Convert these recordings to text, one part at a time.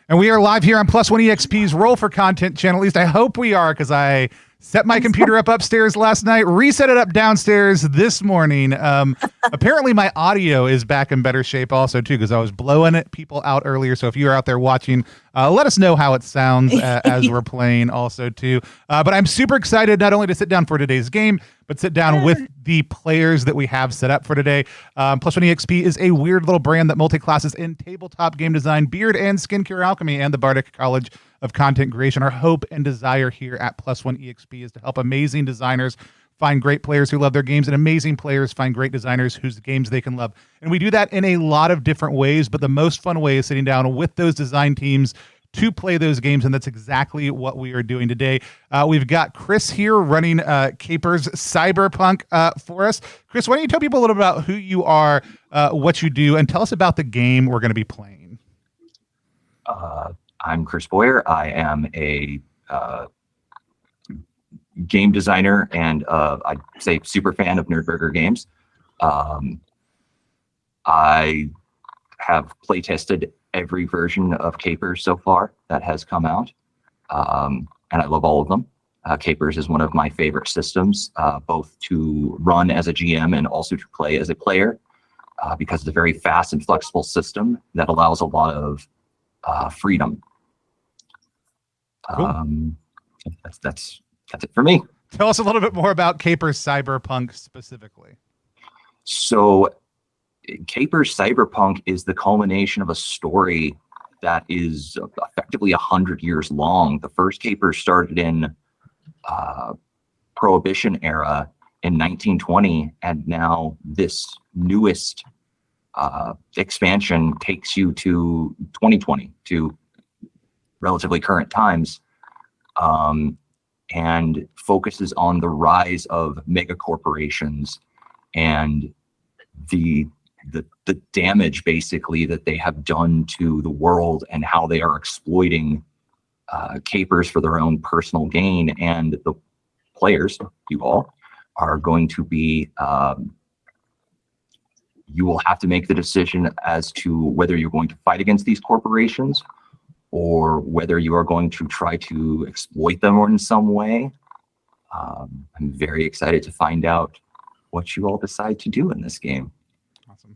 And we are live here on Plus One EXP's Roll for Content channel. At least I hope we are, because I set my computer up upstairs last night, reset it up downstairs this morning. Apparently my audio is back in better shape also, too, because I was blowing people out earlier. So if you're out there watching, let us know how it sounds as we're playing also, too. But I'm super excited not only to sit down for today's game, but sit down with the players that we have set up for today. Plus One EXP is a weird little brand that multi-classes in tabletop game design, beard and skincare alchemy, and the Bardic College of Content Creation. Our hope and desire here at Plus One EXP is to help amazing designers find great players who love their games, and amazing players find great designers whose games they can love. And we do that in a lot of different ways, but the most fun way is sitting down with those design teams to play those games, and that's exactly what we are doing today. We've got Chris here running Capers Cyberpunk for us. Chris, why don't you tell people a little bit about who you are, what you do, and tell us about the game we're going to be playing. I'm Chris Boyer. I am a game designer and I'd say super fan of Nerdburger games. I have play tested every version of Capers so far that has come out, and I love all of them. Capers is one of my favorite systems, both to run as a GM and also to play as a player, because it's a very fast and flexible system that allows a lot of freedom. Cool. That's it for me. Tell us a little bit more about Capers Cyberpunk specifically. So Capers Cyberpunk is the culmination of a story that is effectively 100 years long. The first Capers started in Prohibition era in 1920, and now this newest expansion takes you to 2020, to relatively current times, and focuses on the rise of mega corporations and the damage basically that they have done to the world, and how they are exploiting capers for their own personal gain. And the players, you all, are going to be you will have to make the decision as to whether you're going to fight against these corporations or whether you are going to try to exploit them in some way. I'm very excited to find out what you all decide to do in this game. Awesome.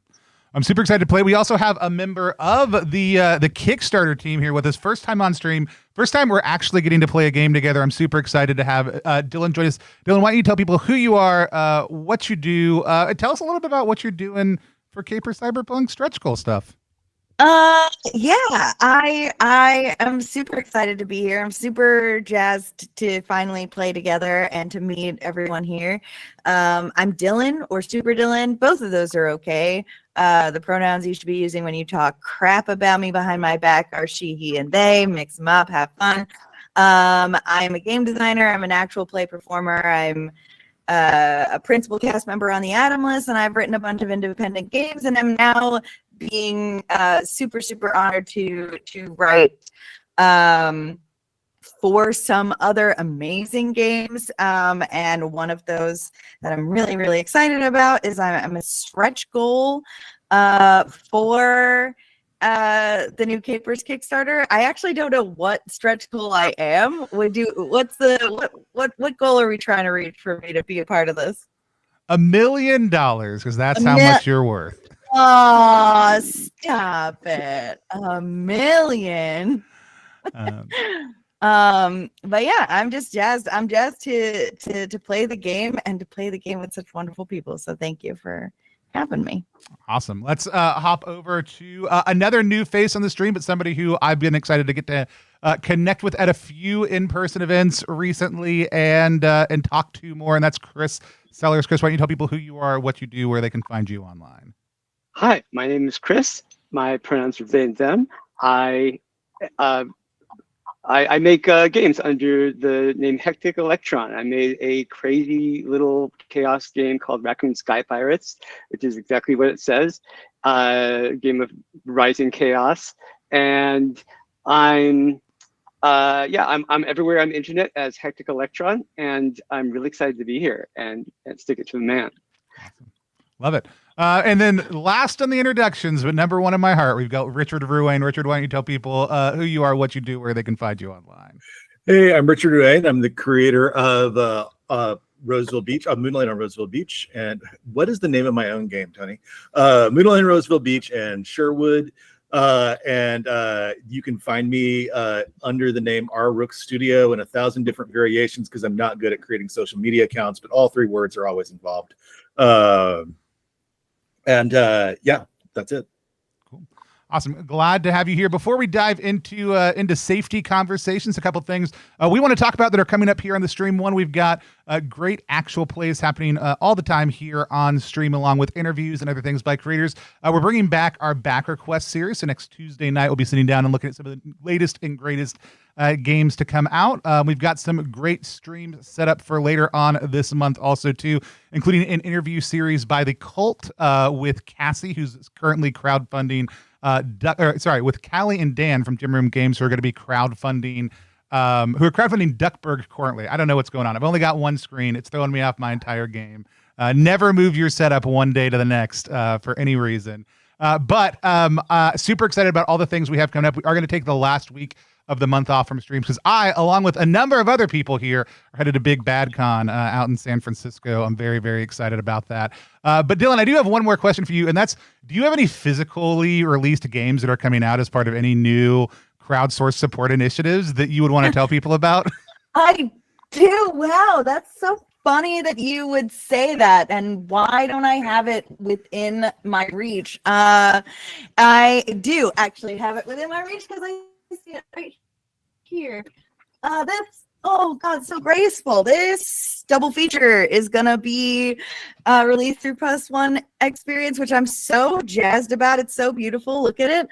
I'm super excited to play. We also have a member of the Kickstarter team here with us. First time on stream. First time we're actually getting to play a game together. I'm super excited to have Dylan join us. Dylan, why don't you tell people who you are, what you do, tell us a little bit about what you're doing for Capers Cyberpunk stretch goal stuff. Yeah, I am super excited to be here. I'm super jazzed to finally play together and to meet everyone here. I'm Dylan or SuperDillin. Both of those are okay. The pronouns you should be using when you talk crap about me behind my back are she, he, and they. Mix them up, have fun. I'm a game designer. I'm an actual play performer. I'm a principal cast member on the Atom List, and I've written a bunch of independent games, and I'm now being super honored to write for some other amazing games, and one of those that I'm really excited about is I'm a stretch goal for the new Capers Kickstarter. I actually don't know what stretch goal I am. What goal are we trying to reach for me to be a part of this? $1 million, because that's how much you're worth. Oh, stop it. $1 million. But yeah, I'm just jazzed. I'm jazzed to play the game and to play the game with such wonderful people. So thank you for having me. Awesome. Let's hop over to another new face on the stream, but somebody who I've been excited to get to connect with at a few in-person events recently and talk to more. And that's Chris Sellers. Chris, why don't you tell people who you are, what you do, where they can find you online? Hi, my name is Chris. My pronouns are they and them. I make games under the name Hectic Electron. I made a crazy little chaos game called Raccoon Sky Pirates, which is exactly what it says. A game of rising chaos. And I'm everywhere on the internet as Hectic Electron, and I'm really excited to be here and stick it to the man. Awesome. Love it. And then last on the introductions, but number one in my heart, we've got Richard Ruane. Richard, why don't you tell people who you are, what you do, where they can find you online? Hey, I'm Richard Ruane. I'm the creator of Roseville Beach, Moonlight on Roseville Beach. And what is the name of my own game, Tony? Moonlight on Roseville Beach and Sherwood. And you can find me under the name R Rook Studio in 1,000 different variations because I'm not good at creating social media accounts, but all 3 words are always involved. Yeah, that's it. Cool. Awesome. Glad to have you here. Before we dive into safety conversations, a couple things we want to talk about that are coming up here on the stream. One, we've got great actual plays happening all the time here on stream, along with interviews and other things by creators. We're bringing back our back request series. So next Tuesday night, we'll be sitting down and looking at some of the latest and greatest games to come out. We've got some great streams set up for later on this month also too, including an interview series by The Cult with Cassie, who's currently crowdfunding with Callie and Dan from Gym Room Games, who are going to be crowdfunding Duckburg currently. I don't know what's going on. I've only got one screen. It's throwing me off my entire game. Never move your setup one day to the next for any reason. But super excited about all the things we have coming up. We are going to take the last week of the month off from streams because I, along with a number of other people here, are headed to Big Bad Con out in San Francisco. I'm very excited about that. But Dylan, I do have one more question for you, and that's, do you have any physically released games that are coming out as part of any new crowdsourced support initiatives that you would want to tell people about? I do. Wow, that's so funny that you would say that. And why don't I have it within my reach? I do actually have it within my reach because I see it right here. This Oh God, so graceful. This double feature is gonna be released through +1 Experience, which I'm so jazzed about. It's so beautiful. Look at it.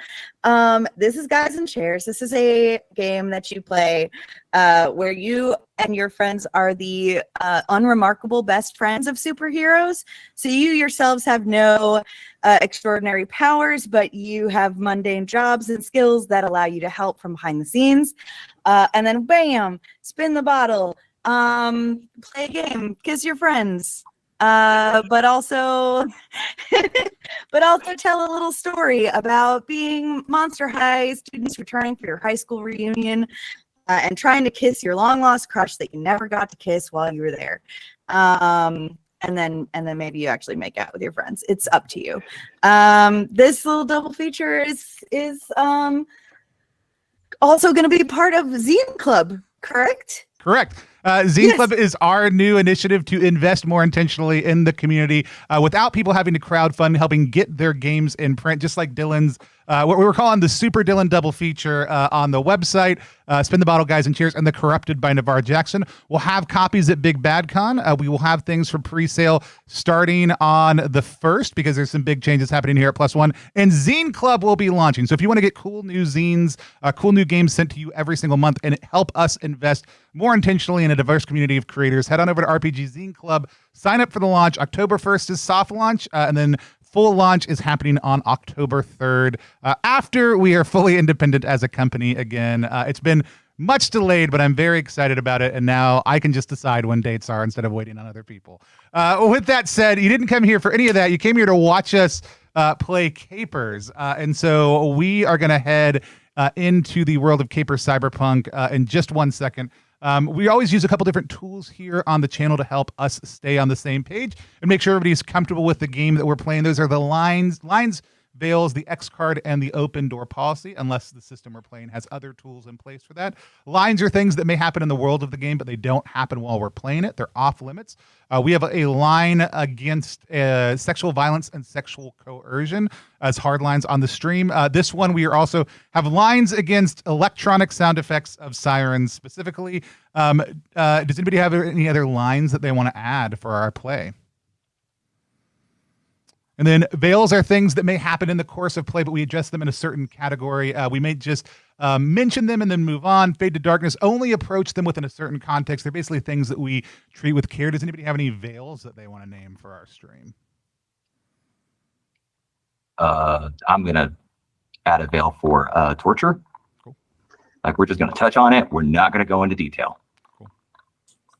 This is Guys in Chairs. This is a game that you play where you and your friends are the unremarkable best friends of superheroes. So you yourselves have no extraordinary powers, but you have mundane jobs and skills that allow you to help from behind the scenes. And then bam, spin the bottle, play a game, kiss your friends, but also tell a little story about being Monster High students returning for your high school reunion and trying to kiss your long lost crush that you never got to kiss while you were there. And then maybe you actually make out with your friends. It's up to you. This little double feature is also going to be part of Zine Club, correct? Correct. Zine Club is our new initiative to invest more intentionally in the community without people having to crowdfund, helping get their games in print, just like Dylan's, what we were calling the SuperDillin double feature on the website, Spin the Bottle, Guys in Cheers, and The Corrupted by Navarre Jackson. We'll have copies at Big Bad Con. We will have things for pre-sale starting on the 1st because there's some big changes happening here at +1. And Zine Club will be launching. So if you want to get cool new zines, cool new games sent to you every single month and help us invest more intentionally in a diverse community of creators, head on over to RPG Zine Club, sign up for the launch. October 1st is soft launch, and then full launch is happening on October 3rd, after we are fully independent as a company again. It's been much delayed, but I'm very excited about it, and now I can just decide when dates are instead of waiting on other people. With that said, you didn't come here for any of that. You came here to watch us play Capers, and so we are going to head into the world of Capers Cyberpunk in just 1 second. We always use a couple different tools here on the channel to help us stay on the same page and make sure everybody's comfortable with the game that we're playing. Those are the lines, veils, the X card, and the open door policy, unless the system we're playing has other tools in place for that. Lines are things that may happen in the world of the game, but they don't happen while we're playing it. They're off limits. We have a line against sexual violence and sexual coercion as hard lines on the stream. This one, we are also have lines against electronic sound effects of sirens specifically. Does anybody have any other lines that they want to add for our play? And then veils are things that may happen in the course of play, but we adjust them in a certain category. We may just mention them and then move on. Fade to darkness, only approach them within a certain context. They're basically things that we treat with care. Does anybody have any veils that they want to name for our stream? I'm going to add a veil for torture. Cool. Like, we're just going to touch on it. We're not going to go into detail. Cool.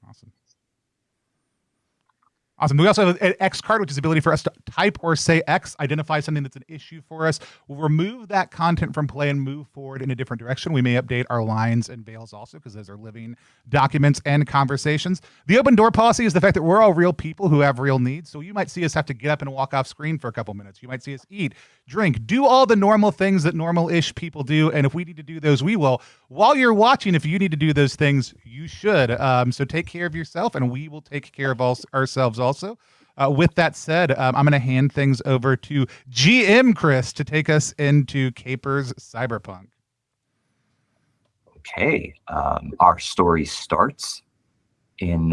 Awesome. Awesome. We also have an X card, which is the ability for us to type or say X, identify something that's an issue for us. We'll remove that content from play and move forward in a different direction. We may update our lines and veils also, because those are living documents and conversations. The open door policy is the fact that we're all real people who have real needs. So you might see us have to get up and walk off screen for a couple minutes. You might see us eat, drink, do all the normal things that normal-ish people do. And if we need to do those, we will. While you're watching, if you need to do those things, you should. So take care of yourself, and we will take care of ourselves also. With that said, I'm going to hand things over to GM Chris to take us into Capers Cyberpunk. Okay. Our story starts in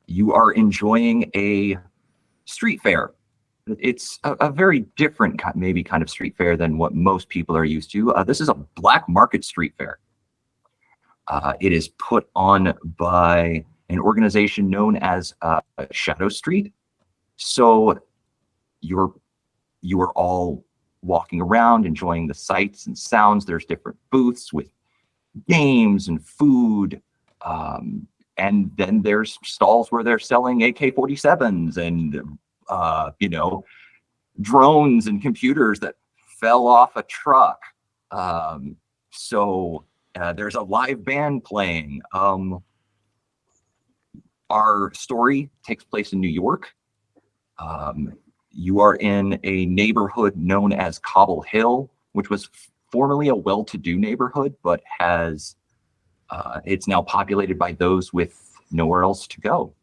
you are enjoying a street fair. It's a very different maybe kind of street fair than what most people are used to. This is a black market street fair. It is put on by an organization known as Shadow Street. So you are all walking around, enjoying the sights and sounds. There's different booths with games and food. And then there's stalls where they're selling AK-47s and, drones and computers that fell off a truck. So there's a live band playing. Our story takes place in New York. You are in a neighborhood known as Cobble Hill, which was formerly a well-to-do neighborhood, but has it's now populated by those with nowhere else to go.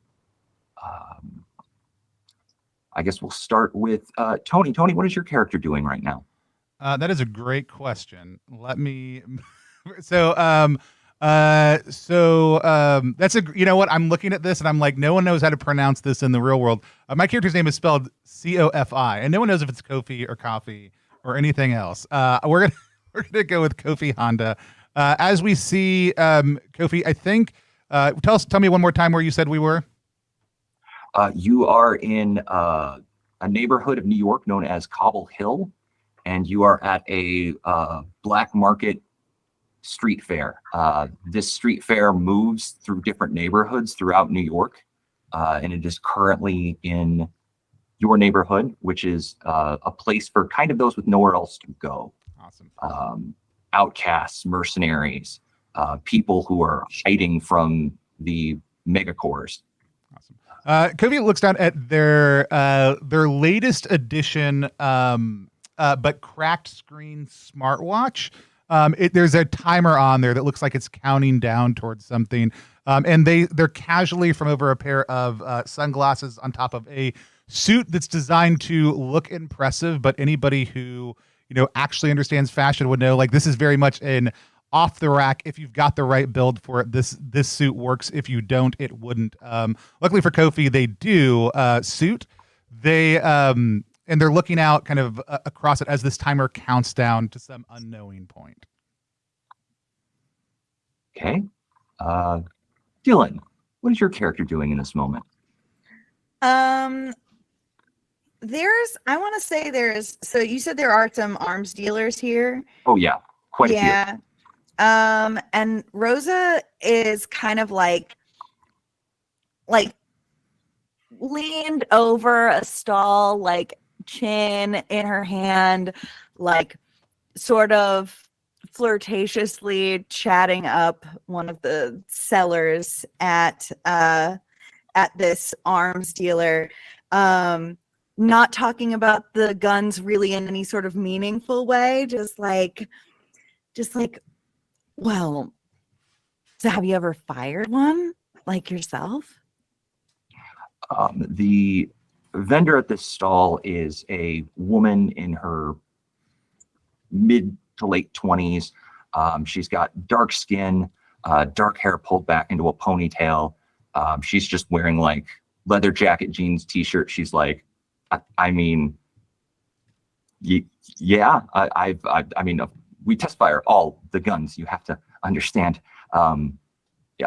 I guess we'll start with Tony. Tony, what is your character doing right now? That is a great question. Let me. So That's you know what? I'm looking at this and I'm like, no one knows how to pronounce this in the real world. My character's name is spelled Kofi, and no one knows if it's Kofi or coffee or anything else. We're gonna we're gonna go with Kofi Honda. As we see, Kofi, I think. Tell me one more time where you said we were. You are in a neighborhood of New York known as Cobble Hill, and you are at a black market street fair. This street fair moves through different neighborhoods throughout New York, and it is currently in your neighborhood, which is a place for kind of those with nowhere else to go. Awesome. Outcasts, mercenaries, people who are hiding from the megacores. Awesome. Kofi looks down at their latest edition, but cracked screen smartwatch. There's a timer on there that looks like it's counting down towards something. And they're casually from over a pair of sunglasses on top of a suit that's designed to look impressive, but anybody who actually understands fashion would know, like, this is very much an off the rack. If you've got the right build for it, this suit works. If you don't, it wouldn't. Luckily for Kofi, they do suit. They and they're looking out kind of across it as this timer counts down to some unknowing point. Okay. Dylan, what is your character doing in this moment? So you said there are some arms dealers here. Oh yeah, quite a few. Yeah. And Rosa is kind of like leaned over a stall, like chin in her hand, like sort of flirtatiously chatting up one of the sellers at this arms dealer. Not talking about the guns really in any sort of meaningful way, just like, well, so have you ever fired one like yourself? The vendor at this stall is a woman in her mid to late 20s. She's got dark skin, dark hair pulled back into a ponytail. She's just wearing like leather jacket, jeans, t-shirt. She's like, I mean, yeah, I mean, we test fire all the guns. You have to understand. I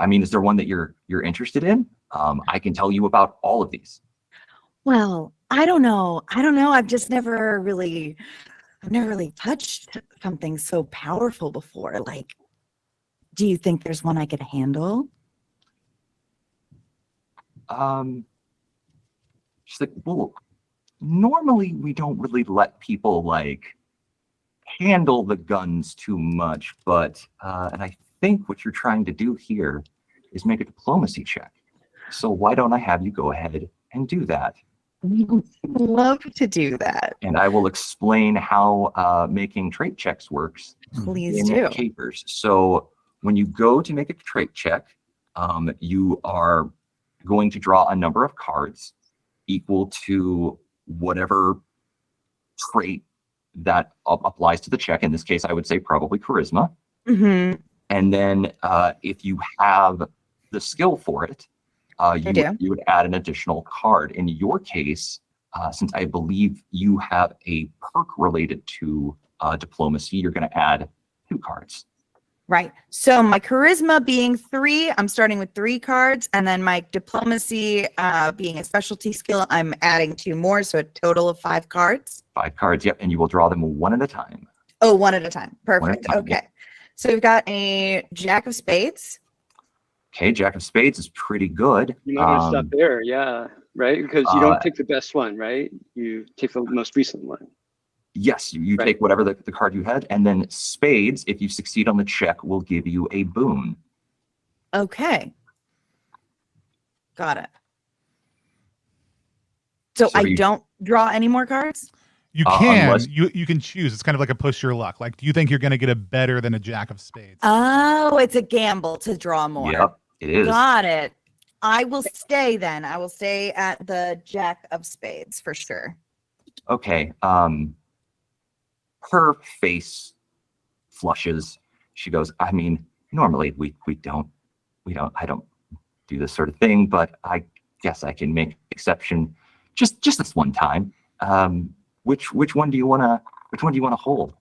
mean, is there one that you're interested in? I can tell you about all of these. Well, I don't know. I've never really touched something so powerful before. Like, do you think there's one I could handle? She's like, well, normally we don't really let people like handle the guns too much, but and I think what you're trying to do here is make a diplomacy check. So why don't I have you go ahead and do that? I'd love to do that. And I will explain how making trait checks works. Please in do. Capers. So when you go to make a trait check, you are going to draw a number of cards equal to whatever trait that applies to the check. In this case, I would say probably charisma. Mm-hmm. And then if you have the skill for it, you would add an additional card. In your case, since I believe you have a perk related to diplomacy, you're going to add 2 cards. Right. So my charisma being 3, I'm starting with 3 cards, and then my diplomacy being a specialty skill, I'm adding 2 more, so a total of 5 cards. 5 cards, yep, and you will draw them one at a time. Oh, one at a time. Perfect. Time, okay. yep. So we've got a Jack of Spades. Okay, Jack of Spades is pretty good. You might want to stop there, yeah, right? Because you don't pick the best one, right? You take the most recent one. Yes, you Right. take whatever the card you had, and then spades, if you succeed on the check, will give you a boon. Okay. Got it. So I don't draw any more cards? You can. Unless- You can choose. It's kind of like a push your luck. Like, do you think you're going to get a better than a Jack of Spades? Oh, it's a gamble to draw more. Yep, it is. Got it. I will stay then. I will stay at the Jack of Spades for sure. Okay. Her face flushes. She goes, I mean, normally we don't I don't do this sort of thing, but I guess I can make exception just this one time. Which one do you want to hold?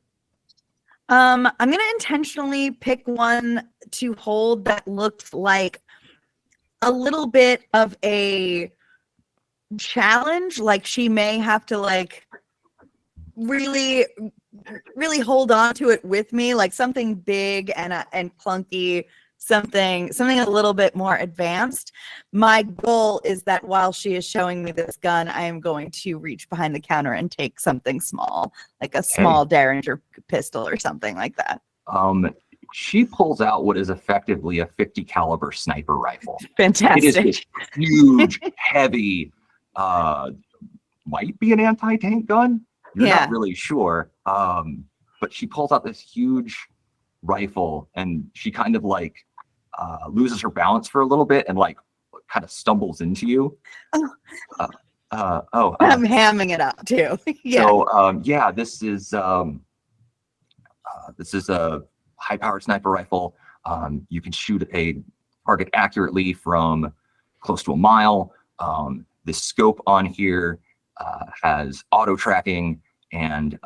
I'm gonna intentionally pick one to hold that looks like a little bit of a challenge. Like she may have to like really hold on to it with me, like something big and clunky, something a little bit more advanced. My goal is that while she is showing me this gun, I am going to reach behind the counter and take something small, like a small Derringer pistol or something like that. She pulls out what is effectively a 50 caliber sniper rifle. Fantastic. It is this huge, heavy, might be an anti-tank gun. You're not really sure. But she pulls out this huge rifle and she kind of like loses her balance for a little bit and like kind of stumbles into you. I'm hamming it up too. So this is a high-powered sniper rifle. You can shoot a target accurately from close to a mile. The scope on here has auto tracking, and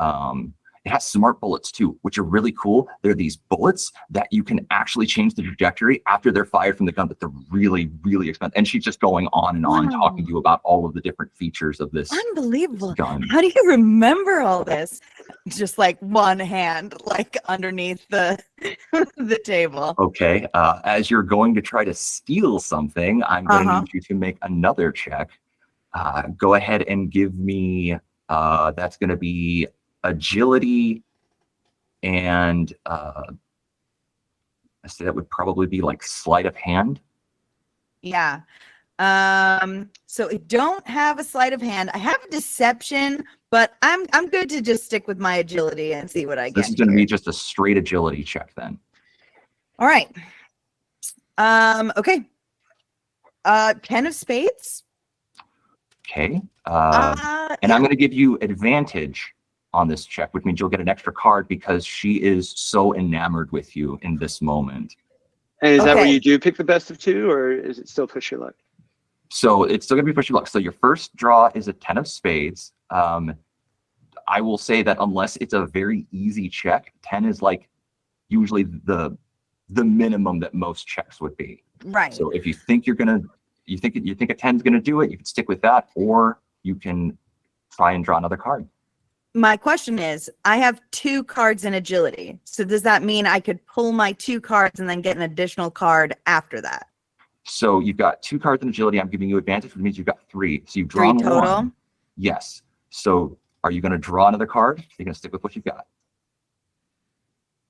it has smart bullets too, which are really cool. They're these bullets that you can actually change the trajectory after they're fired from the gun, but they're really, really expensive. And she's just going on and on talking to you about all of the different features of this unbelievable gun. How do you remember all this? Just like one hand, like underneath the the table. Okay, as you're going to try to steal something, I'm going to need you to make another check. Go ahead and give me, that's going to be agility, and I say that would probably be like sleight of hand. Yeah. So I don't have a sleight of hand. I have a deception, but I'm good to just stick with my agility and see what I get. This is going to be just a straight agility check then. All right. Okay. 10 of spades. Okay. And I'm going to give you advantage on this check, which means you'll get an extra card because she is so enamored with you in this moment. And is that where you do pick the best of two, or is it still push your luck? So it's still going to be push your luck. So your first draw is a 10 of spades. I will say that unless it's a very easy check, 10 is like usually the minimum that most checks would be. Right. So if you think you think a 10 is going to do it, you can stick with that, or you can try and draw another card. My question is, I have 2 cards in agility. So does that mean I could pull my 2 cards and then get an additional card after that? So you've got 2 cards in agility. I'm giving you advantage, which means you've got 3. So you've drawn 3 total? 1. Yes. So are you going to draw another card? Or are you going to stick with what you've got?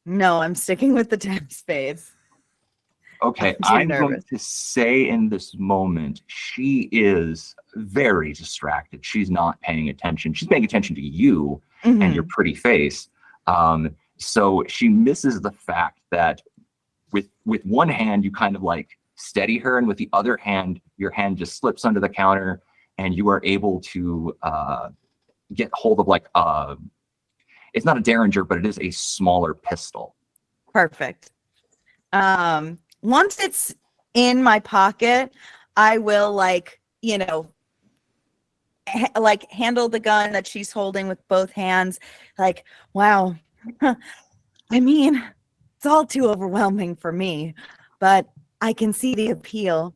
No, I'm sticking with the 10 of spades. Okay, I'm going to say in this moment, she is very distracted. She's not paying attention. She's paying attention to you and your pretty face. So she misses the fact that with one hand, you kind of like steady her, and with the other hand, your hand just slips under the counter, and you are able to get hold of like, it's not a Derringer, but it is a smaller pistol. Perfect. Once it's in my pocket, I will like, like handle the gun that she's holding with both hands. Like, wow. I mean, it's all too overwhelming for me, but I can see the appeal.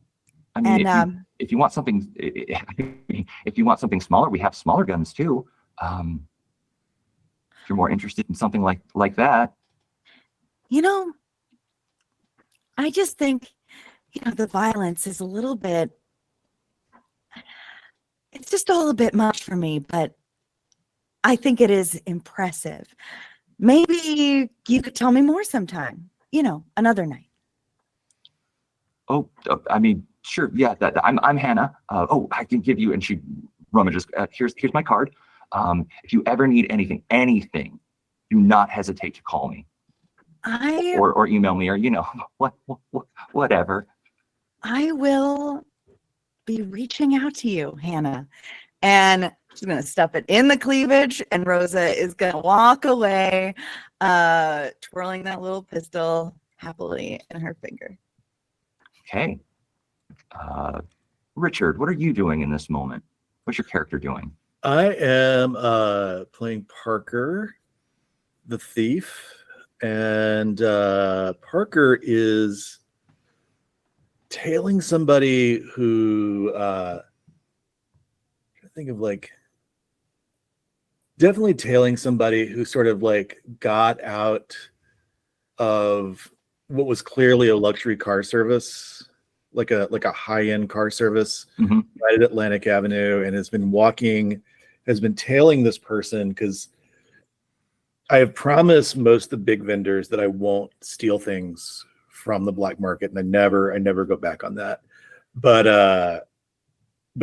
I mean, if you want something, if you want something smaller, we have smaller guns too. If you're more interested in something like that. I just think, the violence is a little bit, it's just all a bit much for me, but I think it is impressive. Maybe you could tell me more sometime, another night. Oh, I mean, sure. Yeah, I'm Hannah. I can give you, and she rummages, here's my card. If you ever need anything, do not hesitate to call me. Or email me, or whatever. I will be reaching out to you, Hannah. And she's gonna stuff it in the cleavage, and Rosa is gonna walk away, twirling that little pistol, happily in her finger. Okay. Richard, what are you doing in this moment? What's your character doing? I am playing Parker, the thief, and Parker is tailing somebody who I think of like definitely tailing somebody who sort of like got out of what was clearly a luxury car service, like a high-end car service right at Atlantic Avenue, and has been tailing this person because I have promised most of the big vendors that I won't steal things from the black market, and I never go back on that. But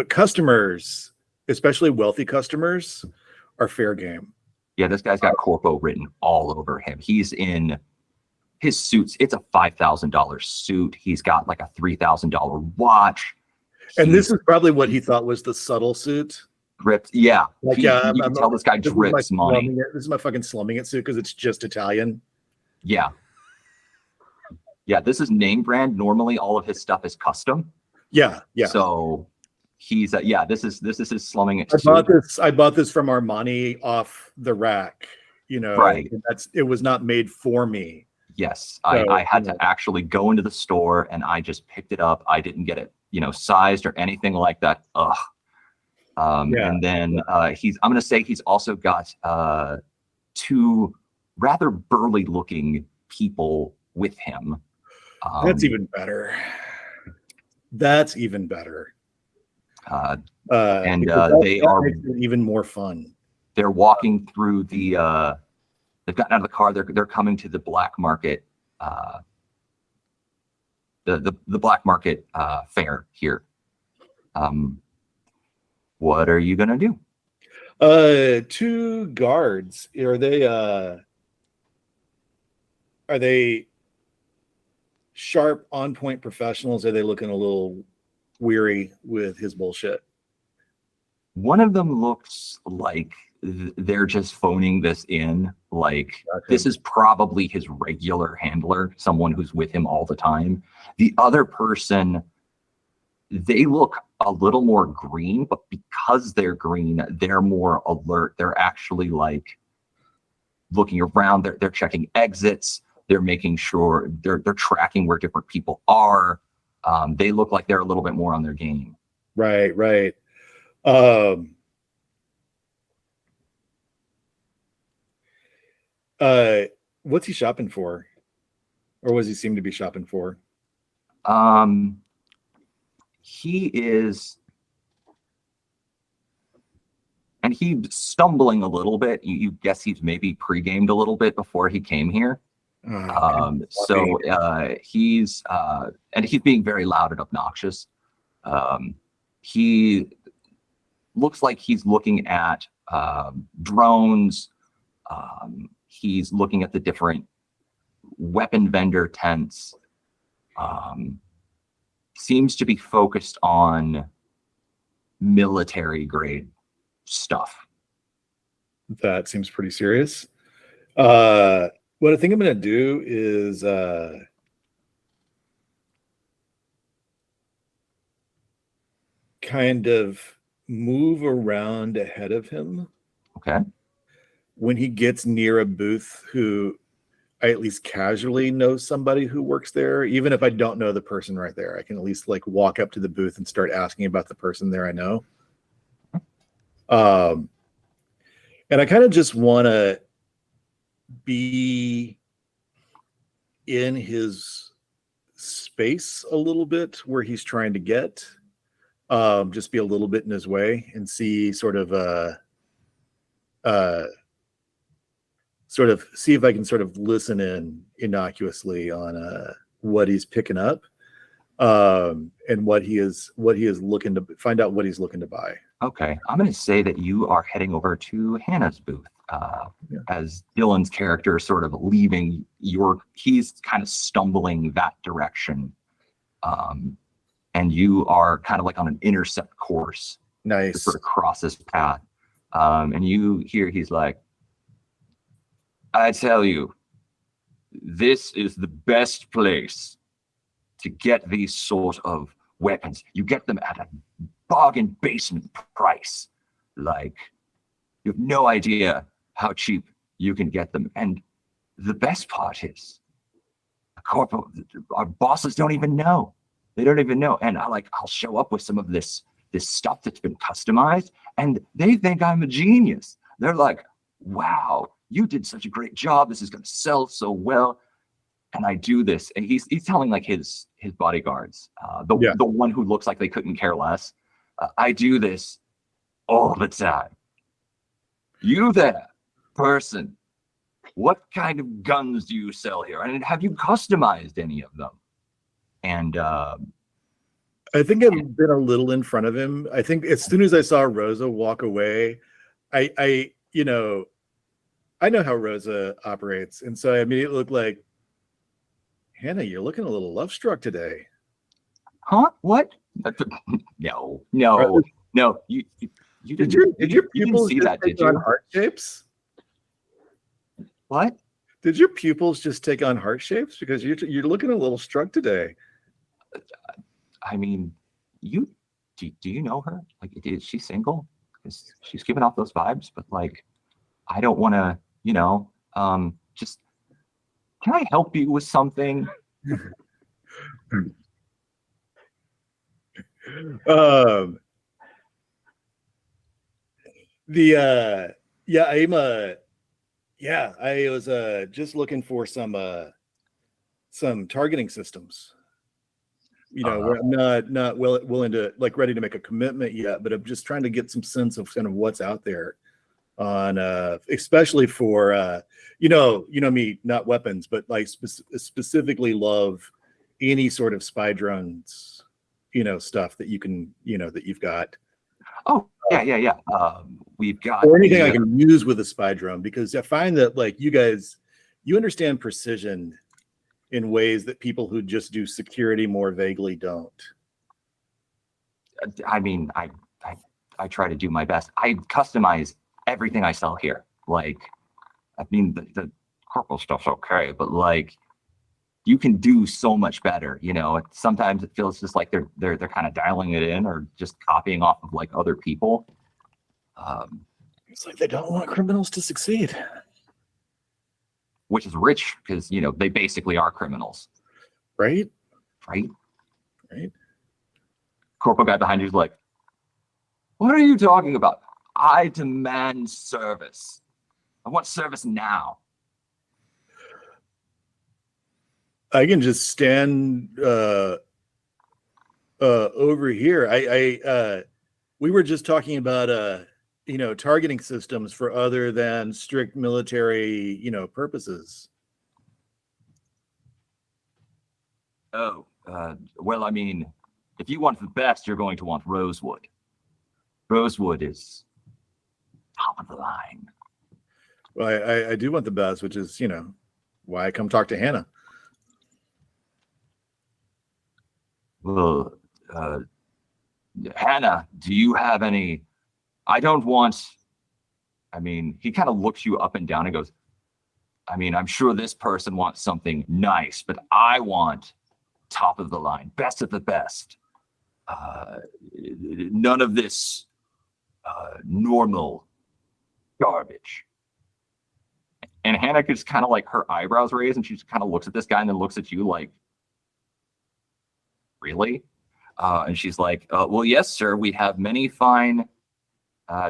customers, especially wealthy customers, are fair game. Yeah, this guy's got corpo written all over him. He's in his suits. It's a $5,000 suit. He's got like a $3,000 watch. And this is probably what he thought was the subtle suit. Dripped. Yeah. Like, you can tell this guy drips money. This is my fucking slumming it suit because it's just Italian. Yeah. Yeah, this is name brand. Normally all of his stuff is custom. Yeah. So he's this is his slumming it. I bought this from Armani off the rack, Right. It was not made for me. Yes. I had to actually go into the store and I just picked it up. I didn't get it, sized or anything like that. Ugh. And then I'm going to say he's also got two rather burly looking people with him. That's even better. And they are even more fun. They're walking through they've gotten out of the car. They're coming to the black market, the black market fair here. What are you gonna do? Two guards. Are they sharp, on point professionals? Are they looking a little weary with his bullshit? One of them looks like they're just phoning this in. Like, this is probably his regular handler, someone who's with him all the time. The other person, they look a little more green, but because they're green, they're more alert. They're actually like looking around. They're checking exits. They're making sure they're tracking where different people are. They look like they're a little bit more on their game. Right. What's he shopping for? Or was he seem to be shopping for? He is, and he's stumbling a little bit. You guess he's maybe pre-gamed a little bit before he came here. He's being very loud and obnoxious. He looks like he's looking at drones. He's looking at the different weapon vendor tents. Seems to be focused on military grade stuff. That seems pretty serious. What I think I'm going to do is kind of move around ahead of him. Okay. When he gets near a booth who I at least casually know somebody who works there, even if I don't know the person right there, I can at least like walk up to the booth and start asking about the person there I know. And I kind of just want to be in his space a little bit where he's trying to get, just be a little bit in his way and see see if I can sort of listen in innocuously on what he's picking up, and what he is looking to find out what he's looking to buy. Okay, I'm going to say that you are heading over to Hannah's booth as Dylan's character is sort of leaving he's kind of stumbling that direction. And you are kind of like on an intercept course. Nice. To sort of cross this path. And you hear he's like, I tell you, this is the best place to get these sort of weapons. You get them at a bargain basement price. Like, you have no idea how cheap you can get them. And the best part is, our bosses don't even know. They don't even know. And I'll show up with some of this stuff that's been customized, and they think I'm a genius. They're like, wow, you did such a great job. This is going to sell so well. And I do this, and he's telling like his bodyguards, the one who looks like they couldn't care less. I do this all the time. You there, person, what kind of guns do you sell here? And have you customized any of them? And I think I've been a little in front of him. I think as soon as I saw Rosa walk away, I know how Rosa operates, and so I immediately looked like, Hannah, you're looking a little love struck today. Huh? What? No. You did your didn't pupils see that, did take on you? heart shapes? What? Did your pupils just take on heart shapes? Because you're looking a little struck today. I mean, do you know her? Like, is she single? Because she's giving off those vibes, but like, I don't want to, just, can I help you with something? I was just looking for some targeting systems. Where I'm not willing to, like, ready to make a commitment yet, but I'm just trying to get some sense of kind of what's out there on especially for me, not weapons, but like specifically love any sort of spy drones, stuff that you can, that you've got. Oh, yeah. We've got, or anything I can use with a spy drone, because I find that, like, you understand precision in ways that people who just do security more vaguely don't. I mean, I try to do my best. I customize everything I sell here. Like, I mean, the corporal stuff's okay, but like, you can do so much better. Sometimes it feels just like they're kind of dialing it in or just copying off of like other people. It's like they don't want criminals to succeed. Which is rich, because they basically are criminals. Right. Corporal guy behind you is like, what are you talking about? I demand service. I want service now. I can just stand over here. We were just talking about targeting systems for other than strict military purposes. Oh, well, I mean, if you want the best, you're going to want Rosewood. Rosewood is top of the line. Well, I do want the best, which is why I come talk to Hannah. Well, Hannah, do you have any? I don't want. I mean, he kind of looks you up and down and goes, I mean, I'm sure this person wants something nice, but I want top of the line, best of the best. None of this normal garbage. And Hannah just kind of like, her eyebrows raised, and she just kind of looks at this guy and then looks at you like, really? And she's like, well, yes, sir. We have many fine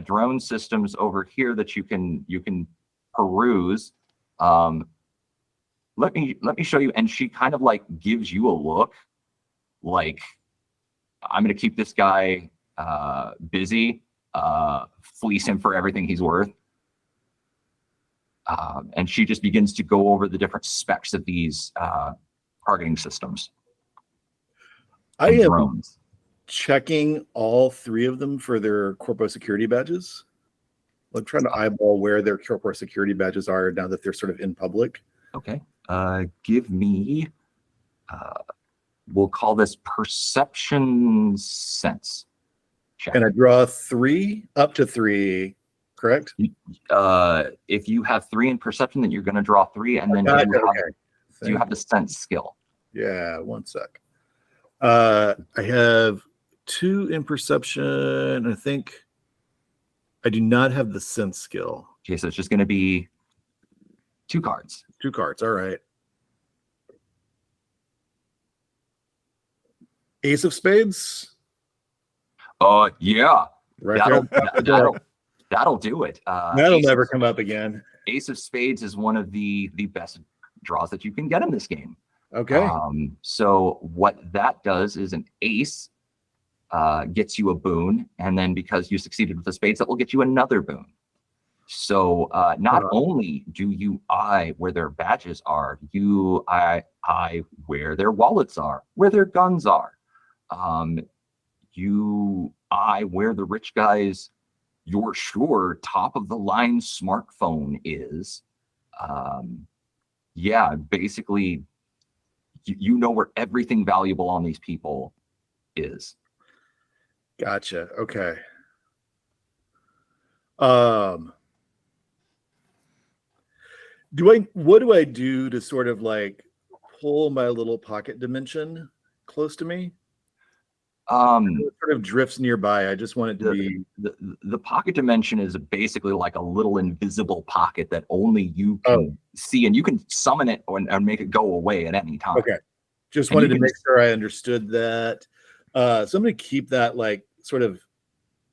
drone systems over here that you can peruse. Let me show you. And she kind of like gives you a look like, I'm going to keep this guy busy, fleece him for everything he's worth. And she just begins to go over the different specs of these targeting systems. I am drones. Checking all three of them for their corpo security badges. I'm trying to eyeball where their corpo security badges are now that they're sort of in public. Okay. Give me, we'll call this perception sense check. And I draw up to three, correct? If you have 3 in perception, then you're going to draw 3, and then Do you have the sense skill? Yeah, one sec. I have 2 in perception. I think I do not have the sense skill. Okay, so it's just going to be 2 cards. 2 cards. All right. Ace of Spades. Yeah, Right that'll do it. that'll never come up again. Ace of Spades is one of the best draws that you can get in this game. Okay. So what that does is an ace gets you a boon, and then because you succeeded with the spades, that will get you another boon. So not only do you eye where their badges are, you eye where their wallets are, where their guns are. You eye where the rich guy's, you're sure, top of the line smartphone is. Yeah, basically, you know where everything valuable on these people is. Gotcha. Okay. What do I do to sort of like pull my little pocket dimension close to me? It sort of drifts nearby. I just want it to be the pocket dimension is basically like a little invisible pocket that only you can see, and you can summon it and make it go away at any time. Okay. Just wanted to make sure I understood that. So I'm going to keep that like sort of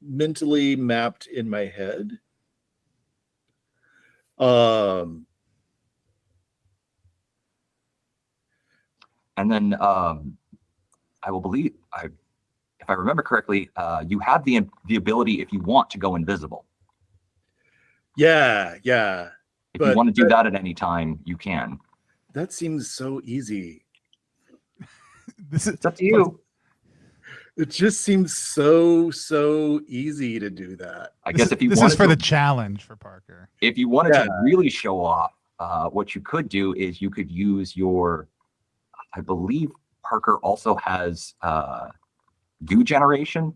mentally mapped in my head. And then I will believe, if I remember correctly, you have the ability, if you want, to go invisible. Yeah. If you want to do that at any time, you can. That seems so easy. It's up to you. It just seems so easy to do that. I guess if you this wanted is for the challenge for Parker. If you wanted to really show off, what you could do is you could use your, I believe Parker also has goo generation,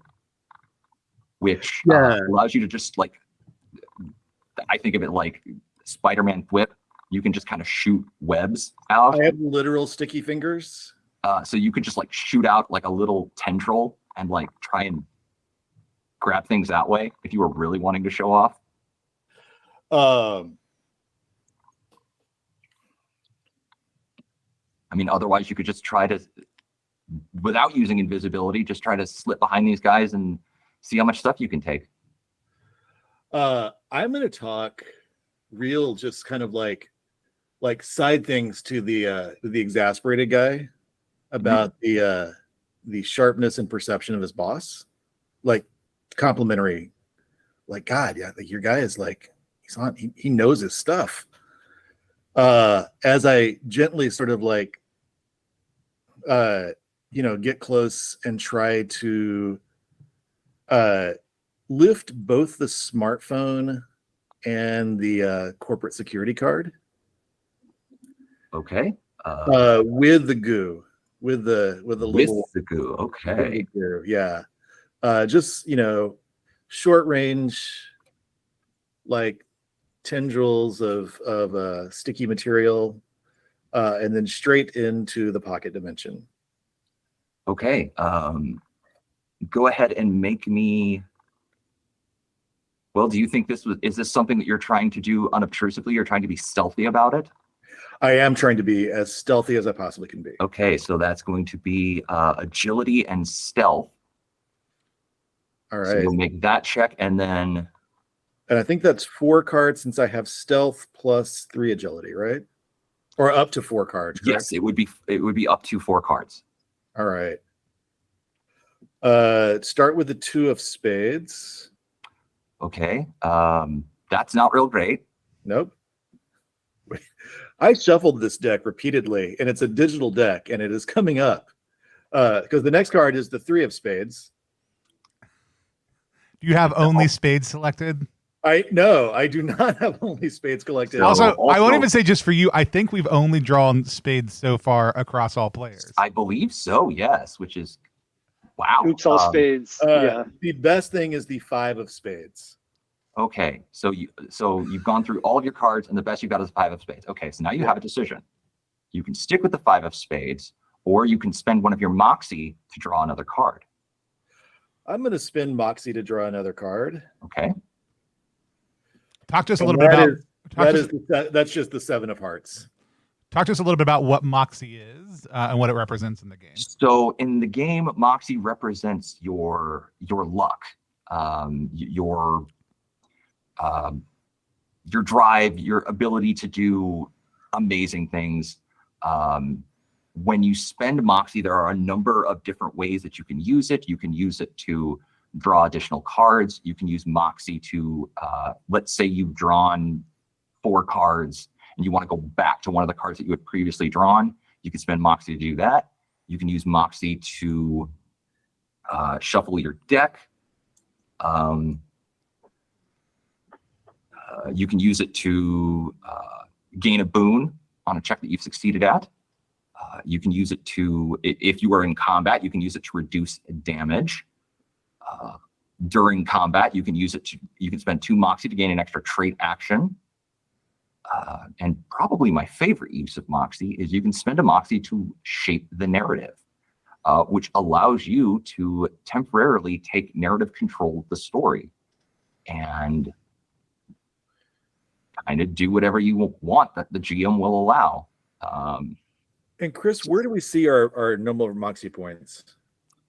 which allows you to just like, I think of it like Spider-Man whip. You can just kind of shoot webs out. I have literal sticky fingers. So you could just like shoot out like a little tendril and like try and grab things that way if you were really wanting to show off. I mean, otherwise you could just try to, without using invisibility, just try to slip behind these guys and see how much stuff you can take. I'm going to talk real, just kind of like side things to the exasperated guy about the sharpness and perception of his boss, like complimentary, like, God, yeah, like your guy is like, he knows his stuff. As I gently sort of like, get close and try to lift both the smartphone and the corporate security card. Okay. With the goo, with the goo. Okay. Goo, yeah. Just short range, like tendrils of sticky material, and then straight into the pocket dimension. Okay. Go ahead and make me. Well, do you think is this something that you're trying to do unobtrusively? You're trying to be stealthy about it? I am trying to be as stealthy as I possibly can be. Okay, so that's going to be agility and stealth. All right. So you'll make that check, and I think that's 4 cards since I have stealth plus 3 agility, right? Or up to 4 cards. Correct? Yes, it would be up to 4 cards. All right. Start with the 2 of spades. Okay. That's not real great. Nope. I shuffled this deck repeatedly, and it's a digital deck, and it is coming up because the next card is the 3 of spades. Do you have only spades selected? No, I do not have only spades collected. Also, I won't even say just for you. I think we've only drawn spades so far across all players. I believe so, yes, which is wow. Oops, all spades. Yeah. The best thing is the 5 of spades. Okay, so you've gone through all of your cards, and the best you got is 5 of spades. Okay, so now you have a decision. You can stick with the 5 of spades, or you can spend one of your Moxie to draw another card. I'm going to spin Moxie to draw another card. Okay. Talk to us a And little bit that that's just the 7 of hearts. Talk to us a little bit about what Moxie is and what it represents in the game. So in the game, Moxie represents your luck, your drive, your ability to do amazing things. When you spend Moxie, there are a number of different ways that you can use it. You can use it to draw additional cards. You can use Moxie to, let's say you've drawn 4 cards and you want to go back to one of the cards that you had previously drawn. You can spend Moxie to do that. You can use Moxie to shuffle your deck. You can use it to gain a boon on a check that you've succeeded at. You can use it to, if you are in combat, you can use it to reduce damage. During combat, you can use it to, you can spend 2 Moxie to gain an extra trait action. And probably my favorite use of Moxie is you can spend a Moxie to shape the narrative, which allows you to temporarily take narrative control of the story and kind of do whatever you want that the GM will allow. And Chris, where do we see our number of Moxie points?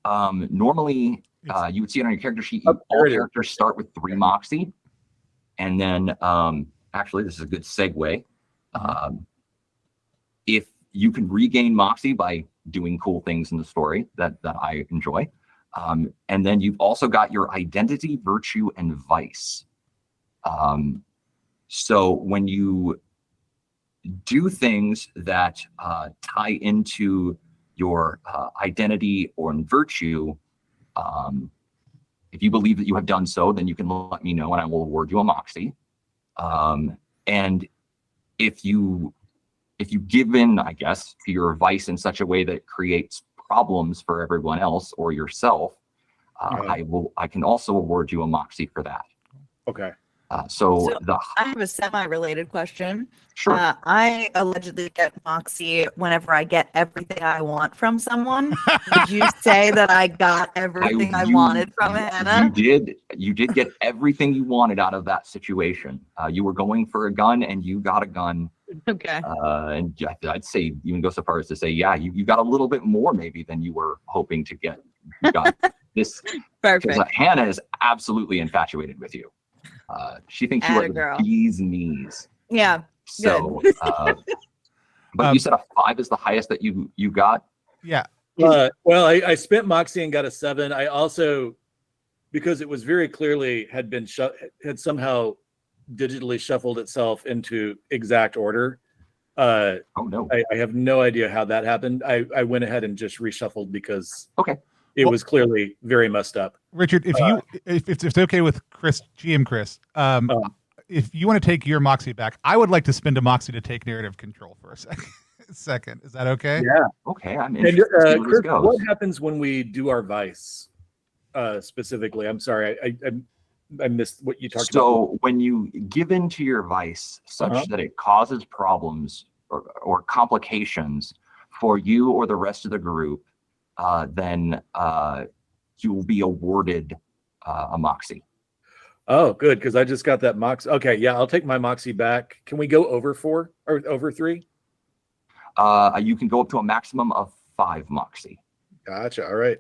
Normally, you would see it on your character sheet. All characters start with 3 Moxie. And then, actually, this is a good segue. If you can regain Moxie by doing cool things in the story that I enjoy. And then you've also got your identity, virtue, and vice. So when you do things that tie into your identity or virtue, if you believe that you have done so, then you can let me know and I will award you a Moxie. And if you give in, I guess, to your vice in such a way that it creates problems for everyone else or yourself, I can also award you a Moxie for that. Okay. So I have a semi-related question. Sure. I allegedly get Moxie whenever I get everything I want from someone. Did you say that I got everything I wanted from Hannah? You did get everything you wanted out of that situation. You were going for a gun and you got a gun. Okay. And I'd say even go so far as to say, yeah, you got a little bit more maybe than you were hoping to get. You got this. Perfect. Hannah is absolutely infatuated with you. She thinks you are the bee's knees. Yeah. So, but you said a 5 is the highest that you got. Yeah. Well, I spent Moxie and got a 7. I also, because it was very clearly had somehow digitally shuffled itself into exact order. Oh no! I have no idea how that happened. I went ahead and just reshuffled because it Well, was clearly very messed up. Richard, if it's okay with Chris, GM Chris, if you want to take your Moxie back, I would like to spend a Moxie to take narrative control for a second. Is that okay? Yeah. Okay. I'm interested. And, Chris, what happens when we do our vice specifically? I'm sorry, I missed what you talked about. So when you give in to your vice such that it causes problems or complications for you or the rest of the group, then you will be awarded a Moxie. Oh, good, because I just got that Moxie. Okay, yeah, I'll take my Moxie back. Can we go over 4 or over 3? You can go up to a maximum of 5 Moxie. Gotcha. All right.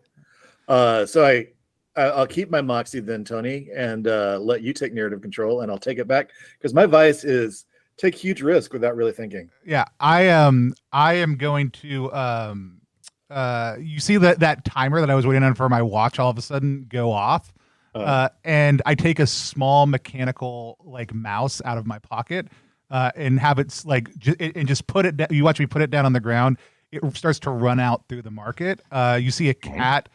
So I'll keep my Moxie then, Tony, and let you take narrative control, and I'll take it back because my vice is take huge risk without really thinking. Yeah, I am going to. You see that timer that I was waiting on for my watch all of a sudden go off, and I take a small mechanical mouse out of my pocket and have it and just put it down. You watch me put it down on the ground. It starts to run out through the market. You see a cat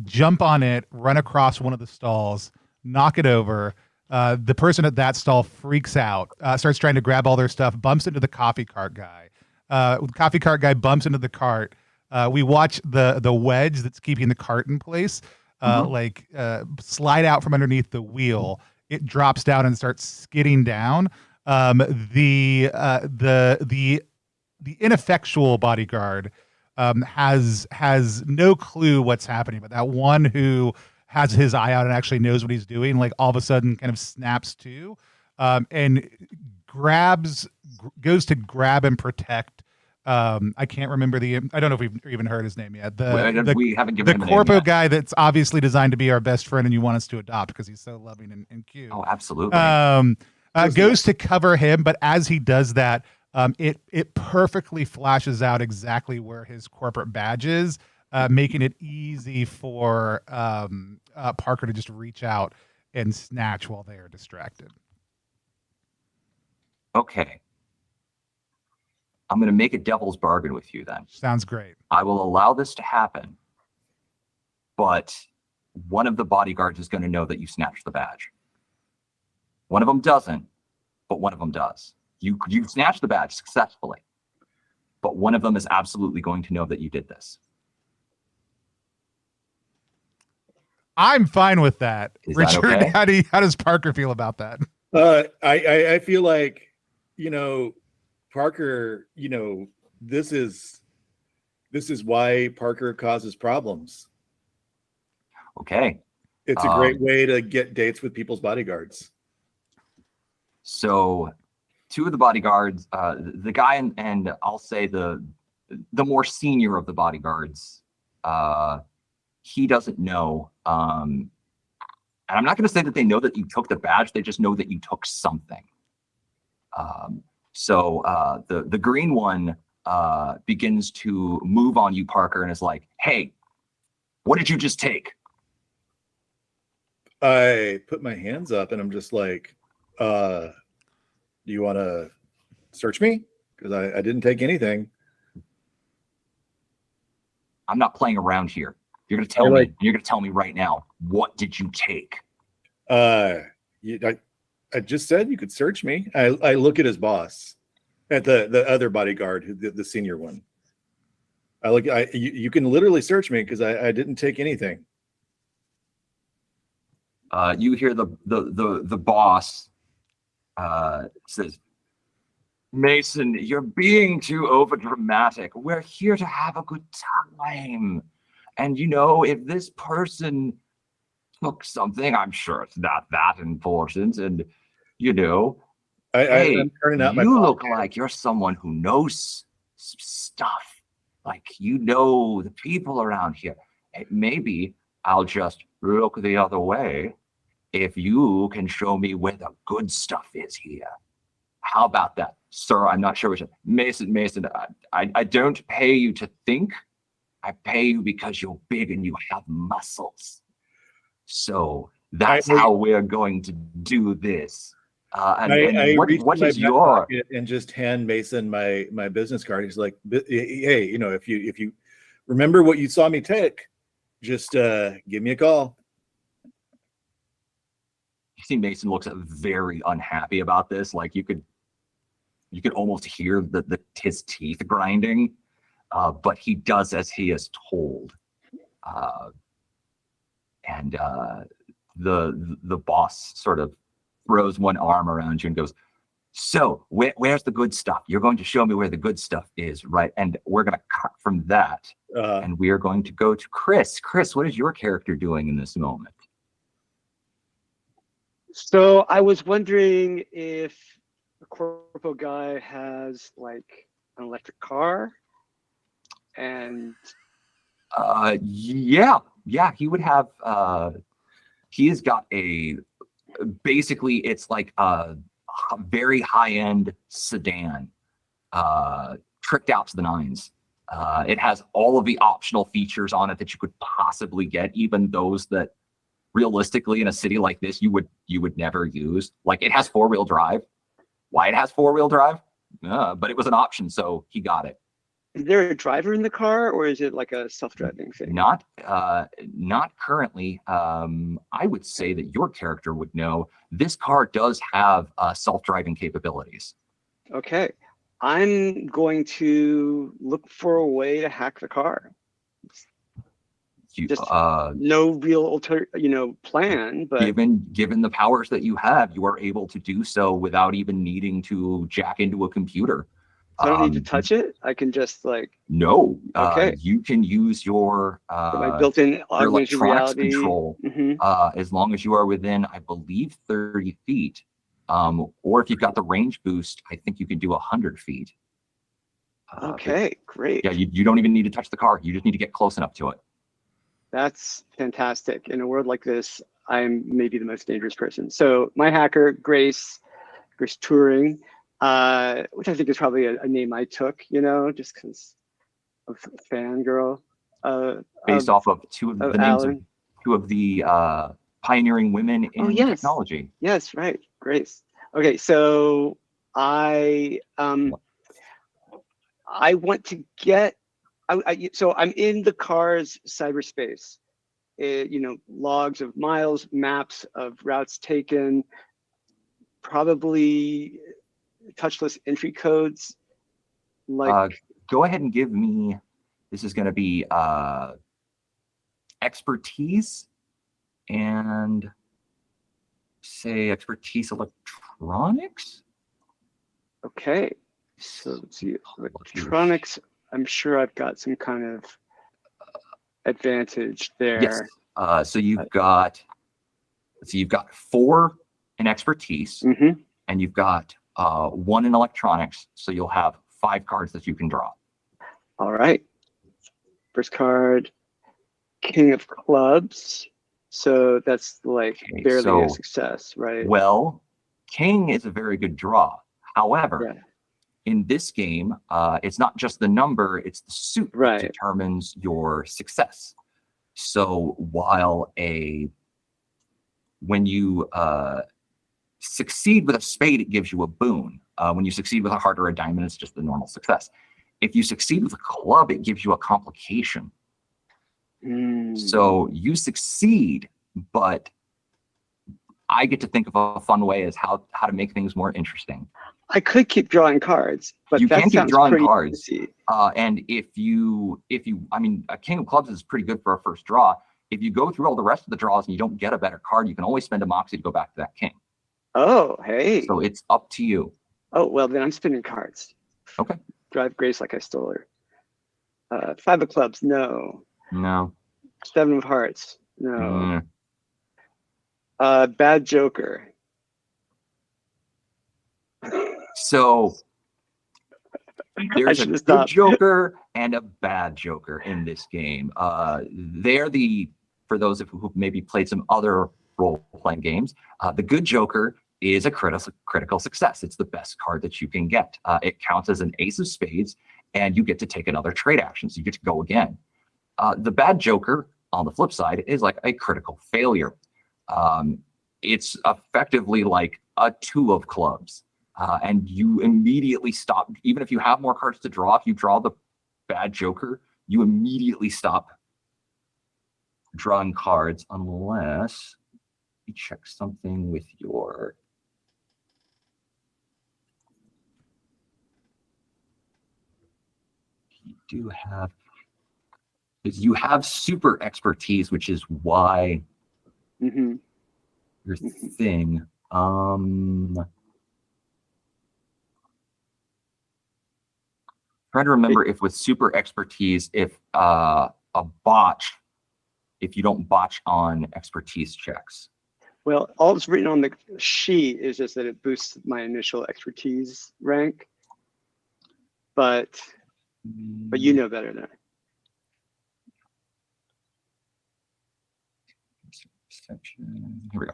jump on it, run across one of the stalls, knock it over. The person at that stall freaks out, starts trying to grab all their stuff, bumps into the coffee cart guy. The coffee cart guy bumps into the cart. We watch the wedge that's keeping the cart in place, slide out from underneath the wheel. It drops down and starts skidding down. The ineffectual bodyguard has no clue what's happening, but that one who has his eye out and actually knows what he's doing, like all of a sudden kind of snaps to, and goes to grab and protect. I can't remember I don't know if we've even heard his name yet. We haven't given him a name corpo yet. guy that's obviously designed to be our best friend and you want us to adopt because he's so loving and cute. Oh, absolutely. Goes to cover him, but as he does that, it perfectly flashes out exactly where his corporate badge is, making it easy for Parker to just reach out and snatch while they are distracted. Okay. I'm going to make a devil's bargain with you then. Sounds great. I will allow this to happen, but one of the bodyguards is going to know that you snatched the badge. One of them doesn't, but one of them does. You snatched the badge successfully, but one of them is absolutely going to know that you did this. I'm fine with that. Is that Richard, okay? How does Parker feel about that? I feel like, Parker, this is why Parker causes problems. Okay. It's a great way to get dates with people's bodyguards. So two of the bodyguards, the guy and I'll say the more senior of the bodyguards, he doesn't know. And I'm not going to say that they know that you took the badge. They just know that you took something. So the green one begins to move on you, Parker, and is like, "Hey, what did you just take?" I put my hands up and I'm just like, do you want to search me? Because I didn't take anything. I'm not playing around here. You're going to tell me. You're going to tell me right now. What did you take? I just said you could search me. I look at his boss, at the other bodyguard, the senior one. You can literally search me because I didn't take anything. You hear the boss says, "Mason, you're being too overdramatic. We're here to have a good time. And if this person took something, I'm sure it's not that important. And hey, I'm turning out you look like you're someone who knows stuff. Like the people around here. Maybe I'll just look the other way if you can show me where the good stuff is here. How about that, sir? I'm not sure which. Mason, I don't pay you to think. I pay you because you're big and you have muscles. So that's how we're going to do this. I what is your and just hand Mason my business card. He's like, "Hey, if you remember what you saw me take, just give me a call." You see, Mason looks very unhappy about this. Like you could almost hear his teeth grinding, but he does as he is told. And the boss sort of throws one arm around you and goes, "So where's the good stuff? You're going to show me where the good stuff is, right?" And we're going to cut from that, and we are going to go to Chris. Chris, what is your character doing in this moment? So I was wondering if the corpo guy has like an electric car, and yeah, he would have. He has got basically it's like a very high-end sedan, tricked out to the nines. It has all of the optional features on it that you could possibly get, even those that realistically in a city like this you would never use. Like it has 4-wheel drive. Why it has 4-wheel drive? But it was an option, so he got it. Is there a driver in the car, or is it like a self-driving thing? Not currently. I would say that your character would know this car does have self-driving capabilities. Okay, I'm going to look for a way to hack the car. Just no real plan, but given the powers that you have, you are able to do so without even needing to jack into a computer. So I don't need to touch it. I can just like. No. Okay. You can use your My built-in augmented electronics reality control as long as you are within, I believe, 30 feet. Or if you've got the range boost, I think you can do 100 feet. Okay, great. Yeah, you don't even need to touch the car. You just need to get close enough to it. That's fantastic. In a world like this, I'm maybe the most dangerous person. So my hacker, Grace Turing, which I think is probably a name I took, you know, just because of fangirl. Based off of two of the names of Alan. two of the pioneering women in technology. Yes, right, Grace. Okay, so I want to get. So I'm in the car's cyberspace. You know, logs of miles, maps of routes taken, probably touchless entry codes. Like, go ahead and give me. This is going to be expertise and say expertise electronics. Okay, so let's see, electronics. I'm sure I've got some kind of advantage there. Yes. So you've got. So you've got 4 in expertise, and you've got 1 in electronics. So you'll have 5 cards that you can draw. All right. First card, King of Clubs. So that's like barely a success, right? Well, King is a very good draw. However, in this game, it's not just the number, it's the suit that determines your success. So while when you succeed with a spade, it gives you a boon. When you succeed with a heart or a diamond, it's just the normal success. If you succeed with a club, it gives you a complication. So you succeed, but I get to think of a fun way as how to make things more interesting. I could keep drawing cards, but you can keep drawing cards. Easy. And if you, I mean, a King of Clubs is pretty good for a first draw. If you go through all the rest of the draws and you don't get a better card, you can always spend a moxie to go back to that king. Oh, hey. So it's up to you. Oh, well, then I'm spinning cards. Okay. Drive Grace like I stole her. 5 of clubs, no. No. 7 of hearts, no. Bad Joker. So there's a good Joker and a bad Joker in this game. They're for those who maybe played some other role-playing games, the good Joker is a critical success. It's the best card that you can get. It counts as an ace of spades, and you get to take another trade action, so you get to go again. The bad Joker, on the flip side, is like a critical failure. It's effectively like a 2 of clubs. And you immediately stop, even if you have more cards to draw, if you draw the bad Joker, you immediately stop drawing cards unless you check something with your... You do have... You have super expertise, which is why your thing... Trying to remember if with super expertise, if a botch, if you don't botch on expertise checks. Well, all that's written on the sheet is just that it boosts my initial expertise rank, but you know better than I. Here we go.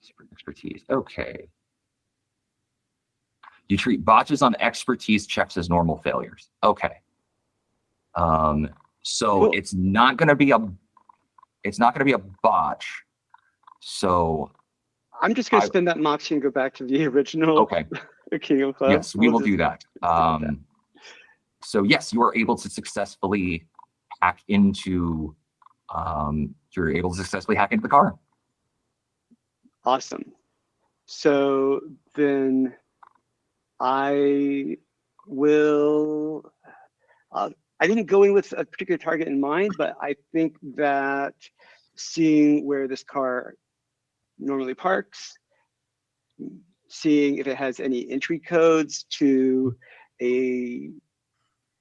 Super expertise. Okay. You treat botches on expertise checks as normal failures. Okay. So cool. It's not going to be a botch. So I'm just going to spend that moxie and go back to the original. Okay. King of Clubs. Yes, we will do that. So yes, you are able to successfully hack into. You're able to successfully hack into the car. Awesome. So then I will, I didn't go in with a particular target in mind, but I think that seeing where this car normally parks seeing if it has any entry codes to a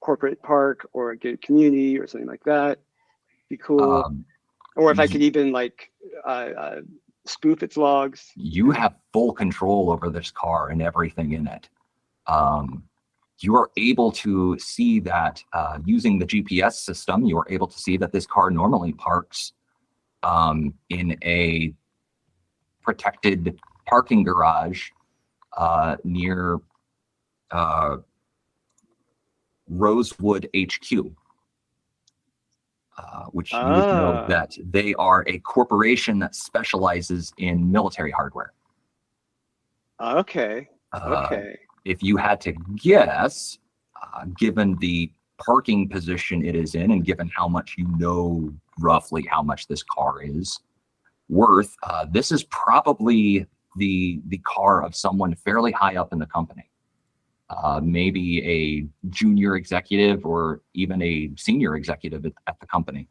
corporate park or a gated community or something like that. Be cool. Or if I could even like spoof its logs. You have full control over this car and everything in it. You are able to see that using the GPS system, you are able to see that this car normally parks in a protected parking garage near Rosewood HQ, which you would know that they are a corporation that specializes in military hardware. Okay. Okay. If you had to guess, given the parking position it is in, and given how much you know roughly how much this car is worth, this is probably the car of someone fairly high up in the company. Maybe a junior executive or even a senior executive at the company.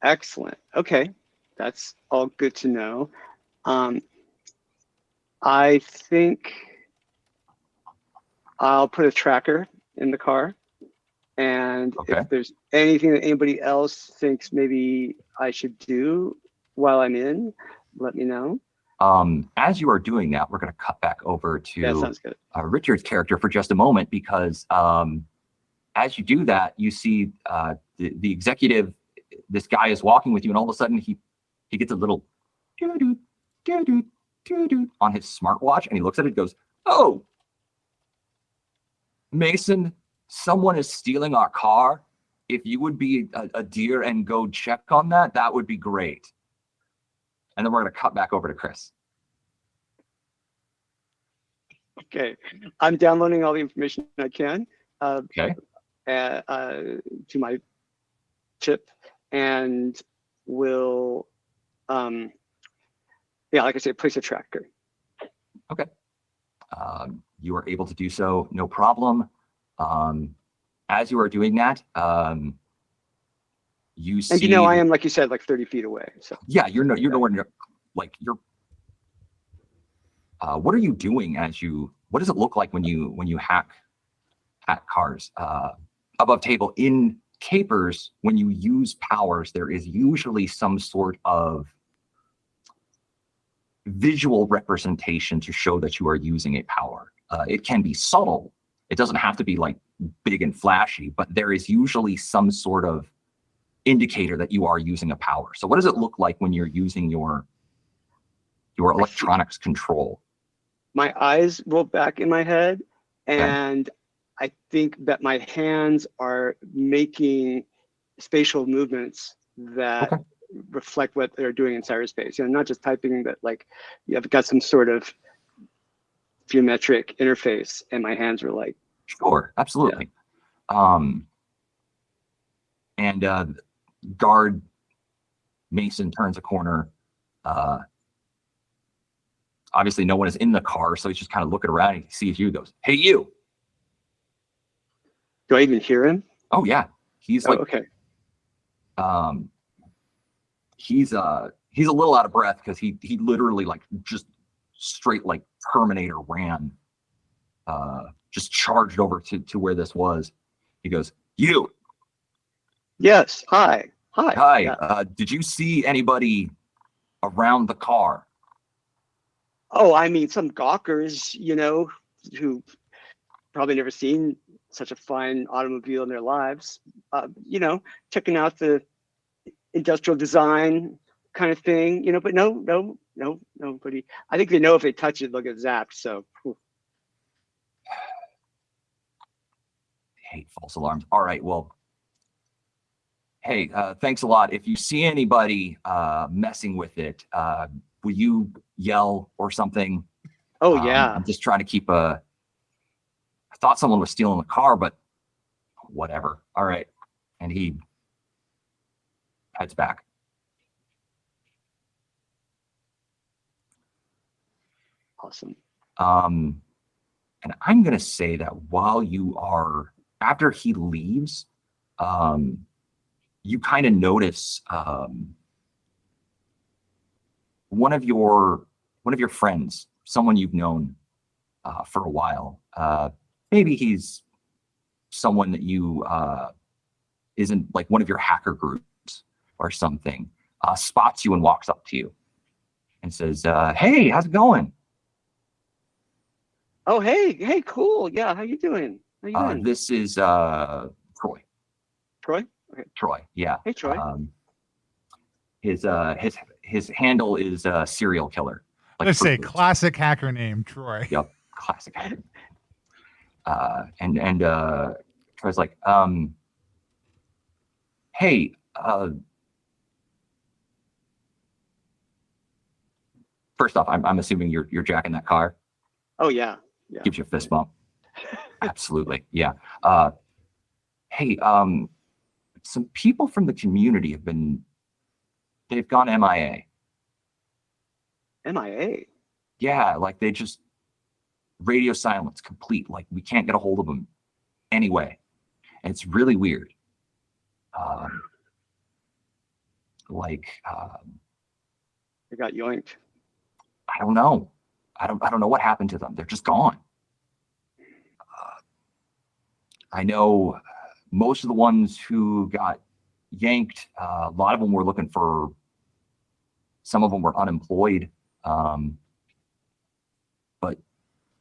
Excellent. Okay. That's all good to know. I think I'll put a tracker in the car. And if there's anything that anybody else thinks maybe I should do while I'm in, let me know. As you are doing that, we're going to cut back over to sounds good. Richard's character for just a moment, because as you do that, you see the executive, this guy is walking with you, and all of a sudden he gets a little doo-doo, doo-doo, doo-doo on his smartwatch, and he looks at it and goes, "Oh, Mason, someone is stealing our car. If you would be a dear and go check on that, that would be great." And then we're going to cut back over to Chris. Okay, I'm downloading all the information I can Okay. to my chip, and will, yeah, like I said, place a tracker. Okay. You are able to do so, no problem. As you are doing that, you see. And you know, I am, like you said, like 30 feet away. So yeah, you're nowhere near, like you're. What are you doing as you? What does it look like when you hack cars? Above table in Capers, when you use powers, there is usually some sort of visual representation to show that you are using a power. It can be subtle. It doesn't have to be like big and flashy, but there is usually some sort of indicator that you are using a power. So what does it look like when you're using your electronics control? my eyes roll back in my head, and I think that my hands are making spatial movements that reflect what they're doing in cyberspace. You know, not just typing, but like you've got some sort of geometric interface, and my hands are like. Sure, absolutely. Yeah. And guard Mason turns a corner. Obviously, no one is in the car, so he's just kind of looking around. And he sees you, goes, "Hey, you!" Do I even hear him? Oh yeah, he's like, okay. He's a little out of breath because he literally like just straight like Terminator ran, just charged over to where this was. He goes, "You." Yes. Hi. Hi. Hi. Yeah. Did you see anybody around the car? Oh, I mean, some gawkers, you know, who probably never seen such a fine automobile in their lives, you know, checking out the industrial design kind of thing, you know, but nobody. I think they know if they touch it, they'll get zapped. So. Whew. I hate false alarms. All right. Well, hey, thanks a lot. If you see anybody messing with it, will you yell or something? Oh, yeah. I'm just trying to keep I thought someone was stealing the car, but whatever. All right. And he heads back. Awesome. And I'm going to say that while you are, after he leaves, you kind of notice one of your one of your friends, someone you've known for a while. Maybe he's someone that you isn't like one of your hacker groups or something. Spots you and walks up to you and says, "Hey, how's it going?" Oh, hey, cool. Yeah, how you doing? How you doing? This is Troy. Troy? Okay. Troy, yeah. Hey, Troy. His handle is serial killer. Like Let's say Fruit Loops. classic hacker name, Troy. Yep, classic hacker. And Troy's like, hey, first off, I'm assuming you're jacking that car. Oh yeah. Gives you a fist bump. Absolutely, yeah. Hey, some people from the community they've gone MIA. MIA. Yeah, like they just radio silence complete. Like we can't get a hold of them anyway. And it's really weird. They got yoinked. I don't know. I don't know what happened to them. They're just gone. I know most of the ones who got yanked, a lot of them were looking for, some of them were unemployed. But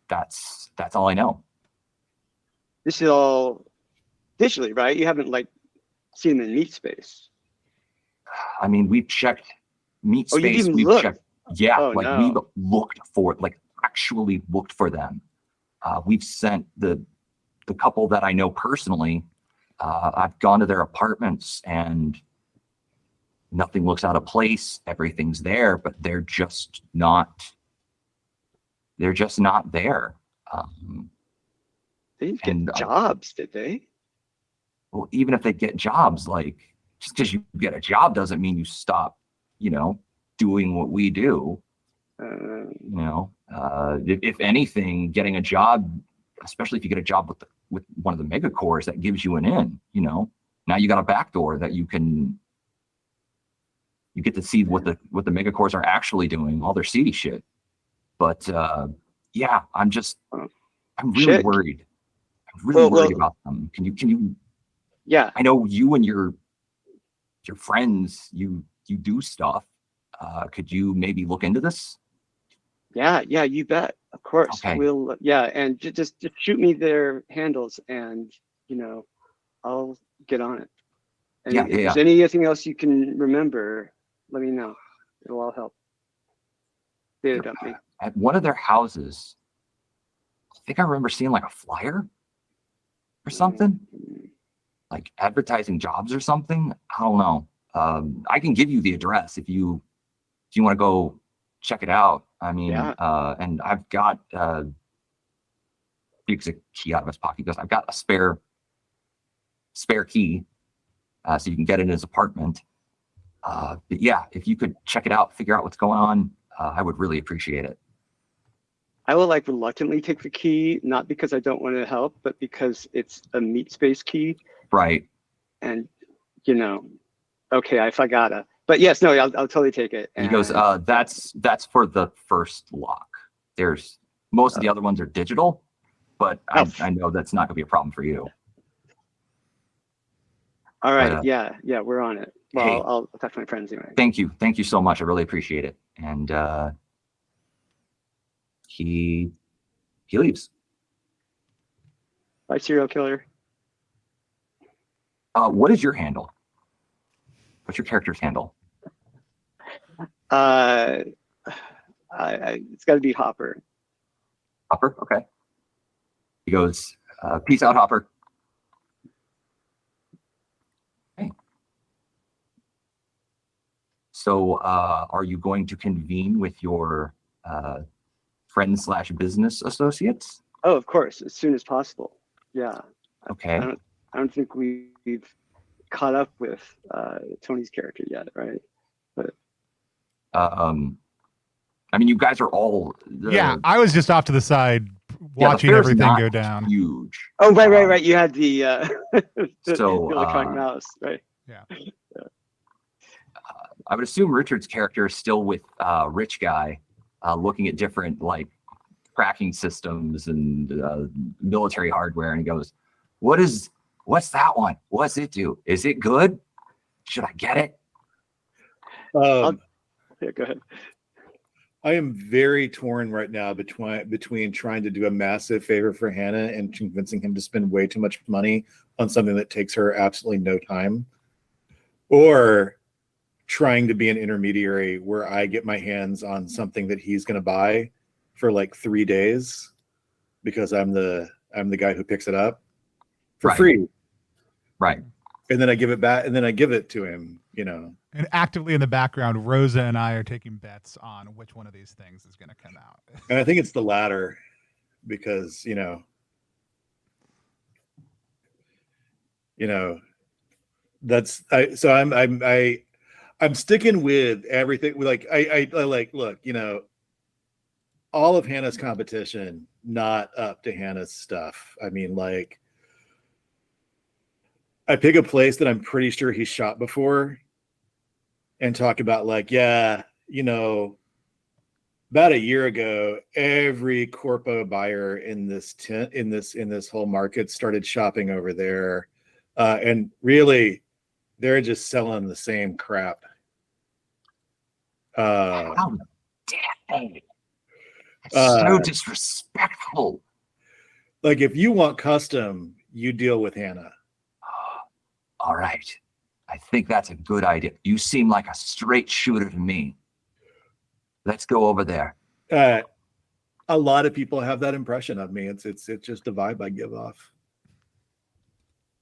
that's all I know. This is all digitally, right? You haven't like seen them in meat space. I mean, we've checked meat Oh, space. you've even We've looked? checked, yeah, Oh, like no. we've looked for, like actually looked for them. We've sent the couple that I know personally. I've gone to their apartments and nothing looks out of place. Everything's there, but they're just not there. They didn't get And, jobs, did they? Well, even if they get jobs, like just because you get a job doesn't mean you stop, doing what we do. If anything, getting a job, especially if you get a job with one of the mega cores, that gives you an in. Now you got a backdoor that you get to see what the mega cores are actually doing, all their seedy shit. But yeah, I'm really Shit. worried. I'm really Well, worried about them. Can you? Yeah. I know you and your friends, you do stuff. Could you maybe look into this? Yeah, you bet. Of course. Okay. We'll and just shoot me their handles and I'll get on it. And if there's anything else you can remember, let me know. It'll all help. Data dump me. At one of their houses, I think I remember seeing like a flyer or something, like advertising jobs or something. I don't know. I can give you the address if you want to go check it out. I mean, and I've got he takes a key out of his pocket. He goes, I've got a spare key, so you can get in his apartment. But yeah, if you could check it out, figure out what's going on, I would really appreciate it. I will reluctantly take the key, not because I don't want to help, but because it's a meat space key. Right. And okay, if I gotta. But yes, no, I'll totally take it. And he goes, that's for the first lock. There's most of the other ones are digital, but I know that's not gonna be a problem for you. All right. But, yeah, we're on it. Well, hey, I'll talk to my friends anyway. Thank you so much. I really appreciate it. And he leaves. Bye, serial killer. What is your handle? What's your character's handle? It's got to be Hopper. Hopper, okay. He goes, peace out, Hopper. Okay. So, are you going to convene with your friends/business associates? Oh, of course, as soon as possible. Yeah. Okay. I don't think we've caught up with Tony's character yet, right? But I mean, you guys are all I was just off to the side watching everything go down. Huge. Oh, right. You had the so the electronic mouse, right? Yeah. I would assume Richard's character is still with Rich Guy, looking at different like tracking systems and military hardware, and he goes, what's that one? What's it do? Is it good? Should I get it? Yeah, go ahead. I am very torn right now between trying to do a massive favor for Hannah and convincing him to spend way too much money on something that takes her absolutely no time, or trying to be an intermediary where I get my hands on something that he's going to buy for like 3 days because I'm the guy who picks it up for free. Right. And then I give it back, and then I give it to him, you know. And actively in the background, Rosa and I are taking bets on which one of these things is going to come out. And I think it's the latter, because I'm sticking with everything. Like I like, look, all of Hannah's competition not up to Hannah's stuff. I mean, like, I pick a place that I'm pretty sure he's shot before and talk about like, yeah, about a year ago, every corpo buyer in this whole market started shopping over there. And really, they're just selling the same crap. How dare they? It's so disrespectful. Like, if you want custom, you deal with Hannah. All right. I think that's a good idea. You seem like a straight shooter to me. Let's go over there. A lot of people have that impression of me. It's just a vibe I give off.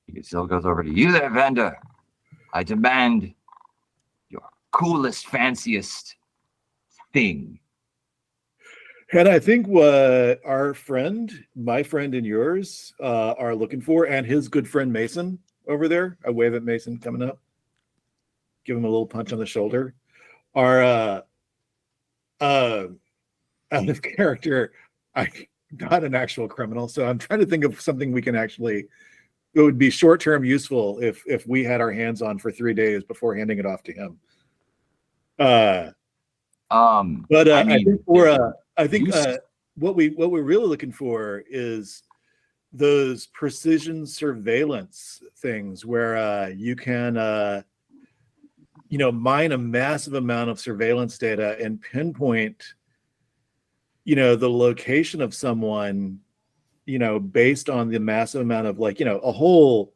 He still goes over to you there, vendor. I demand your coolest, fanciest thing. And I think what my friend and yours are looking for, and his good friend Mason over there, I wave at Mason coming up, give him a little punch on the shoulder, are out of character. I'm not an actual criminal, so I'm trying to think of something we can actually, it would be short-term useful if we had our hands on for 3 days before handing it off to him. I think what we're really looking for is those precision surveillance things where you can mine a massive amount of surveillance data and pinpoint the location of someone based on the massive amount of a whole,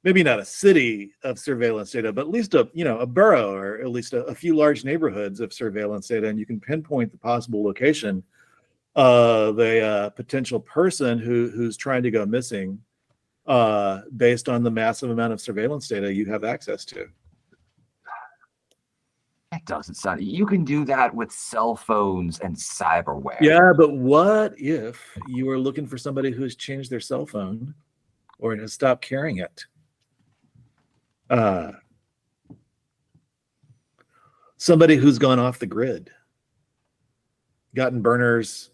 maybe not a city of surveillance data, but at least a borough, or at least a few large neighborhoods of surveillance data, and you can pinpoint the possible location of a potential person who's trying to go missing based on the massive amount of surveillance data you have access to. That doesn't sound. You can do that with cell phones and cyberware. Yeah, but what if you are looking for somebody who's changed their cell phone or has stopped carrying it? Somebody who's gone off the grid, gotten burners,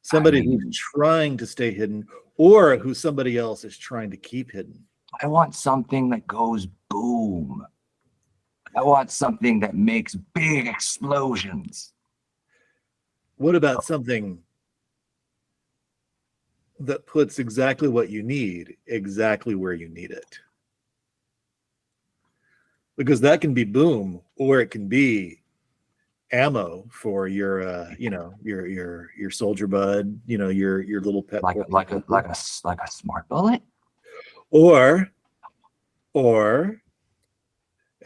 somebody who's trying to stay hidden, or who somebody else is trying to keep hidden. I want something that goes boom. I want something that makes big explosions. What about something that puts exactly what you need exactly where you need it? Because that can be boom, or it can be ammo for your your soldier bud, your little pet, like a smart bullet, or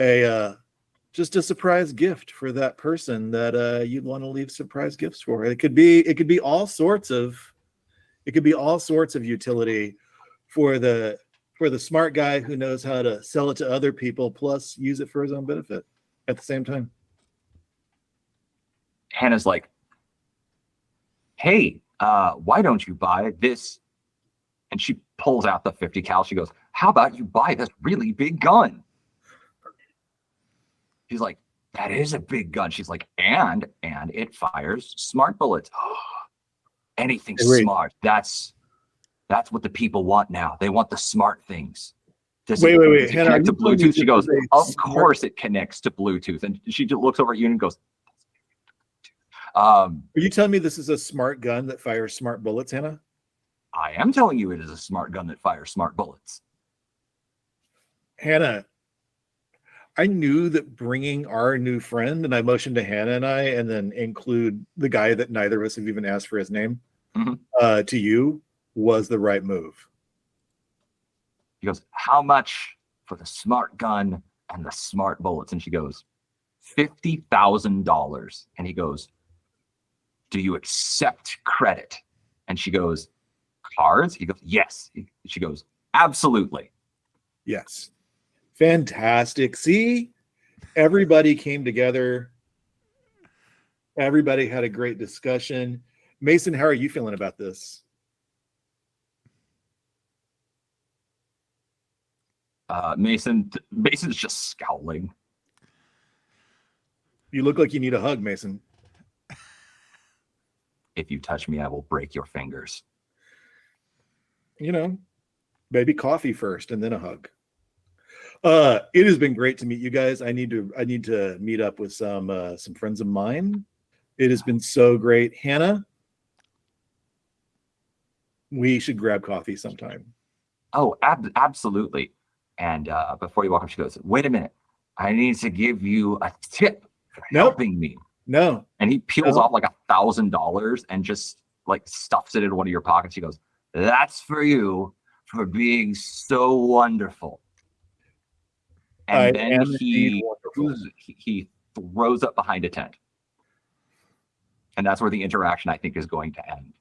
a just a surprise gift for that person that you'd want to leave surprise gifts for. It could be all sorts of utility for the smart guy who knows how to sell it to other people, plus use it for his own benefit at the same time. Hannah's like, hey, why don't you buy this? And she pulls out the 50 cal. She goes, how about you buy this really big gun? She's like, that is a big gun. She's like, and it fires smart bullets. Anything smart. That's what the people want now. They want the smart things. Wait. Hannah, connect to Bluetooth? She goes, of course it connects to Bluetooth. And she looks over at you and goes, Are you telling me this is a smart gun that fires smart bullets, Hannah? I am telling you it is a smart gun that fires smart bullets. Hannah, I knew that bringing our new friend, and I motioned to Hannah and then include the guy that neither of us have even asked for his name, to you was the right move. He goes, how much for the smart gun and the smart bullets? And she goes, $50,000. And he goes, do you accept credit? And she goes, cards? He goes, yes. She goes, absolutely. Yes. Fantastic. See, everybody came together. Everybody had a great discussion. Mason, how are you feeling about this? Mason's just scowling. You look like you need a hug, Mason. If you touch me, I will break your fingers. You know, maybe coffee first and then a hug. It has been great to meet you guys. I need to meet up with some friends of mine. It has been so great. Hannah, we should grab coffee sometime. Oh, absolutely. And before you walk up, she goes, wait a minute. I need to give you a tip for helping me. No. And he peels off like $1,000 and just like stuffs it in one of your pockets. He goes, that's for you for being so wonderful. And then he throws up behind a tent. And that's where the interaction, I think, is going to end.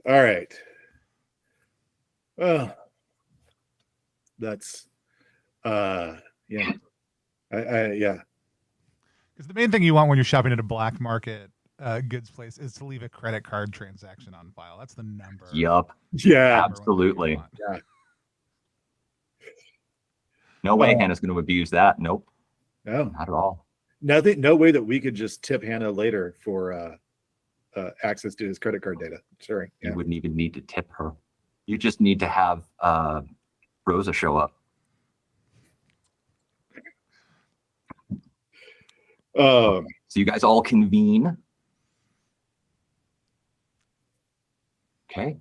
All right. Well, that's yeah. Yeah. Because the main thing you want when you're shopping at a black market goods place is to leave a credit card transaction on file. That's the number. Yup. Yeah. Absolutely. Yeah. No way Hannah's going to abuse that. Nope. No. Not at all. Nothing. No way that we could just tip Hannah later for access to his credit card data. Sorry. You wouldn't even need to tip her. You just need to have Rosa show up. So you guys all convene. Okay.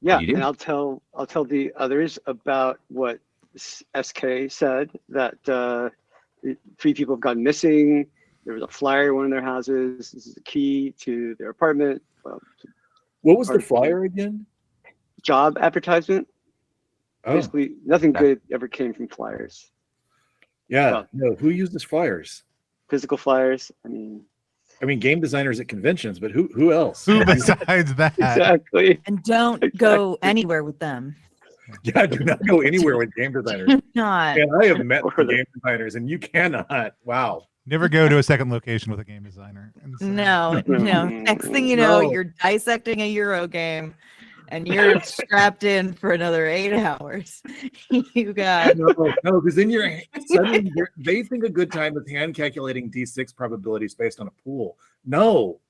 Yeah, and I'll tell the others about what SK said, that 3 people have gone missing. There was a flyer in one of their houses. This is the key to their apartment. Well, what was the flyer again? Job advertisement. Oh. Basically, nothing good ever came from flyers. Yeah. Well, no. Who uses flyers? Physical flyers. I mean, game designers at conventions, but who else? Who besides that? Exactly. And don't go anywhere with them. Yeah, do not go anywhere with game designers. Not. And I have met game designers, and you cannot. Wow. Never go to a second location with a game designer. No. Next thing you know, you're dissecting a Euro game, and you're strapped in for another 8 hours. You got no, because then suddenly they think a good time is hand calculating D6 probabilities based on a pool. No.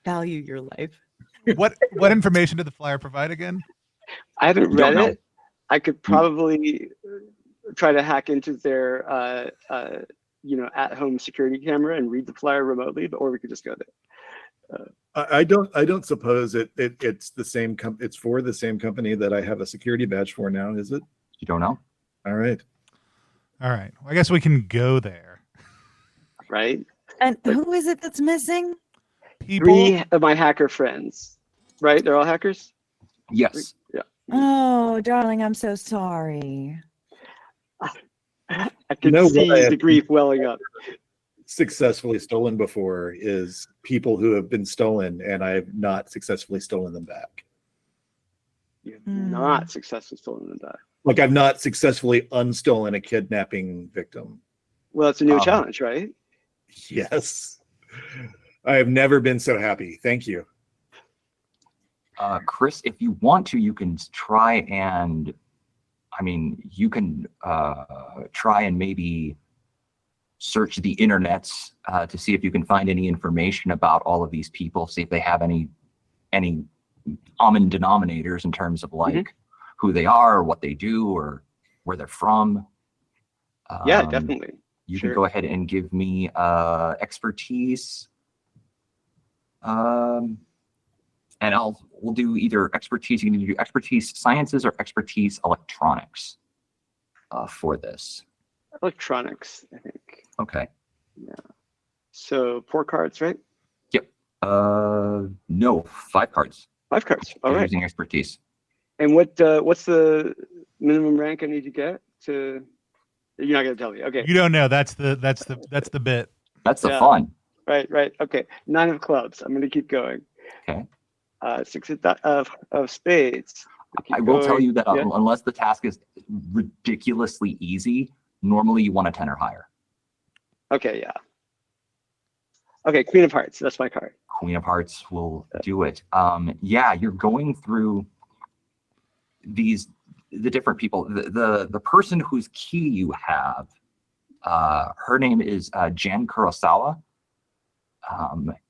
Value your life. What information did the flyer provide again? I haven't read it. I could probably try to hack into their at-home security camera and read the flyer remotely, or we could just go there. I don't suppose it's the same it's for the same company that I have a security badge for now, is it? You don't know? All right. Well, I guess we can go there. Right. And who is it that's missing? People? 3 of my hacker friends. Right? They're all hackers? Yes. Yeah. Oh, darling, I'm so sorry. I can see the grief welling up. Successfully stolen before is people who have been stolen, and I have not successfully stolen them back. You have not successfully stolen them back. Like, I've not successfully unstolen a kidnapping victim. Well, it's a new challenge, right? Yes. I have never been so happy. Thank you. Chris, if you want to, you can try and, try and maybe search the internets to see if you can find any information about all of these people, see if they have any common denominators in terms of like who they are or what they do or where they're from. Yeah, definitely. You Sure. can go ahead and give me expertise. And we'll do either expertise. You can do expertise sciences or expertise electronics for this. Electronics, I think. Okay. Yeah. So 4 cards, right? Yep. No, 5 cards. 5 cards. All You're right. using expertise. And what's the minimum rank I need to get to? You're not gonna tell me. Okay. You don't know. That's the bit. That's the Yeah. fun. Right. Okay. 9 of clubs. I'm gonna keep going. Okay. 6 of spades. I will tell you that Yeah. unless the task is ridiculously easy, normally you want a 10 or higher. Okay. Yeah. Okay. Queen of hearts. That's my card. Queen of Hearts will do it. Yeah, you're going through the different people. The person whose key you have, her name is Jan Kurosawa.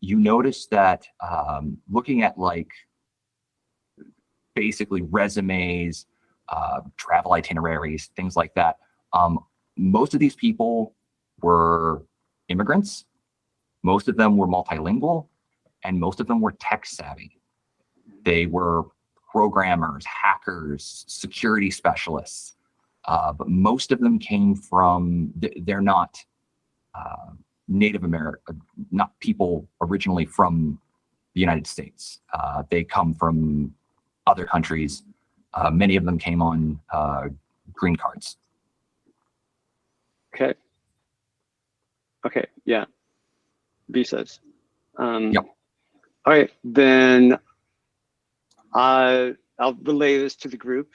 You notice that looking at like basically resumes, travel itineraries, things like that, most of these people were immigrants. Most of them were multilingual, and most of them were tech savvy. They were programmers, hackers, security specialists, but most of them came from, they're not Native American, not people originally from the United States. They come from other countries. Many of them came on green cards. Okay. Yeah. Visas. Yep. All right, then I'll relay this to the group.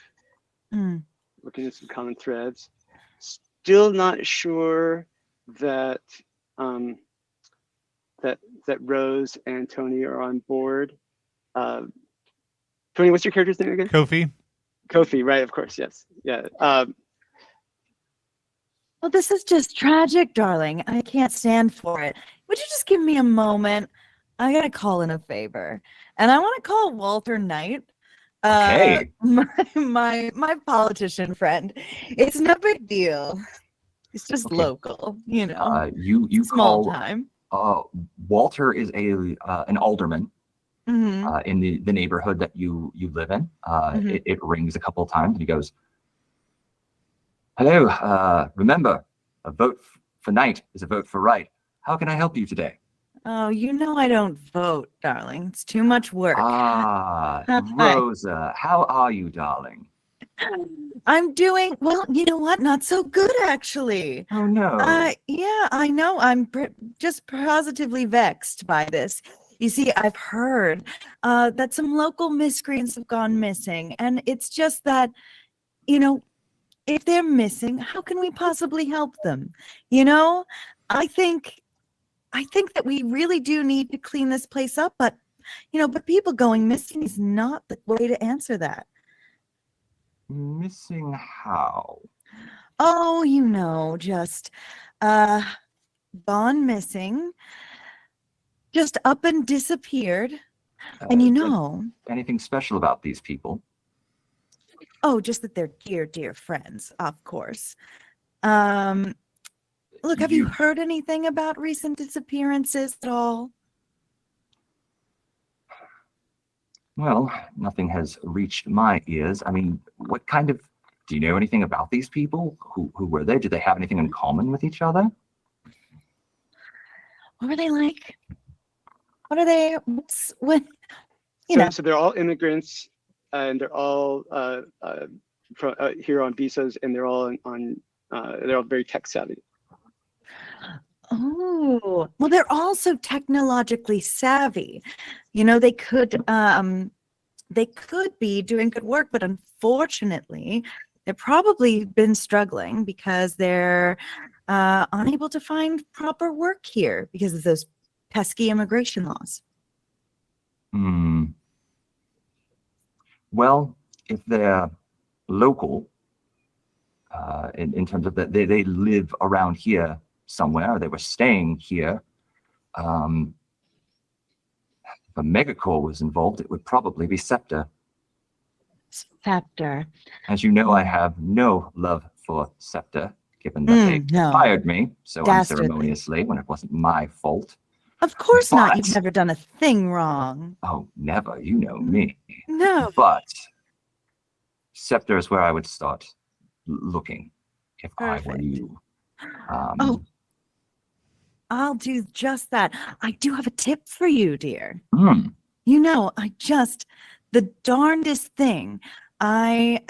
Looking at some common threads. Still not sure that that Rose and Tony are on board. Tony, what's your character's name again? Kofi. Kofi, right? Of course, yes. Yeah. Well, this is just tragic, darling. I can't stand for it. Would you just give me a moment? I gotta call in a favor, and I want to call Walter Knight, Okay. my politician friend. It's no big deal. It's just Okay. local, you know. You Small call time. Walter is an alderman Mhm. in the neighborhood that you live in. It rings a couple of times and he goes, "Hello, remember, a vote for Knight is a vote for right. How can I help you today?" Oh, you know I don't vote, darling. It's too much work. Ah, Hi. Rosa, how are you, darling? I'm doing well. You know what? Not so good, actually. Oh no. Yeah, I know. I'm just positively vexed by this. You see, I've heard that some local miscreants have gone missing, and it's just that, you know, if they're missing, how can we possibly help them? You know, I think that we really do need to clean this place up, but but people going missing is not the way to answer that. Missing how? Oh, just gone missing, just up and disappeared. And anything special about these people? oh, just that they're dear, dear friends, of course. Look, have you heard anything about recent disappearances at all? Well, nothing has reached my ears. I mean, do you know anything about these people? Who were they? Do they have anything in common with each other? What were they like? What are they? So they're all immigrants, and they're all here on visas, and they're all they're all very tech savvy. Oh, well, they're also technologically savvy. They could be doing good work, but unfortunately, they've probably been struggling because they're unable to find proper work here because of those pesky immigration laws. Well, if they're local, in terms of that, they live around here somewhere, they were staying here. If a megacore was involved, it would probably be Scepter. Scepter. As you know, I have no love for Scepter. given that they no. fired me so Dastardly. unceremoniously when it wasn't my fault. Of course not. You've But- never done a thing wrong. Oh, never. You know me. No. But Scepter is where I would start looking if I were Perfect. you. Oh. I'll do just that. I do have a tip for you, dear. hmm. You know, the darndest thing. I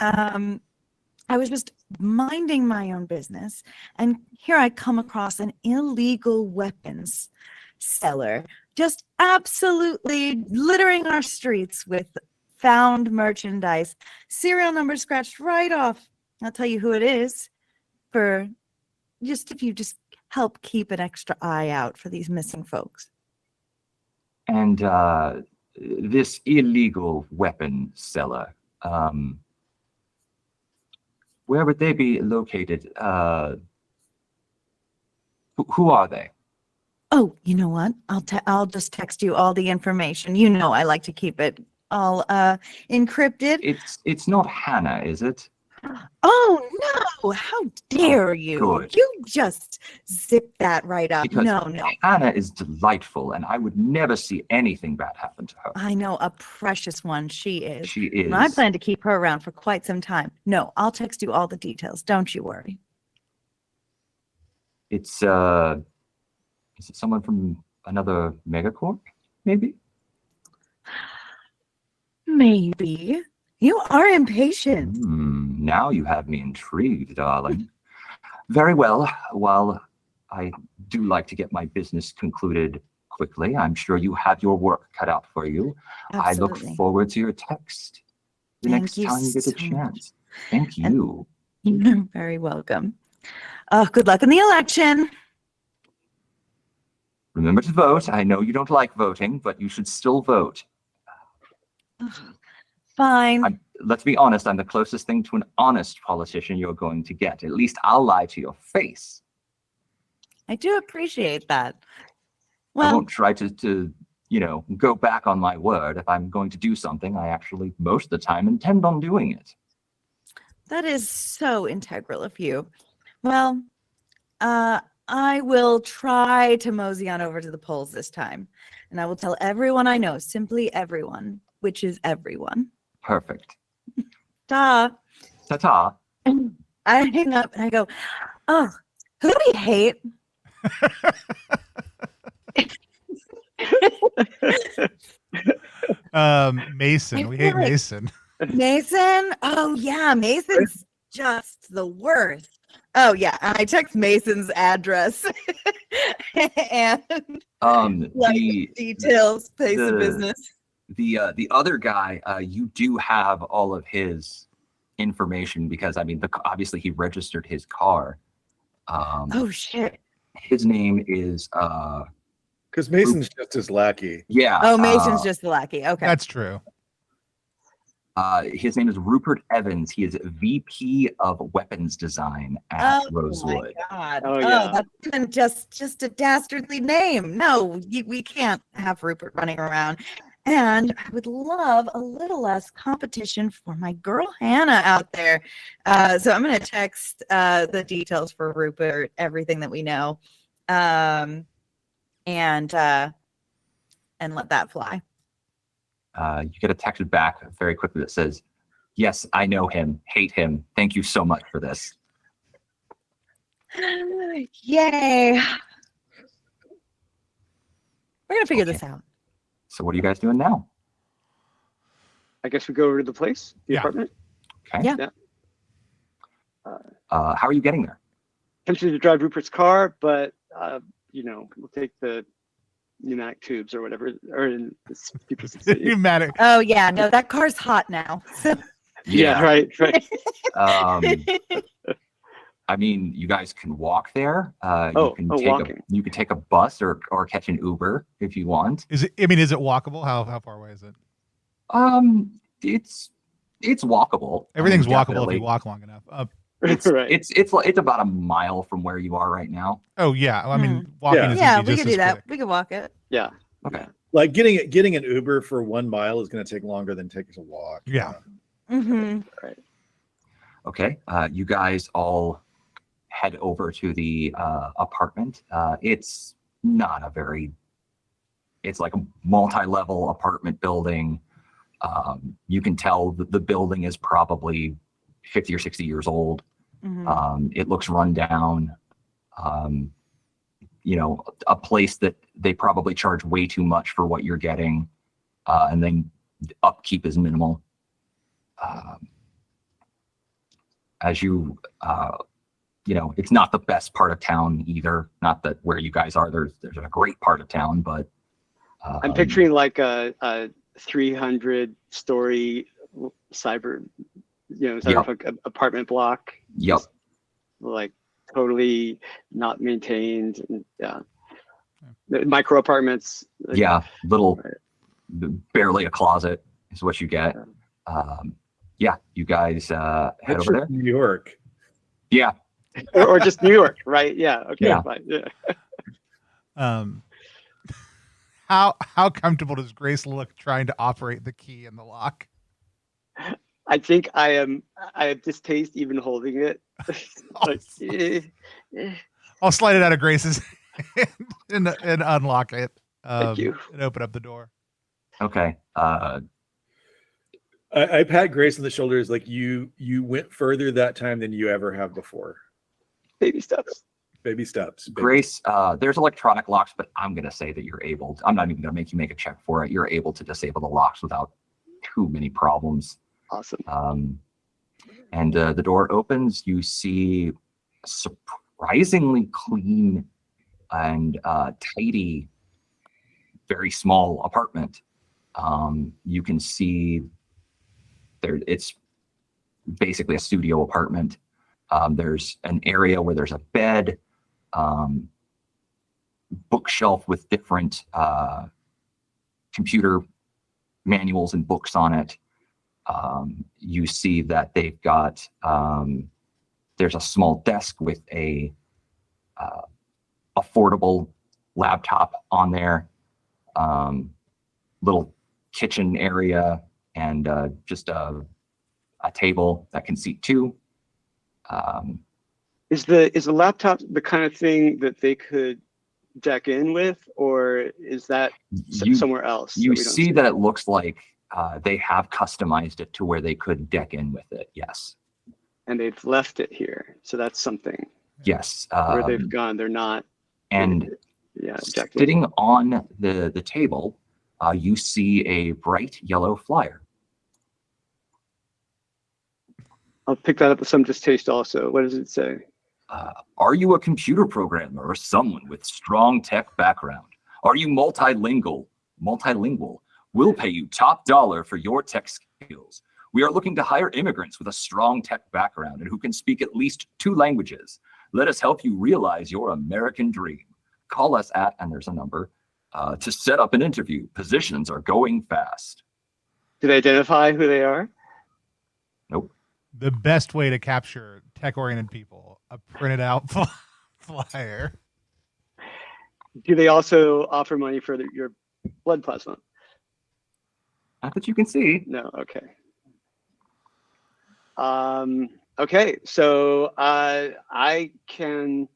was just minding my own business, and here I come across an illegal weapons seller, just absolutely littering our streets with found merchandise, serial number scratched right off. I'll tell you who it is, for just if you just help keep an extra eye out for these missing folks. And this illegal weapon seller, where would they be located? Who are they? Oh, you know what? I'll just text you all the information. You know I like to keep it all encrypted. It's not Hannah, is it? Oh no! How dare you? good. You just zip that right up. Because No. Hannah is delightful, and I would never see anything bad happen to her. I know, a precious one she is. She is. And I plan to keep her around for quite some time. No, I'll text you all the details. Don't you worry. It's is it someone from another megacorp? Maybe. Maybe. You are impatient. Now you have me intrigued, darling. Very well. While I do like to get my business concluded quickly, I'm sure you have your work cut out for you. I look Absolutely. forward to your text the Thank next you time you get a so much. chance. Thank And- you. You're very welcome. Good luck in the election. Remember to vote. I know you don't like voting, but you should still vote. Fine. Let's be honest, I'm the closest thing to an honest politician you're going to get. At least I'll lie to your face. I do appreciate that. I Well, won't try to go back on my word. If I'm going to do something, I actually, most of the time, intend on doing it. that is so integral of you. Well, I will try to mosey on over to the polls this time. And I will tell everyone I know, simply everyone, which is everyone. Perfect. Ta. Ta-ta. I hang up and I go, oh, who do we hate? Mason. I We feel hate like- Mason. Mason? Oh, yeah. Mason's just the worst. Oh, yeah. And I text Mason's address and like The details, place of the- business. the other guy, you do have all of his information because obviously he registered his car. Oh, shit. His name is Because Mason's just his lackey. yeah. Oh, Mason's just the lackey. Okay. That's true. His name is Rupert Evans. He is VP of Weapons Design at Rosewood. My God. Oh, yeah. That's even just a dastardly name. No, we can't have Rupert running around. And I would love a little less competition for my girl Hannah out there. So I'm going to text the details for Rupert, everything that we know, and let that fly. You get a text back very quickly that says, "Yes, I know him. Hate him. Thank you so much for this." Yay. We're going to figure Okay. this out. So what are you guys doing now? I guess we go over to the place, the Yeah. apartment. Okay. Yeah. Yeah. How are you getting there? Tempted to drive Rupert's car, but we'll take the pneumatic tubes or whatever, or in people's city. Pneumatic. Oh, yeah. No, that car's hot now. Yeah, right. You guys can walk there. Oh, walking. You can take a bus or catch an Uber if you want. Is it? I mean, is it walkable? How far away is it? It's walkable. Everything's walkable if Definitely. you walk long enough. Right. It's about a mile from where you are right now. Oh yeah. I mean, walking Yeah. is Yeah, easy, we just could do as that. quick. We could walk it. Yeah. Okay. Like getting an Uber for 1 mile is going to take longer than taking a walk. Yeah. Mm-hmm. Okay. You guys all head over to the apartment. It's not a very, it's like a multi-level apartment building. You can tell that the building is probably 50 or 60 years old. It looks run down. You know, a place that they probably charge way too much for what you're getting, and then upkeep is minimal. As you, you know, it's not the best part of town either. Not that where you guys are, there's a great part of town, but I'm picturing like a 300-story cyberpunk apartment block. Yep. Just, like totally not maintained. And, yeah. The micro apartments. Like, yeah, little, right. Barely a closet is what you get. Yeah, you guys head over there. New York. Yeah. or just New York, right? Yeah. Okay. Yeah. Fine. Yeah. How comfortable does Grace look trying to operate the key in the lock? I think I have distaste even holding it. Like, I'll slide it out of Grace's hand and unlock it. Thank you. And open up the door. Okay. I pat Grace on the shoulders like you went further that time than you ever have before. Baby steps. Baby steps. Grace, there's electronic locks, but I'm going to say that you're able to, I'm not even going to make you make a check for it. You're able to disable the locks without too many problems. Awesome. And the door opens. You see a surprisingly clean and tidy, very small apartment. You can see there, it's basically a studio apartment. There's an area where there's a bed, bookshelf with different computer manuals and books on it. You see that they've got, there's a small desk with a affordable laptop on there, little kitchen area, and just a table that can seat two. Is the laptop the kind of thing that they could deck in with, or is that somewhere else? You see that it looks like they have customized it to where they could deck in with it. Yes. And they've left it here, so that's something. Yes. Where they've gone, they're not. And yeah, sitting on the table, you see a bright yellow flyer. I'll pick that up with some distaste also. What does it say? Are you a computer programmer or someone with strong tech background? Are you multilingual? We'll pay you top dollar for your tech skills. We are looking to hire immigrants with a strong tech background and who can speak at least 2 languages. Let us help you realize your American dream. Call us at, and there's a number, to set up an interview. Positions are going fast. Did they identify who they are? Nope. The best way to capture tech-oriented people, a printed out flyer. Do they also offer money for your blood plasma? Not that you can see. No, okay. Okay, so what I can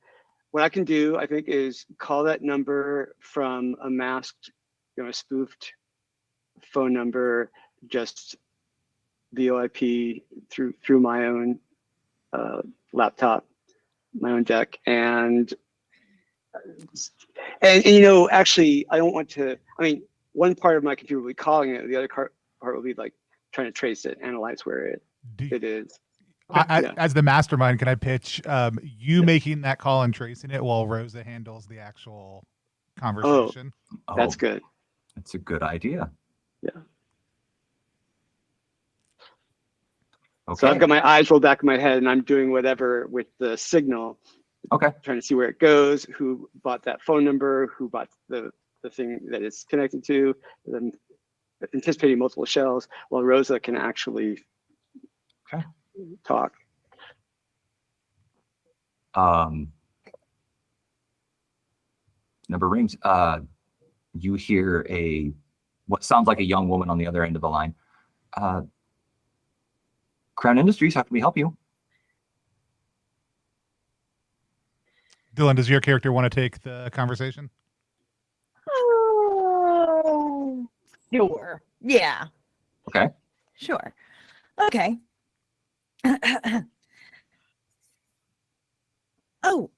do, I think, is call that number from a masked, spoofed phone number, just VoIP through my own laptop, my own deck, and actually, I don't want to. I mean, one part of my computer will be calling it, the other part will be like trying to trace it, analyze where it is. As the mastermind, can I pitch you making that call and tracing it while Rosa handles the actual conversation? Oh, that's good. That's a good idea. Yeah. Okay. So I've got my eyes rolled back in my head and I'm doing whatever with the signal. Okay. Trying to see where it goes, who bought that phone number, who bought the thing that it's connected to, then anticipating multiple shells, while Rosa can actually talk. Number rings. You hear what sounds like a young woman on the other end of the line. Crown Industries, how can we help you? Dylan, does your character want to take the conversation? Oh, sure. Yeah, Okay. sure. Okay. Oh,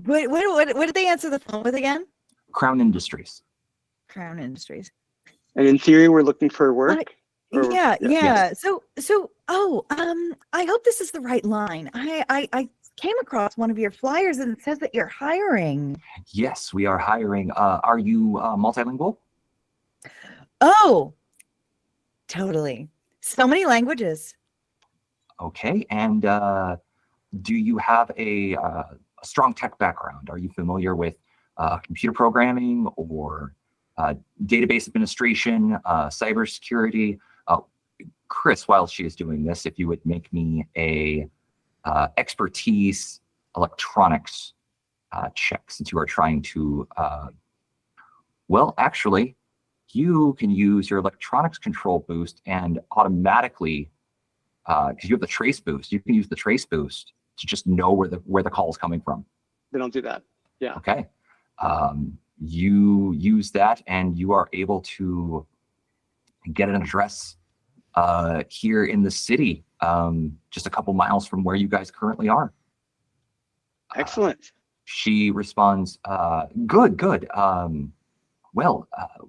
what did they answer the phone with again? Crown Industries. Crown Industries. And in theory, we're looking for work. Or- Yeah. Yes. So, I hope this is the right line. I came across one of your flyers and it says that you're hiring. Yes, we are hiring. Are you multilingual? Oh, totally. So many languages. Okay. And do you have a strong tech background? Are you familiar with computer programming or database administration, cybersecurity? Chris, while she is doing this, if you would make me a expertise electronics check, since you are trying to, well, actually, you can use your electronics control boost and automatically, because you have the trace boost, you can use the trace boost to just know where the call is coming from. Then I'll do that. Yeah. Okay. You use that and you are able to get an address here in the city, just a couple miles from where you guys currently are. Excellent. She responds, good. Well,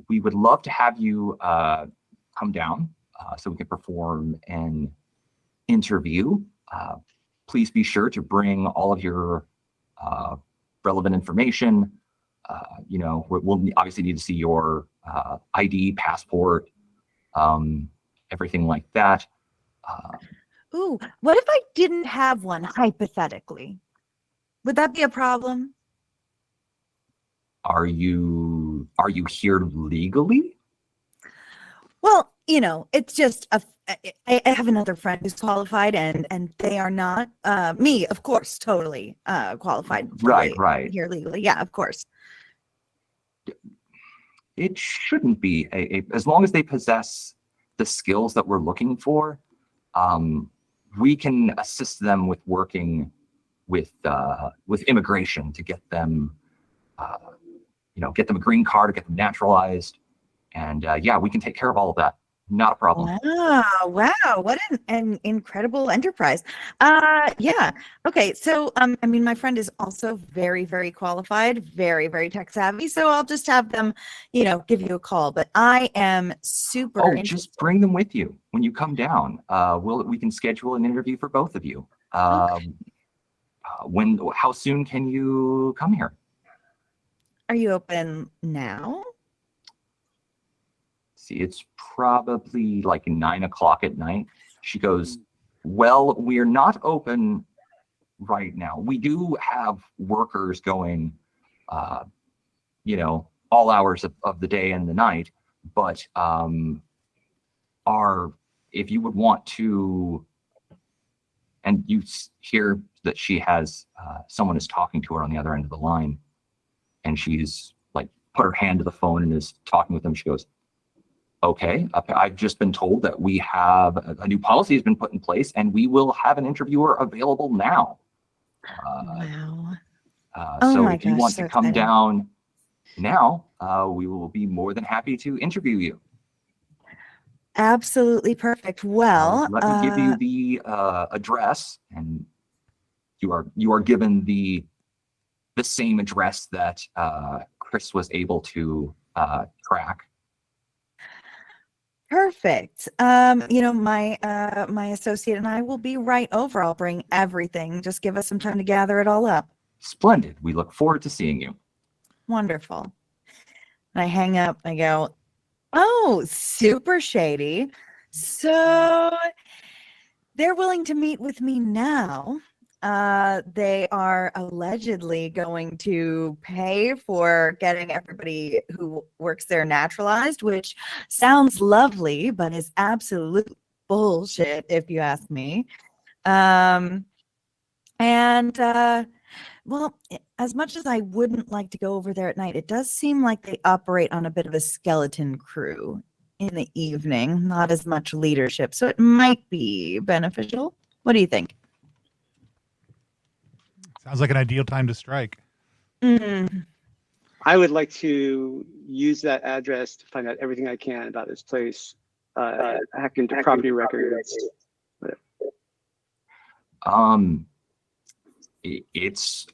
we would love to have you come down so we can perform an interview. Please be sure to bring all of your relevant information. We'll obviously need to see your ID, passport, everything like that. Ooh, what if I didn't have one, hypothetically? Would that be a problem? Are you here legally? Well, it's just I have another friend who's qualified and they are not me, of course, totally qualified. Right. Here legally. Yeah, of course. It shouldn't be as long as they possess the skills that we're looking for. We can assist them with working with immigration to get them, get them a green card, to get them naturalized, and we can take care of all of that. Not a problem. Wow, what an incredible enterprise. Yeah. Okay, so my friend is also very, very qualified, very, very tech savvy. So I'll just have them, give you a call. But I am super interested. Just bring them with you when you come down. We can schedule an interview for both of you. Okay. How soon can you come here? Are you open now? See, it's probably like 9 o'clock at night. She goes, well, we're not open right now. We do have workers going, all hours of the day and the night, but if you would want to, and you hear that she has, someone is talking to her on the other end of the line, and she's like put her hand to the phone and is talking with them. She goes, okay, I've just been told that we have a new policy has been put in place and we will have an interviewer available now. Wow. So if you want to come exciting. down now, we will be more than happy to interview you. Absolutely perfect. Well, let me give you the address, and you are given the same address that Chris was able to track. Perfect. My associate and I will be right over. I'll bring everything. Just give us some time to gather it all up. Splendid. We look forward to seeing you. Wonderful. And I hang up. I go, oh, super shady. So they're willing to meet with me now. They are allegedly going to pay for getting everybody who works there naturalized, which sounds lovely, but is absolute bullshit, if you ask me. Well, as much as I wouldn't like to go over there at night, it does seem like they operate on a bit of a skeleton crew in the evening, not as much leadership. So it might be beneficial. What do you think? Sounds like an ideal time to strike. Mm. I would like to use that address to find out everything I can about this place. Hack into property records. It's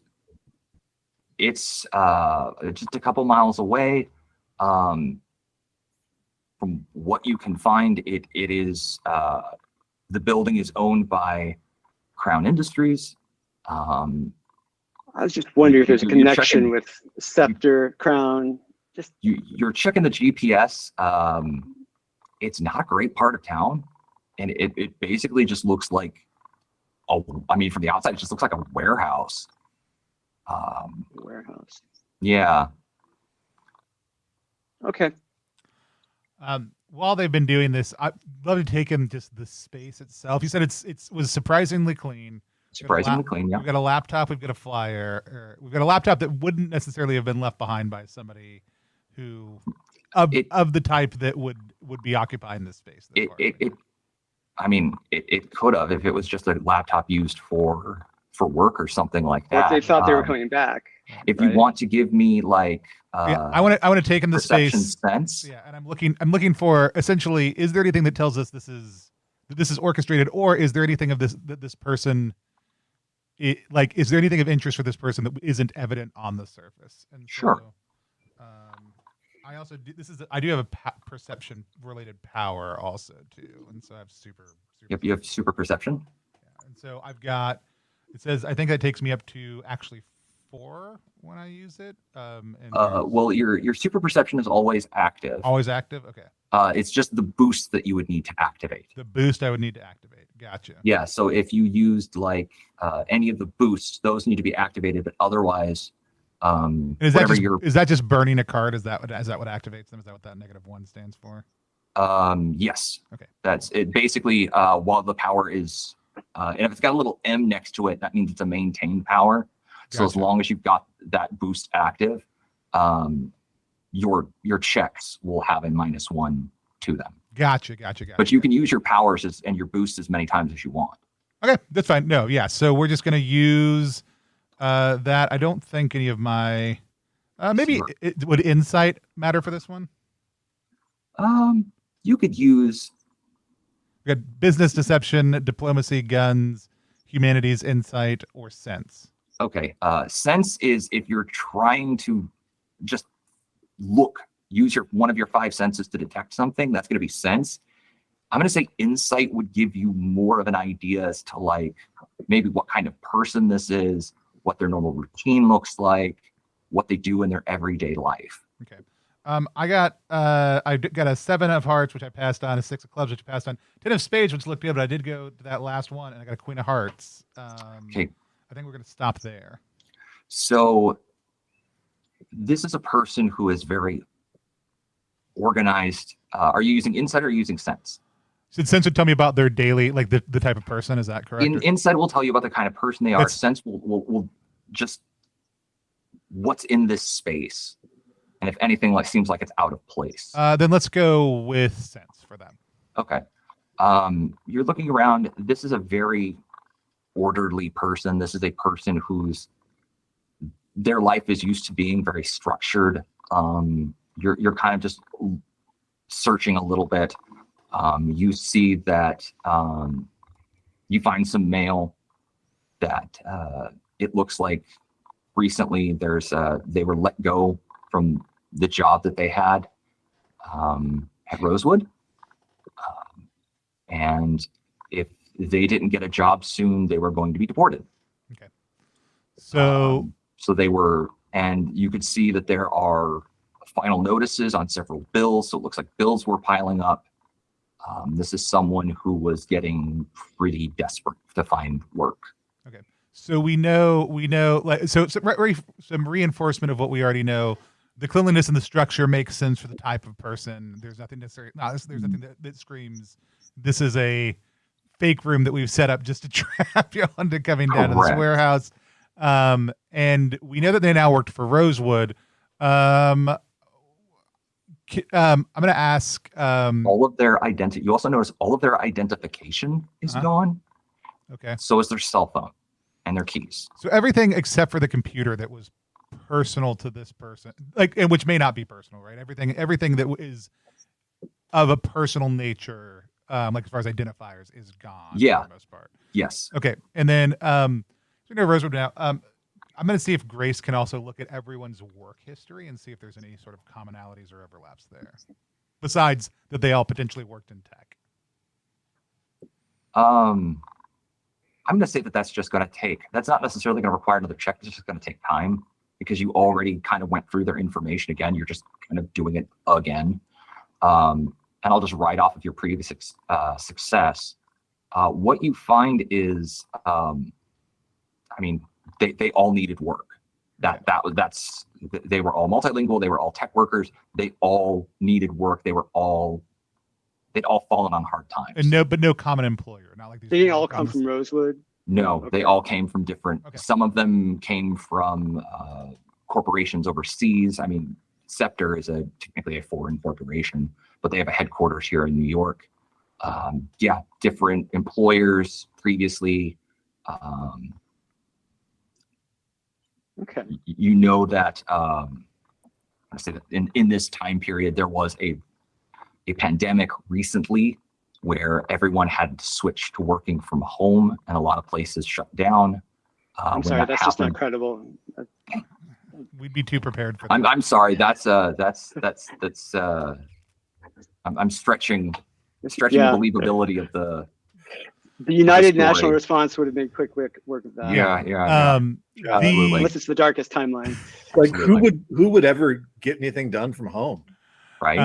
just a couple miles away. From what you can find, it is the building is owned by Crown Industries. I was just wondering if there's a connection with Scepter, Crown. You're checking the GPS. It's not a great part of town, and it basically just looks like from the outside, it just looks like a warehouse. Warehouse. Yeah. Okay. While they've been doing this, I'd love to take in just the space itself. You said it was surprisingly clean. Surprisingly clean, yeah. We've got a laptop, we've got a flyer, we've got a laptop that wouldn't necessarily have been left behind by somebody who of the type that would be occupying this space. It could have if it was just a laptop used for work or something like that. If they thought they were coming back. If you want to give me like I want to take in the space sense. Yeah, and I'm looking for essentially, is there anything that tells us this is orchestrated, or is there anything of this person? Is there anything of interest for this person that isn't evident on the surface? And sure. So, I also do, I do have a perception related power also too, and so I have super. Yep, you have super perception. Yeah, and so I've got. It says I think that takes me up to actually 4 when I use it. Well, your super perception is always active. Always active. Okay. It's just the boost that you would need to activate. The boost I would need to activate. Gotcha. Yeah. So if you used like any of the boosts, those need to be activated. But otherwise, is that just burning a card? Is that what activates them? Is that what that -1 stands for? Yes. Okay. That's it. Basically, while the power is, and if it's got a little M next to it, that means it's a maintained power. So Gotcha. as long as you've got that boost active, your checks will have a -1 to them. Gotcha. But you can use your powers and your boost as many times as you want. Okay, that's fine. No, yeah. So we're just gonna use that. I don't think any of my maybe Sure. would insight matter for this one. You could use. We got business, deception, diplomacy, guns, humanities, insight, or sense. Okay. Sense is if you're trying to just use one of your 5 senses to detect something. That's going to be sense. I'm going to say insight would give you more of an idea as to like maybe what kind of person this is, what their normal routine looks like, what they do in their everyday life. Okay. I got a 7 of hearts, which I passed on, a 6 of clubs, which I passed on, 10 of spades, which looked good, but I did go to that last one, and I got a queen of hearts. Okay. I think we're going to stop there. So this is a person who is very organized. Are you using insight or are you using sense? So sense would tell me about their daily, like the type of person. Is that correct? Insight will tell you about the kind of person they are. Sense will just what's in this space. And if anything seems like it's out of place. Then let's go with sense for them. Okay. You're looking around. This is a very orderly person. This is a person their life is used to being very structured. You're kind of just searching a little bit. You see that you find some mail that it looks like recently they were let go from the job that they had at Rosewood. And if they didn't get a job soon, they were going to be deported. Okay. So they were, and you could see that there are final notices on several bills. So it looks like bills were piling up. This is someone who was getting pretty desperate to find work. Okay. So we know, some reinforcement of what we already know. The cleanliness and the structure makes sense for the type of person. There's nothing necessary. There's nothing that screams, this is a fake room that we've set up just to trap you onto coming down to this warehouse. And we know that they now worked for Rosewood. I'm going to ask all of their identity. You also notice all of their identification is gone. Okay. So is their cell phone. and their keys. So everything except for the computer that was personal to this person, like, and which may not be personal, right? Everything that is of a personal nature, like as far as identifiers, is gone. Yeah. For the most part. Yes. Okay, and then so Rosewood now. I'm going to see if Grace can also look at everyone's work history and see if there's any sort of commonalities or overlaps there, besides that they all potentially worked in tech. I'm going to say that that's not necessarily going to require another check. It's just going to take time because you already kind of went through their information again. You're just kind of doing it again. And I'll just write off of your previous success. What you find is, they all needed work. They were all multilingual. They were all tech workers. They all needed work. They'd all fallen on hard times. And no common employer. Not like these. They didn't all come from Rosewood. No, Okay. they all came from different. Okay. Some of them came from corporations overseas. I mean, Scepter is technically a foreign corporation, but they have a headquarters here in New York. Different employers previously. Okay. You know that I say that in this time period there was a pandemic recently where everyone had to switch to working from home and a lot of places shut down. I'm sorry, that's just not credible. We'd be too prepared for that. I'm sorry. That's I'm stretching the believability of the United story. National response would have made quick work of that. Yeah. Absolutely. Unless it's the darkest timeline. Like Absolutely. who would ever get anything done from home? Right.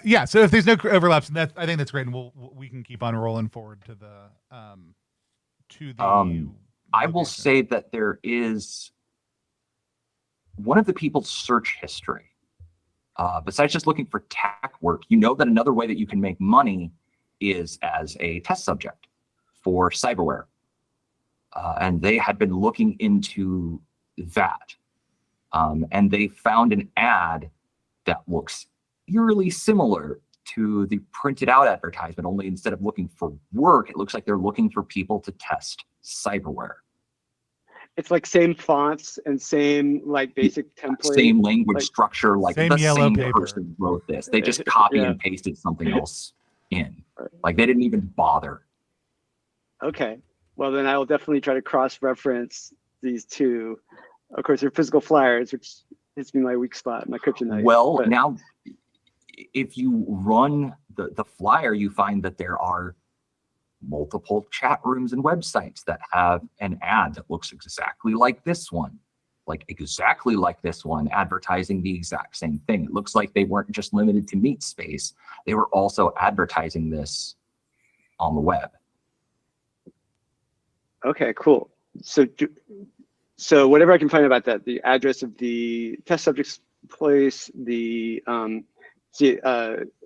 Yeah. So if there's no overlaps, I think that's great, and we can keep on rolling forward to the I will say that there is one of the people's search history. Besides just looking for tech work, you know that another way that you can make money is as a test subject for cyberware. And they had been looking into that. And they found an ad that looks eerily similar to the printed out advertisement, only instead of looking for work, it looks like they're looking for people to test cyberware. It's like same fonts and same like basic template. Same language structure, like same the yellow same paper. person wrote this. They just copied and pasted something else in. Like they didn't even bother. Okay. Well, then I will definitely try to cross-reference these two. Of course, they're physical flyers, which has been my weak spot, my kryptonite. Well, now, if you run the flyer, you find that there are multiple chat rooms and websites that have an ad that looks exactly like this one, advertising the exact same thing. It looks like they weren't just limited to Meat Space. They were also advertising this on the web. Okay, cool. So whatever I can find about that, the address of the test subject's place,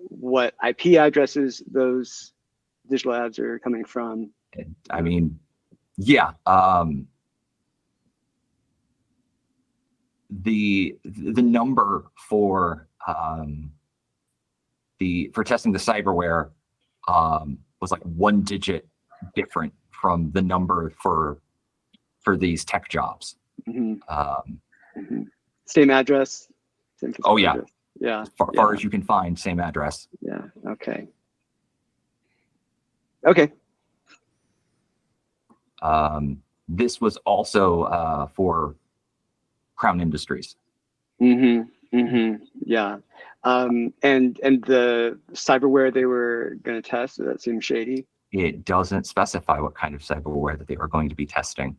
what IP addresses those digital ads are coming from. I mean, yeah. The number for testing the cyberware was like one digit different from the number for these tech jobs. Mm-hmm. Same address. Same yeah. address. Yeah. As far as you can find, same address. Yeah. Okay. Okay. This was also for Crown Industries. Mm-hmm. Mm-hmm. Yeah. And the cyberware they were going to test, that seems shady. It doesn't specify what kind of cyberware that they were going to be testing,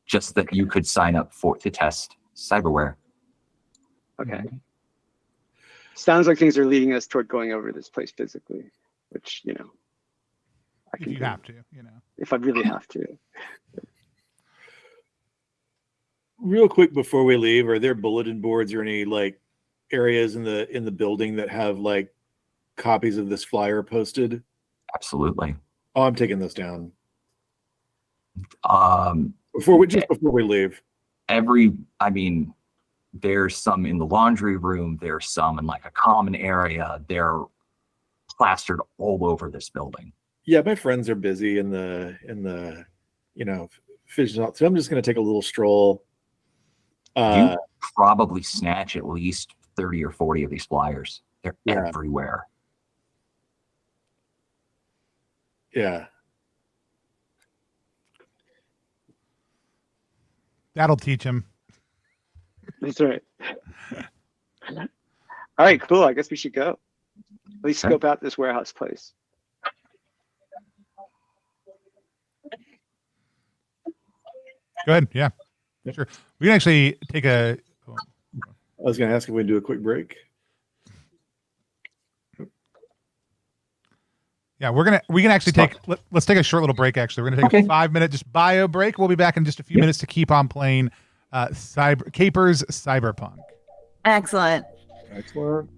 just that you could sign up to test cyberware. Okay. Sounds like things are leading us toward going over this place physically, which, I can if you do have to, if I really have to. Real quick before we leave, are there bulletin boards or any like areas in the building that have like copies of this flyer posted? Absolutely. Oh, I'm taking this down. Before we leave. There's some in the laundry room. There's some in like a common area. They're plastered all over this building. Yeah, my friends are busy in the finish out. So I'm just going to take a little stroll. You probably snatch at least 30 or 40 of these flyers. They're Yeah. everywhere. Yeah. That'll teach him. That's right. All right, cool. I guess we should go. At least Okay. scope out this warehouse place. Go ahead. Yeah, sure. We can actually take a. I was going to ask if we can do a quick break. Yeah, we can actually take. Let's take a short little break. Actually, we're gonna take a 5-minute just bio break. We'll be back in just a few minutes to keep on playing Capers Cyberpunk. Excellent. Excellent.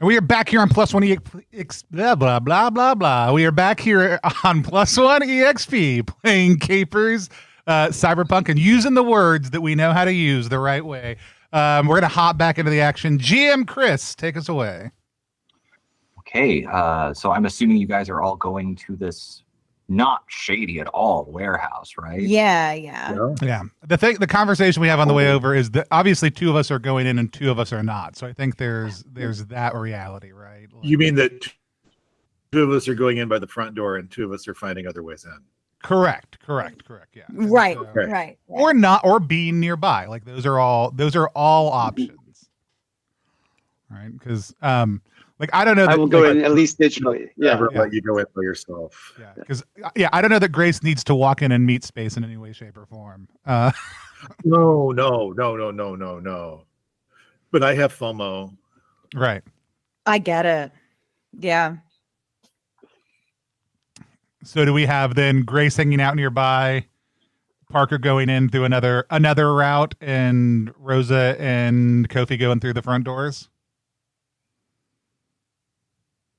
And we are back here on Plus One blah blah blah blah blah. We are back here on Plus One EXP playing Capers Cyberpunk and using the words that we know how to use the right way. We're gonna hop back into the action. GM Chris, take us away. Okay, so I'm assuming you guys are all going to this not shady at all warehouse, right? Yeah. Yeah. The conversation we have on the way over is that obviously two of us are going in and two of us are not. So I think there's that reality, right? Like, You mean that two of us are going in by the front door and two of us are finding other ways in? Correct. Yeah. And Right. so- Right. Or not, or being nearby. Like those are all options. Right? Because like I don't know. I will go in at least digitally. Yeah. Never let you go in by yourself. Yeah, because I don't know that Grace needs to walk in and meet space in any way, shape, or form. No. But I have FOMO. Right. I get it. Yeah. So do we have then Grace hanging out nearby, Parker going in through another route, and Rosa and Kofi going through the front doors?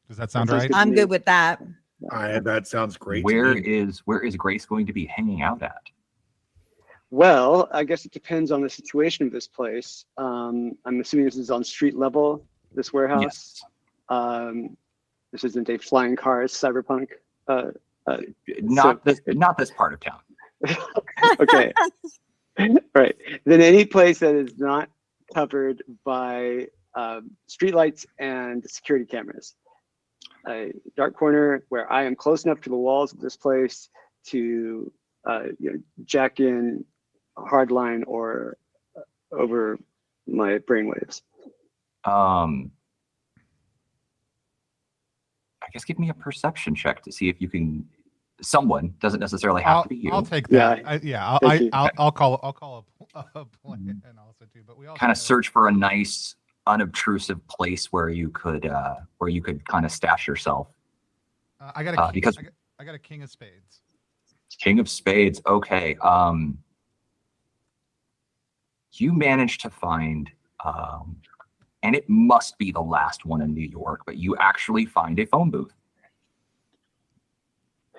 Does that sound That sounds right? good. I'm good with that. That sounds great. Where to me. is Grace going to be hanging out at? Well, I guess it depends on the situation of this place. I'm assuming this is on street level, this warehouse. Yes. This isn't a flying cars cyberpunk. Not this part of town. Okay. Right. Then any place that is not covered by streetlights and security cameras. A dark corner where I am close enough to the walls of this place to jack in hardline or over my brainwaves. I guess give me a perception check to see if you can. Someone doesn't necessarily have to be you. I'll take Yeah. that. I'll call a play and also too. But we also Kind of search for a nice, unobtrusive place where you could kind of stash yourself. I got a king, because I got a king of spades. King of spades. Okay. You managed to find, and it must be the last one in New York, but you actually find a phone booth.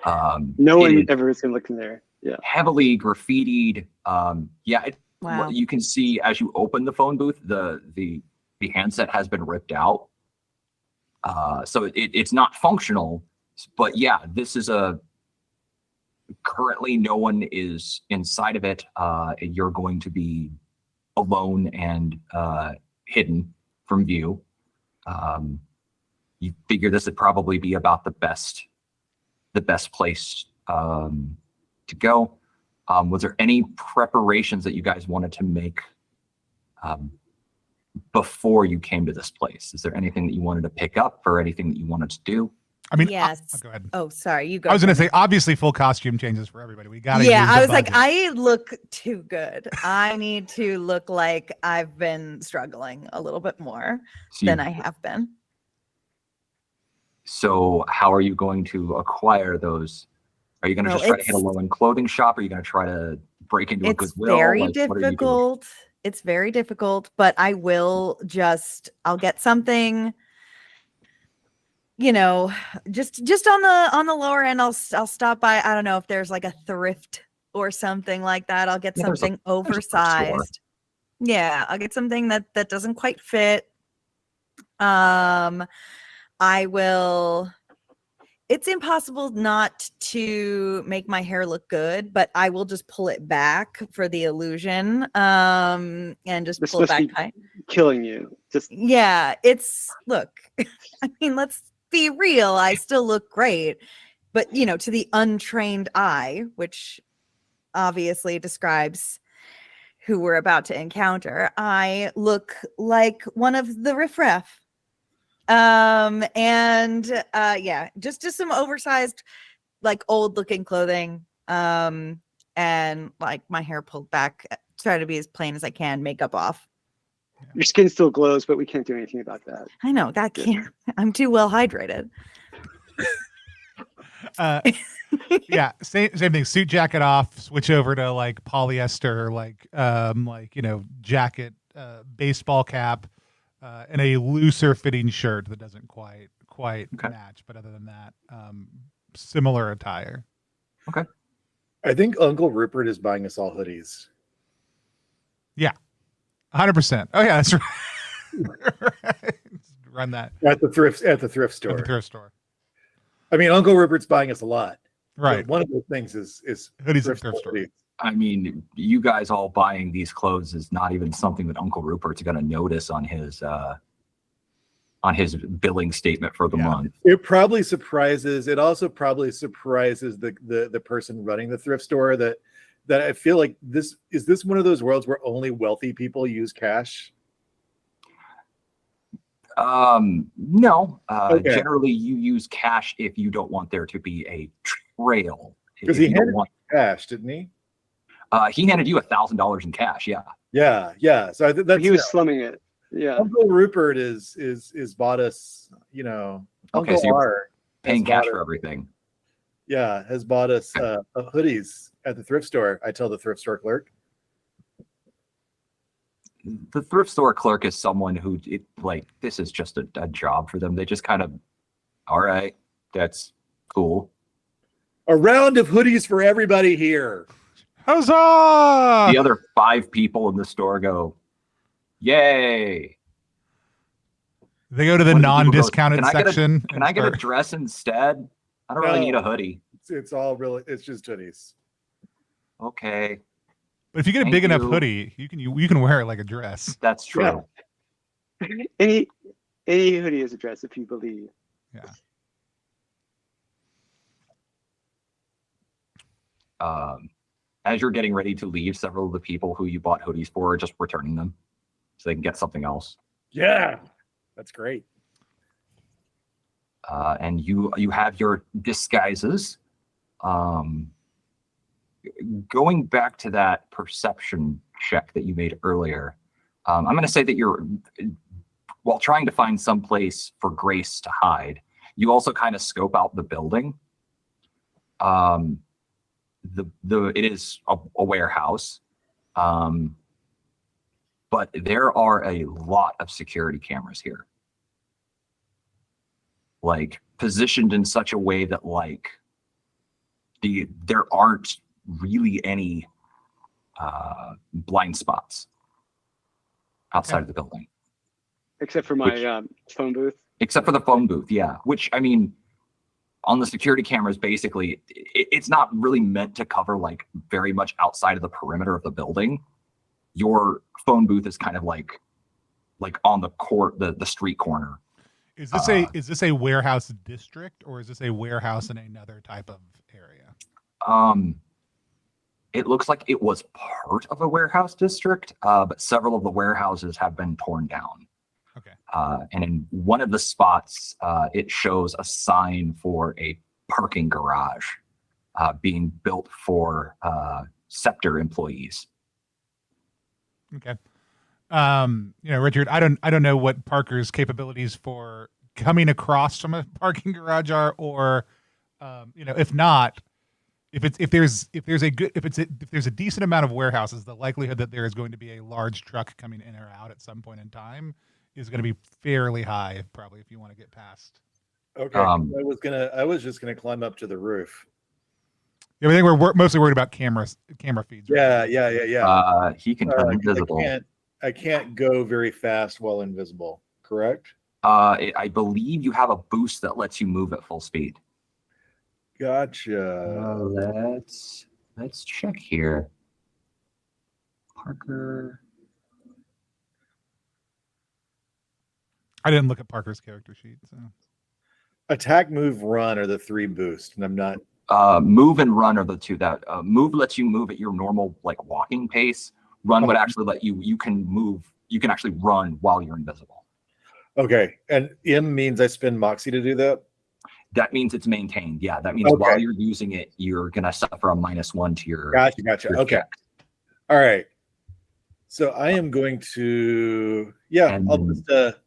No one ever is gonna look in there. Yeah. Heavily graffitied. Wow. You can see as you open the phone booth, the handset has been ripped out. So it's not functional, but yeah, this is currently no one is inside of it. You're going to be alone and hidden from view. You figure this would probably be about the best place to go. Was there any preparations that you guys wanted to make before you came to this place? Is there anything that you wanted to pick up or anything that you wanted to do? I mean, yes. go ahead. Oh, sorry. You go. I was going to Tony. say, obviously, full costume changes for everybody. We got to. Yeah, I was like, I look too good. I need to look like I've been struggling a little bit more than I have been. So how are you going to acquire those? Are you going to just try to hit a low-end clothing shop? Or are you going to try to break into a Goodwill? It's very What are you doing? difficult. It's very difficult, but I'll get something, just on the lower end. I'll stop by. I don't know if there's like a thrift or something like that. I'll get something oversized. Yeah, I'll get something that doesn't quite fit. I will. It's impossible not to make my hair look good, but I will just pull it back for the illusion, and just pull it back high. Killing you. Look, I mean, let's be real. I still look great, but to the untrained eye, which obviously describes who we're about to encounter, I look like one of the riffraff. Just some oversized, like old looking clothing, and like my hair pulled back, try to be as plain as I can, makeup off. Your skin still glows, but we can't do anything about that. I know that can't. I'm too well hydrated. Same thing. Suit jacket off, switch over to like polyester, jacket, baseball cap. And a looser fitting shirt that doesn't quite match, but other than that, similar attire. Okay. I think Uncle Rupert is buying us all hoodies. Yeah, 100%. Oh yeah, that's right. Run that at the thrift store. At the thrift store. I mean, Uncle Rupert's buying us a lot. Right. But one of those things is hoodies at thrift store. I mean, you guys all buying these clothes is not even something that Uncle Rupert's going to notice on his billing statement for the month. It probably surprises. It also probably surprises the person running the thrift store that I feel like this is one of those worlds where only wealthy people use cash. No. Okay. Generally, you use cash if you don't want there to be a trail. Because he handed cash, didn't he? He handed you $1,000 in cash. Yeah. Yeah. So that's he was slumming it. Yeah. Uncle Rupert is bought us. Okay, so you're paying cash for everything. Yeah, has bought us hoodies at the thrift store. I tell the thrift store clerk. The thrift store clerk is someone who this is just a job for them. They just kind of, all right, that's cool. A round of hoodies for everybody here. Huzzah! The other 5 people in the store go, yay. They go to the non-discounted section. Can I get a dress instead? I don't really need a hoodie. It's just hoodies. Okay. But if you get a big enough hoodie, you can wear it like a dress. That's true. Yeah. Any hoodie is a dress if you believe. Yeah. As you're getting ready to leave, several of the people who you bought hoodies for are just returning them so they can get something else. Yeah, that's great. and you have your disguises. Going back to that perception check that you made earlier, I'm going to say that you're, while trying to find some place for Grace to hide, you also kind of scope out the building. It is a warehouse, but there are a lot of security cameras here, like positioned in such a way that like there aren't really any blind spots outside of the building. Except for my phone booth. Except for the phone booth, yeah. Which, I mean, on the security cameras, basically, it's not really meant to cover like very much outside of the perimeter of the building. Your phone booth is kind of like on the street corner. Is this a warehouse district, or is this a warehouse in another type of area? It looks like it was part of a warehouse district, but several of the warehouses have been torn down. Okay. And in one of the spots, it shows a sign for a parking garage being built for Scepter employees. Okay. Richard, I don't know what Parker's capabilities for coming across from a parking garage are, or if not, if there's a decent amount of warehouses, the likelihood that there is going to be a large truck coming in or out at some point in time is going to be fairly high, probably, if you want to get past. Okay. I was just gonna climb up to the roof. Yeah, I think we're mostly worried about camera feeds. Right? Yeah. He can turn invisible. I can't go very fast while invisible, correct? I believe you have a boost that lets you move at full speed. Gotcha. Let's check here. Parker. I didn't look at Parker's character sheet. So Attack, move, run are the 3 boosts, and I'm not. Move and run are the 2 that move lets you move at your normal like walking pace. Run would actually let you can move. You can actually run while you're invisible. Okay, and M means I spend Moxie to do that. That means it's maintained. Yeah, that means while you're using it, you're gonna suffer a -1 to your. Gotcha. Your okay. check. All right. So I am going to. Yeah. And I'll just.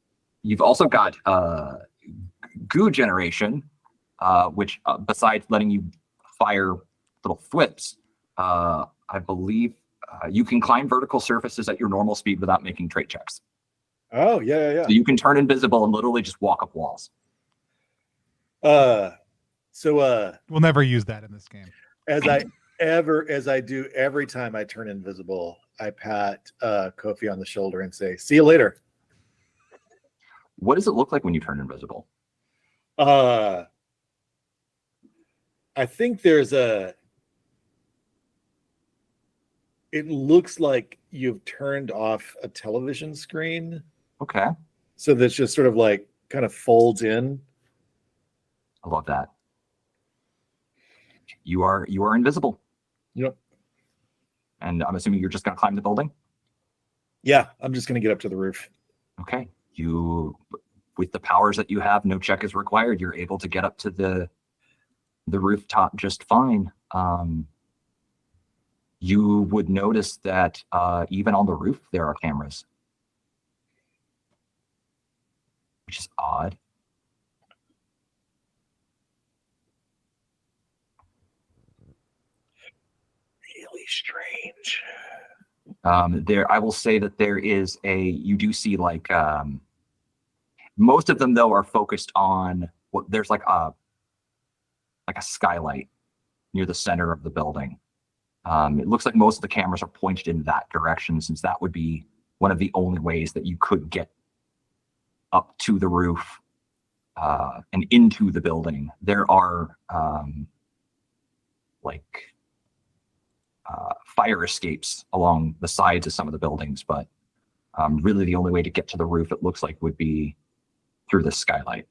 You've also got goo generation, which besides letting you fire little thwips, I believe you can climb vertical surfaces at your normal speed without making trait checks. Oh yeah. So you can turn invisible and literally just walk up walls. So we'll never use that in this game. As I do every time I turn invisible, I pat Kofi on the shoulder and say, "See you later." What does it look like when you turn invisible? I think there's it looks like you've turned off a television screen. Okay. So that's just sort of like kind of folds in. I love that. You are invisible. Yep. And I'm assuming you're just gonna climb the building? Yeah, I'm just gonna get up to the roof. Okay. With the powers that you have, no check is required. You're able to get up to the rooftop just fine. You would notice that even on the roof there are cameras, which is odd. Really strange. I will say that you do see like most of them though are focused on there's like a skylight near the center of the building. It looks like most of the cameras are pointed in that direction, since that would be one of the only ways that you could get up to the roof and into the building. There are fire escapes along the sides of some of the buildings, but really the only way to get to the roof, it looks like, would be through the skylight.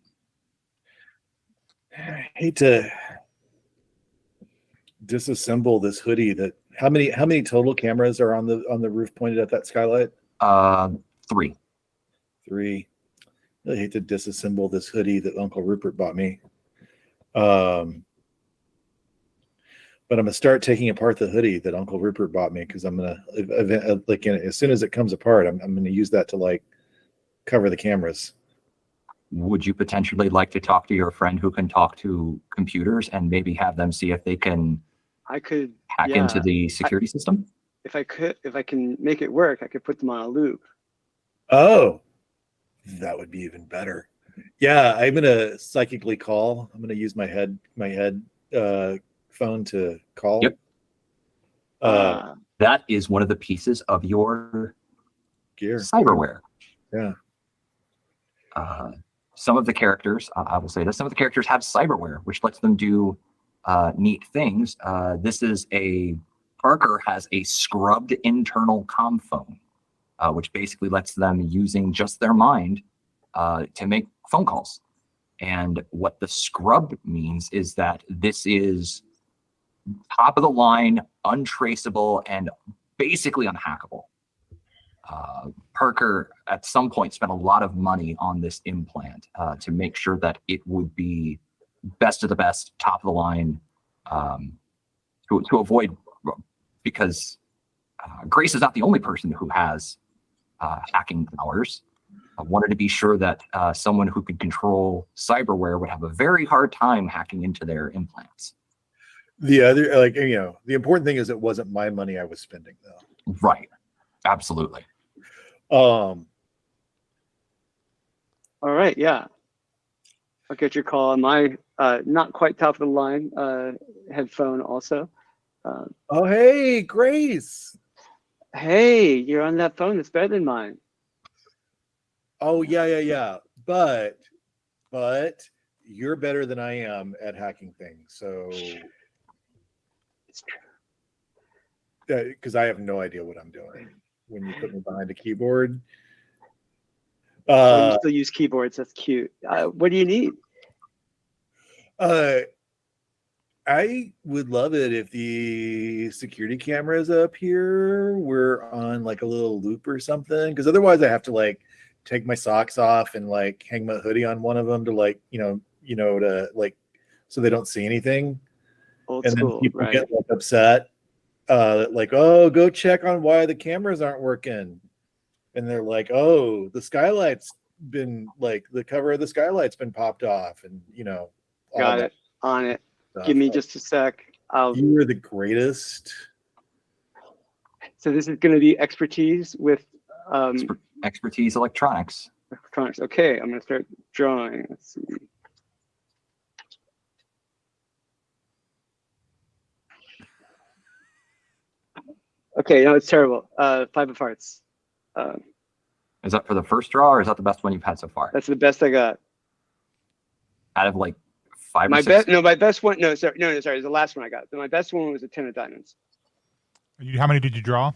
I hate to disassemble this hoodie. How many total cameras are on the roof pointed at that skylight? 3. 3. I hate to disassemble this hoodie that Uncle Rupert bought me. But I'm gonna start taking apart the hoodie that Uncle Rupert bought me because I'm gonna as soon as it comes apart, I'm gonna use that to like cover the cameras. Would you potentially like to talk to your friend who can talk to computers and maybe have them see if they can I could hack into the security system? if I can make it work, I could put them on a loop. Oh, that would be even better. Yeah, I'm gonna psychically call. I'm gonna use my head phone to call. Yep. That is one of the pieces of your gear. cyberware. Yeah. Some of the characters, I will say this, some of the characters have cyberware, which lets them do neat things. Parker has a scrubbed internal comm phone, which basically lets them, using just their mind, to make phone calls. And what the scrubbed means is that this is top of the line, untraceable, and basically unhackable. Parker at some point spent a lot of money on this implant to make sure that it would be best of the best, top of the line, to avoid, because Grace is not the only person who has hacking powers. I wanted to be sure that someone who could control cyberware would have a very hard time hacking into their implants. The other, the important thing is it wasn't my money I was spending, though. Right. Absolutely. All right. Yeah. I'll get your call on my not quite top of the line headphone also. Oh, hey, Grace. Hey, you're on that phone that's better than mine. Oh, yeah. But you're better than I am at hacking things. So It's true. Because I have no idea what I'm doing when you put me behind a keyboard. You still use keyboards. That's cute. What do you need? I would love it if the security cameras up here were on like a little loop or something, because otherwise I have to like take my socks off and like hang my hoodie on one of them to like, to like, so they don't see anything. Old and school, then people right? get like upset, like, oh, go check on why the cameras aren't working. And they're like, oh, the skylight's been like, the cover of the skylight's been popped off, and all Got that it. On it. stuff. Give me just a sec. You are the greatest. So this is going to be expertise with Expertise electronics. electronics. Okay, I'm going to start drawing. Let's see. Okay, no, it's terrible. 5 of hearts. Is that for the first draw, or is that the best one you've had so far? That's the best I got. Out of like 5 My or 6? best, no, my best one. No, sorry, no, sorry. It was the last one I got. My best one was a 10 of diamonds. How many did you draw?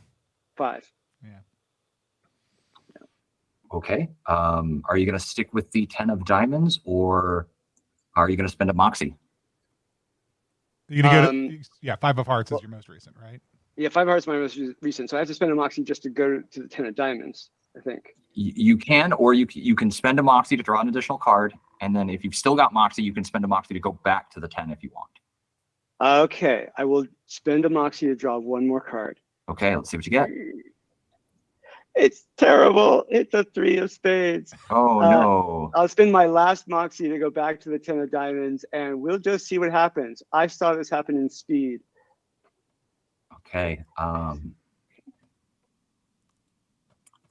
5. Yeah. Okay. Are you going to stick with the 10 of diamonds, or are you going to spend a moxie? You're gonna go 5 of hearts is your most recent, right? Yeah, 5 of hearts is my most recent. So I have to spend a moxie just to go to the 10 of diamonds, I think. You can, or you can spend a moxie to draw an additional card, and then if you've still got moxie, you can spend a moxie to go back to the 10 if you want. Okay, I will spend a moxie to draw one more card. Okay, let's see what you get. It's terrible. It's a 3 of spades. Oh, no. I'll spend my last moxie to go back to the 10 of diamonds, and we'll just see what happens. I saw this happen in speed. Okay.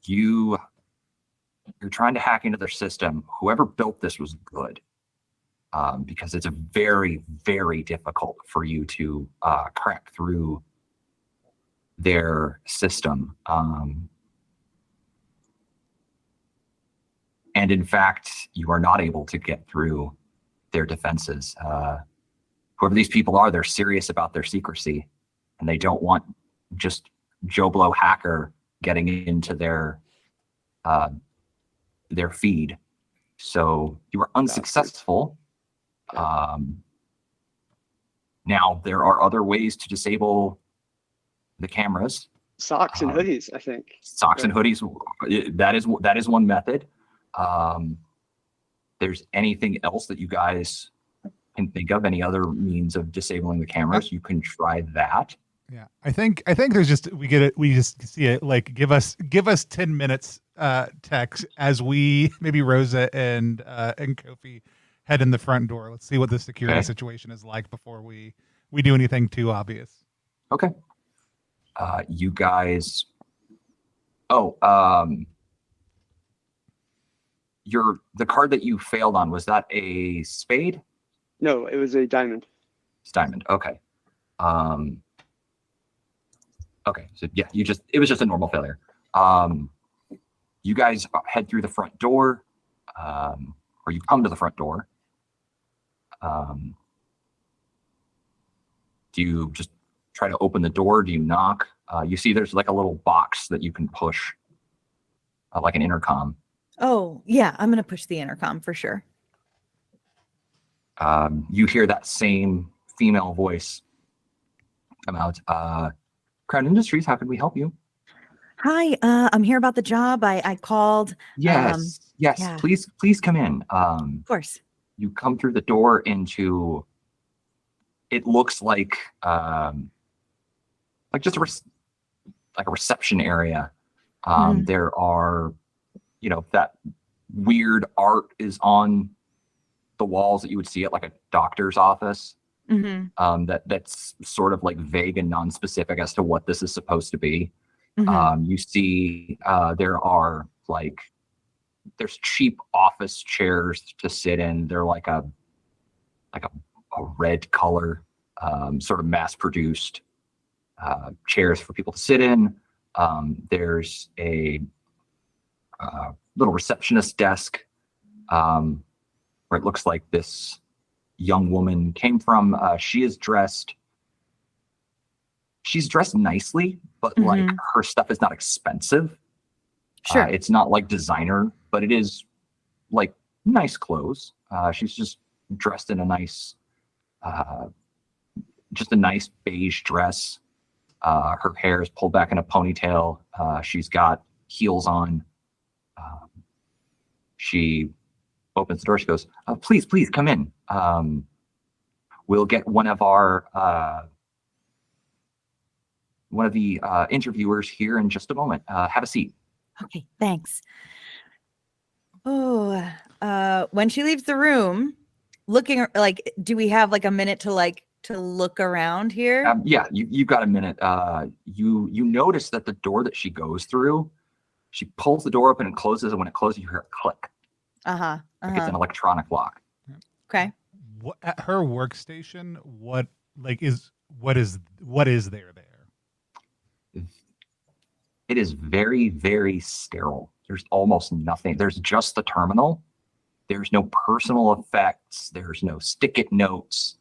You're trying to hack into their system. Whoever built this was good, because it's a very, very difficult for you to crack through their system. And in fact, you are not able to get through their defenses. Whoever these people are, they're serious about their secrecy, and they don't want just Joe Blow hacker getting into their feed. So you were unsuccessful. Now there are other ways to disable the cameras. Socks and hoodies, I think. Socks and hoodies. That is one method. there's anything else that you guys can think of, any other means of disabling the cameras, you can try that. Yeah, I think there's just we just see it like give us 10 minutes text as we maybe Rosa and Kofi head in the front door. Let's see what the security situation is like before we do anything too obvious. Okay. You guys. The card that you failed on, was that a spade? No, it was a diamond. It's diamond. Okay. Okay. So yeah, it was just a normal failure. You guys head through the front door, or you come to the front door. Do you just try to open the door? Do you knock? You see there's like a little box that you can push, like an intercom. Oh, yeah, I'm going to push the intercom for sure. You hear that same female voice come out. Crown Industries, how can we help you? Hi, I'm here about the job. I called. Yes, yeah. Please come in. Of course. You come through the door into, it looks like just a reception area. There are, that weird art is on the walls that you would see at like a doctor's office. That's sort of like vague and non-specific as to what this is supposed to be. You see there's cheap office chairs to sit in. They're like a red color, sort of mass produced chairs for people to sit in. There's a little receptionist desk where it looks like this young woman came from. She's dressed nicely, but like her stuff is not expensive. Sure. It's not like designer, but it is like nice clothes. She's just dressed in a nice beige dress. Her hair is pulled back in a ponytail. She's got heels on. She opens the door. She goes, please come in. We'll get one of the interviewers here in just a moment. Have a seat. Okay, thanks. Oh, when she leaves the room, looking like, do we have like a minute to look around here? Yeah, you've got a minute. You notice that the door that she goes through, she pulls the door open and closes, and when it closes, you hear a click. Like it's an electronic lock. Okay. At her workstation, what is there? It is very, very sterile. There's almost nothing. There's just the terminal. There's no personal effects. There's no stick-it notes.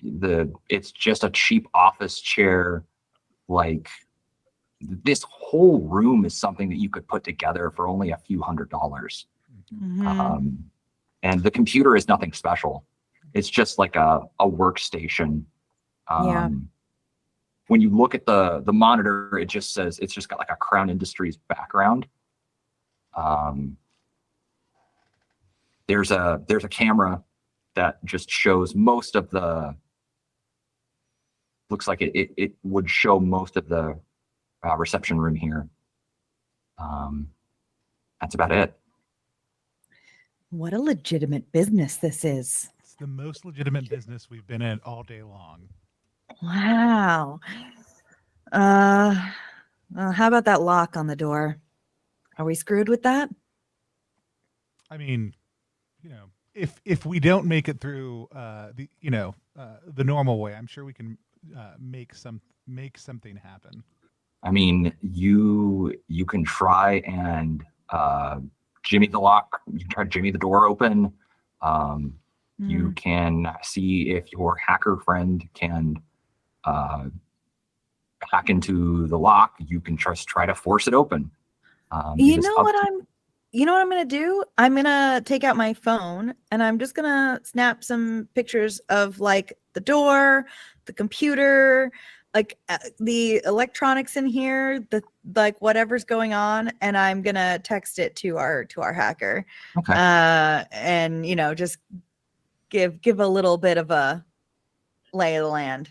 It's just a cheap office chair. Like, this whole room is something that you could put together for only a few $100s. And the computer is nothing special. It's just like a workstation. When you look at the monitor, it just says, it's just got like a Crown Industries background. There's a camera that just shows most of the, looks like it would show most of the reception room here. That's about it. What a legitimate business this is. It's the most legitimate business we've been in all day long. Wow. How about that lock on the door? Are we screwed with that? I mean, if we don't make it through the normal way, I'm sure we can make something happen. I mean, you can try and jimmy the lock. You can try to jimmy the door open. You can see if your hacker friend can hack into the lock. You can just try to force it open. You know what I'm going to do? I'm going to take out my phone and I'm just going to snap some pictures of like the door, the computer, like the electronics in here, the like whatever's going on, and I'm gonna text it to our hacker. Okay. And just give a little bit of a lay of the land.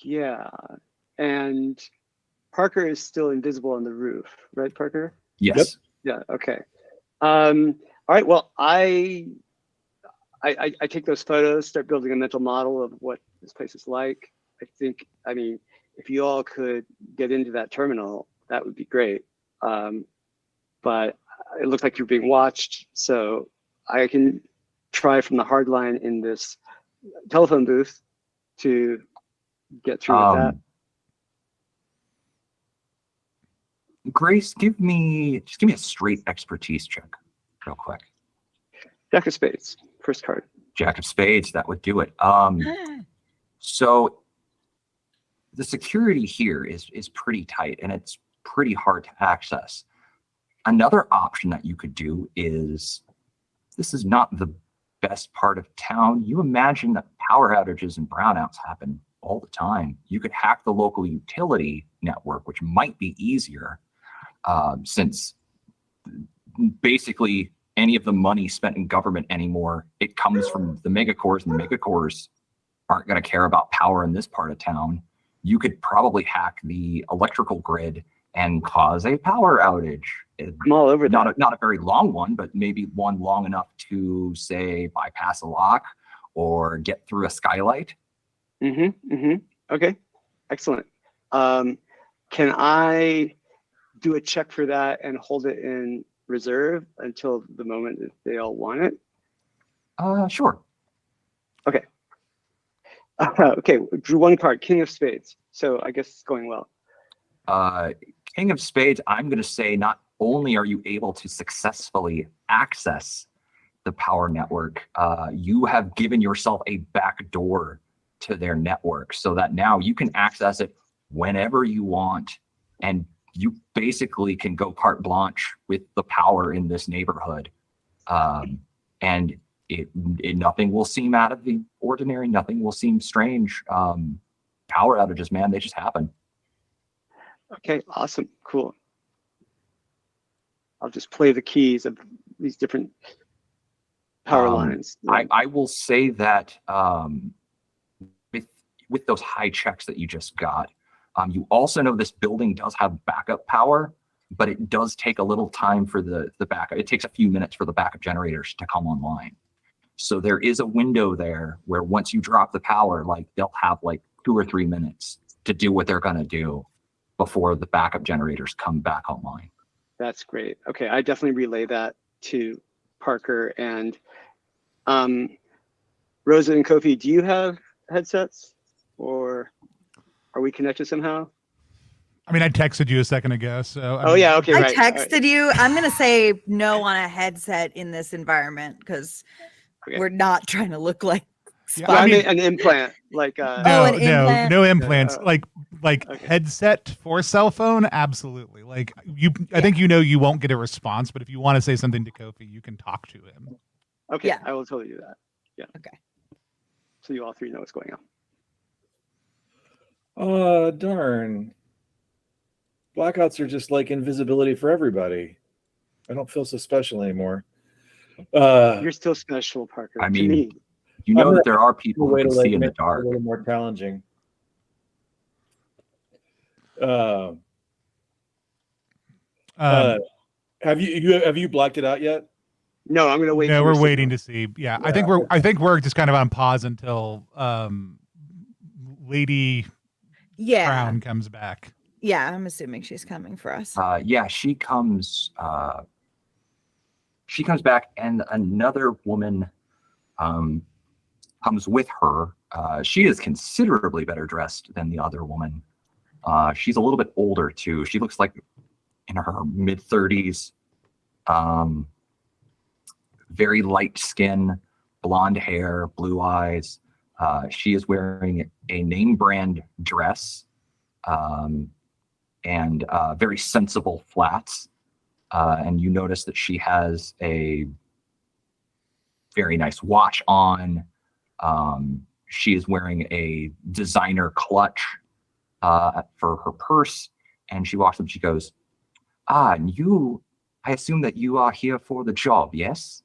Yeah, and Parker is still invisible on the roof, right, Parker? Yes. Yeah. Okay. All right. Well, I take those photos, start building a mental model of what this place is like. I mean, if you all could get into that terminal, that would be great. But it looks like you're being watched, so I can try from the hard line in this telephone booth to get through with that. Grace, just give me a straight expertise check real quick. Jack of spades, first card. Jack of spades, that would do it. So the security here is pretty tight and it's pretty hard to access. Another option that you could do is, this is not the best part of town. You imagine that power outages and brownouts happen all the time. You could hack the local utility network, which might be easier, since basically any of the money spent in government anymore, it comes from the megacores, and the megacores aren't going to care about power in this part of town. You could probably hack the electrical grid and cause a power outage. I'm all over that. Not a very long one, but maybe one long enough to, say, bypass a lock or get through a skylight. Okay, excellent. Can I do a check for that and hold it in reserve until the moment that they all want it? Sure. Okay. Okay, drew one card, King of Spades. So I guess it's going well. King of Spades, I'm going to say not only are you able to successfully access the power network, you have given yourself a back door to their network so that now you can access it whenever you want, and you basically can go carte blanche with the power in this neighborhood. And nothing will seem out of the ordinary, nothing will seem strange. Power outages, man, they just happen. Okay, awesome, cool. I'll just play the keys of these different power lines. I will say that with those high checks that you just got, you also know this building does have backup power, but it does take a little time for the backup. It takes a few minutes for the backup generators to come online. So there is a window there where once you drop the power, like they'll have like 2 or 3 minutes to do what they're gonna do before the backup generators come back online. That's great. Okay, I definitely relay that to Parker. And Rosa and Kofi, do you have headsets, or are we connected somehow? I mean, I texted you a second ago, so. Yeah, okay, I right. texted you. I'm gonna say no on a headset in this environment because we're not trying to look like Yeah, spies. I mean, an implant, like an implant? No implants. Okay. Like headset for cell phone, absolutely. Like I think you won't get a response, but if you want to say something to Kofi, you can talk to him. Okay, Yeah. I will totally do that. Yeah. Okay. So you all three know what's going on. Oh, darn. Blackouts are just like invisibility for everybody. I don't feel so special anymore. You're still special, Parker. I to mean, me. you know that there are people who Way to can like see in the make it dark. a little more challenging. Have you blacked it out yet? No, I'm gonna wait. No, for we're your waiting signal. to see. Yeah, I think we're just kind of on pause until Lady Yeah. Crown comes back. Yeah, I'm assuming she's coming for us. Yeah, she comes back, and another woman comes with her. She is considerably better dressed than the other woman. She's a little bit older too. She looks like in her mid-30s. Very light skin, blonde hair, blue eyes. She is wearing a name brand dress and very sensible flats. And you notice that she has a very nice watch on. She is wearing a designer clutch for her purse, and she walks up. She goes, and you, I assume that you are here for the job, yes?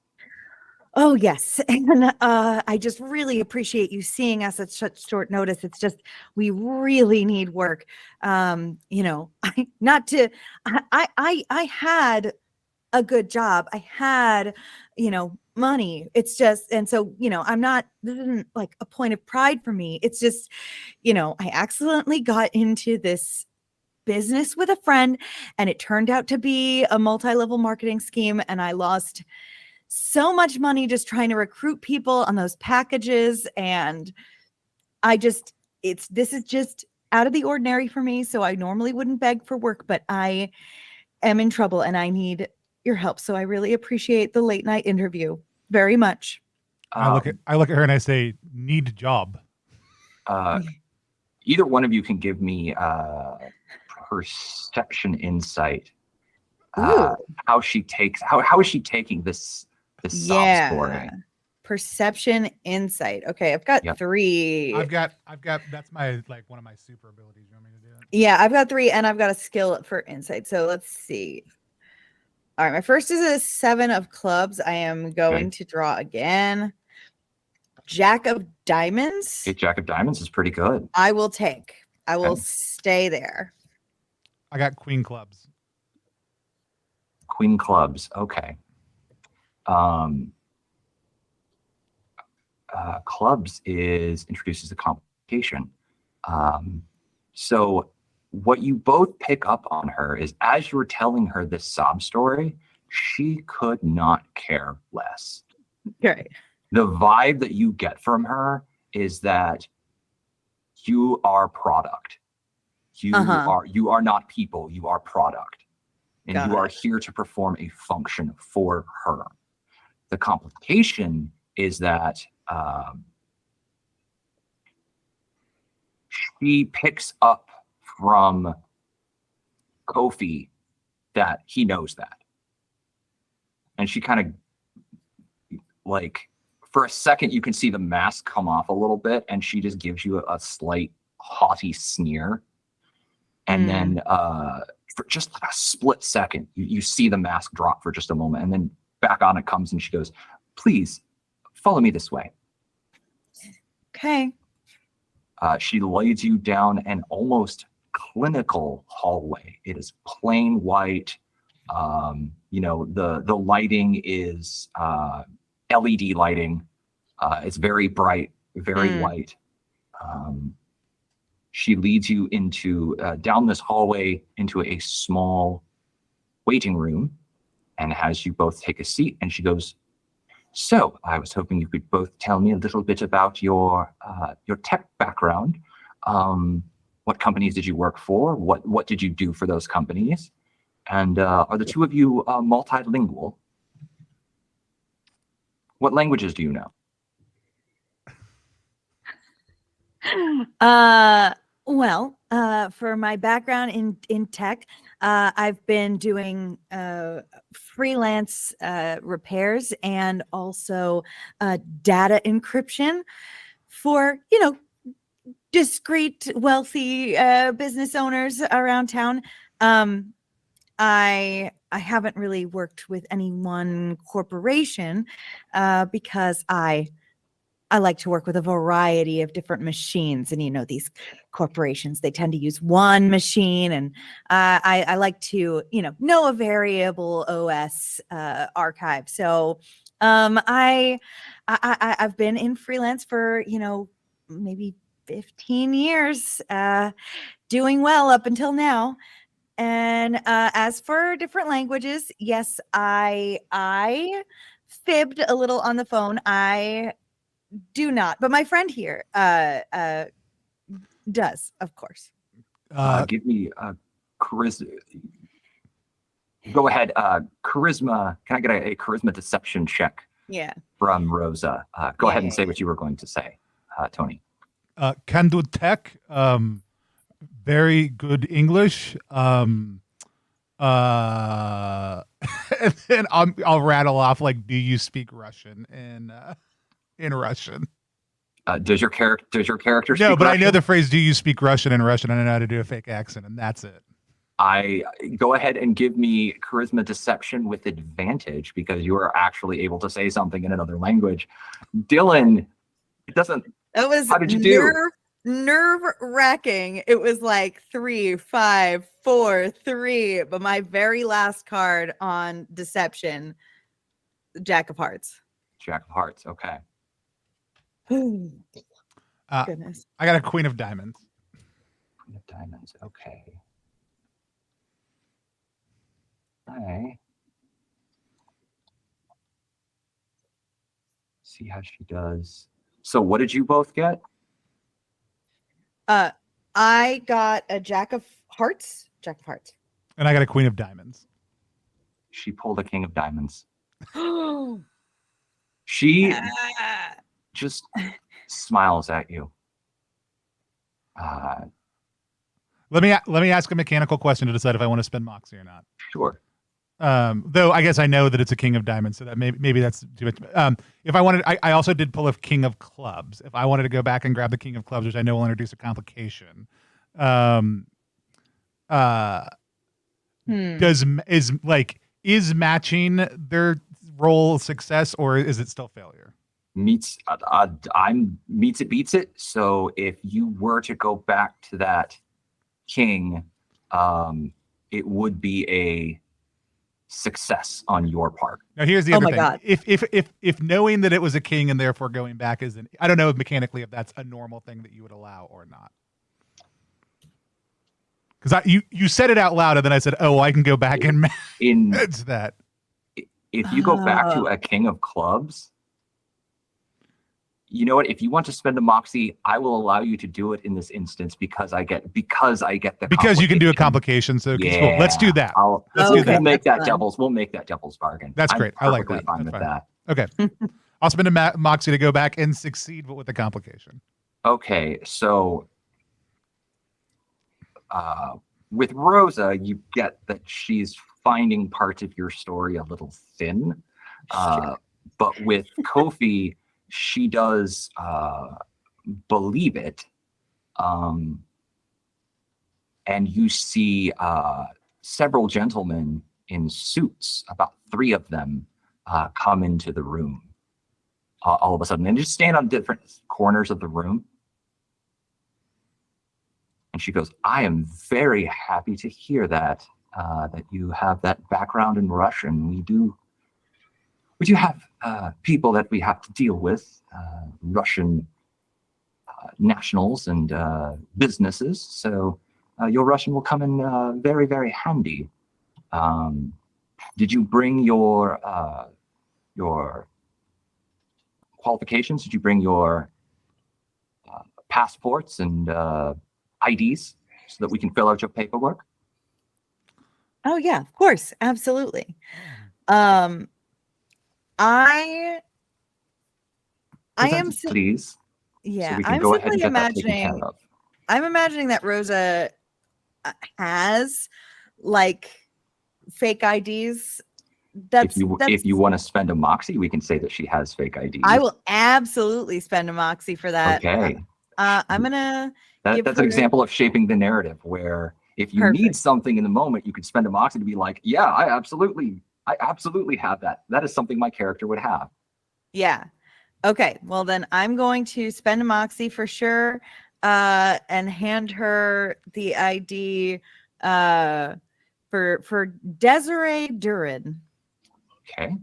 Oh, yes. And I just really appreciate you seeing us at such short notice. It's just, we really need work. You know, I had a good job. I had, you know, money. It's just, and so, you know, this isn't like a point of pride for me. It's just, you know, I accidentally got into this business with a friend, and it turned out to be a multi-level marketing scheme, and I lost so much money just trying to recruit people on those packages. And this is just out of the ordinary for me. So I normally wouldn't beg for work, but I am in trouble and I need your help. So I really appreciate the late night interview very much. I look at her and I say, need job. Either one of you can give me perception insight. How is she taking this sob story? Perception insight. Okay, I've got 3. I've got that's my one of my super abilities. You want me to do it? Yeah, I've got 3 and I've got a skill for insight. So let's see. All right, my first is a 7 of clubs. I am going to draw again. Jack of diamonds. Okay, Jack of diamonds is pretty good. I will stay there. I got queen clubs. Queen clubs. Okay. Clubs introduces a complication. So what you both pick up on her is, as you were telling her this sob story, she could not care less. Right. The vibe that you get from her is that you are product. You are not people, you are product. And you are here to perform a function for her. The complication is that she picks up from Kofi that he knows that. And she kind of, for a second, you can see the mask come off a little bit, and she just gives you a slight haughty sneer. And then for just like a split second, you see the mask drop for just a moment, and then back on it comes, and she goes, please follow me this way. Okay. She leads you down an almost clinical hallway. It is plain white. The lighting is LED lighting. It's very bright, very white. She leads you into down this hallway into a small waiting room, and has you both take a seat. And she goes, so I was hoping you could both tell me a little bit about your tech background. What companies did you work for? What did you do for those companies? And are the two of you multilingual? What languages do you know? Well, for my background in tech, I've been doing freelance repairs and also data encryption for, discreet, wealthy business owners around town. I haven't really worked with any one corporation because I like to work with a variety of different machines. And, these corporations, they tend to use one machine. And I like to, know a variable OS archive. So I've been in freelance for, maybe 15 years, doing well up until now. And as for different languages, yes, I fibbed a little on the phone. I do not, but my friend here does, of course. Give me charisma. Go ahead. Charisma. Can I get a charisma deception check? Yeah. From Rosa. Go ahead and say what you were going to say, Tony. Can do tech. Very good English. And then I'll rattle off do you speak Russian in Russian? Does your character No, speak but I know Russian? the phrase, do you speak Russian in Russian? And I know how to do a fake accent, and that's it. I go ahead and give me charisma deception with advantage because you are actually able to say something in another language. Dylan, it doesn't. It was How did you do? nerve wracking. It was like 3, 5, 4, 3. But my very last card on deception, Jack of Hearts. Jack of Hearts. Okay. Goodness. I got a Queen of Diamonds. Queen of Diamonds. Okay. I see how she does. So what did you both get? I got a Jack of Hearts. Jack of Hearts. And I got a Queen of Diamonds. She pulled a King of Diamonds. She just smiles at you. Let me ask a mechanical question to decide if I want to spend Moxie or not. Sure. Though I guess I know that it's a King of Diamonds, so that maybe that's too much. If I wanted, I also did pull a King of Clubs. If I wanted to go back and grab the King of Clubs, which I know will introduce a complication, is matching their role success, or is it still failure? Meets it beats it. So if you were to go back to that king, it would be a success on your part. Now here's the other thing. God. If knowing that it was a king and therefore going back isn't, I don't know mechanically if that's a normal thing that you would allow or not. Because you said it out loud and then I said, oh, I can go back and manage that. If you go back to a king of clubs, you know what? If you want to spend a moxie, I will allow you to do it in this instance because I get the because you can do a complication. So yeah, cool. Let's do that. Let's do that. We'll make that devil's bargain. That's great. I like perfectly that. Fine That's with fine. that. Okay. I'll spend a moxie to go back and succeed, but with the complication. Okay, so with Rosa, you get that she's finding parts of your story a little thin. But with Kofi, she does believe it. And you see several gentlemen in suits, about 3 of them, come into the room all of a sudden and just stand on different corners of the room. And she goes, I am very happy to hear that, that you have that background in Russian. We do have people that we have to deal with, Russian nationals and businesses. So your Russian will come in very, very handy. Did you bring your qualifications? Did you bring your passports and IDs so that we can fill out your paperwork? Oh yeah, of course, absolutely. I am please. Yeah, so we can I'm go ahead simply and get that taken care imagining. of. I'm imagining that Rosa has like fake IDs. If you want to spend a moxie, we can say that she has fake IDs. I will absolutely spend a moxie for that. Okay. I'm gonna. That's an example of shaping the narrative where if you need something in the moment, you could spend a moxie to be like, yeah, I absolutely have that. That is something my character would have. Yeah. Okay. Well, then I'm going to spend a moxie for sure, and hand her the ID for Desiree Durin. Okay.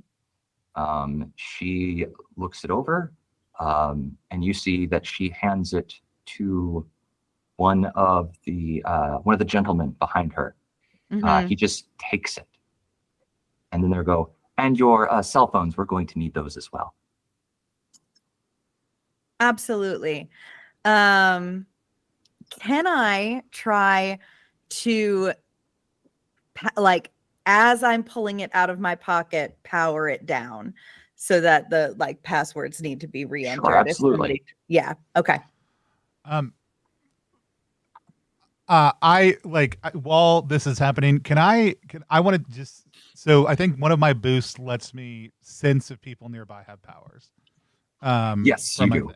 She looks it over, and you see that she hands it to one of the gentlemen behind her. Mm-hmm. He just takes it, and then they go, and your cell phones, we're going to need those as well. Absolutely. Can I try to as I'm pulling it out of my pocket, power it down so that the passwords need to be re-entered? Sure, absolutely. Yeah. Okay. While this is happening, I want to just, so I think one of my boosts lets me sense if people nearby have powers. Yes, you do.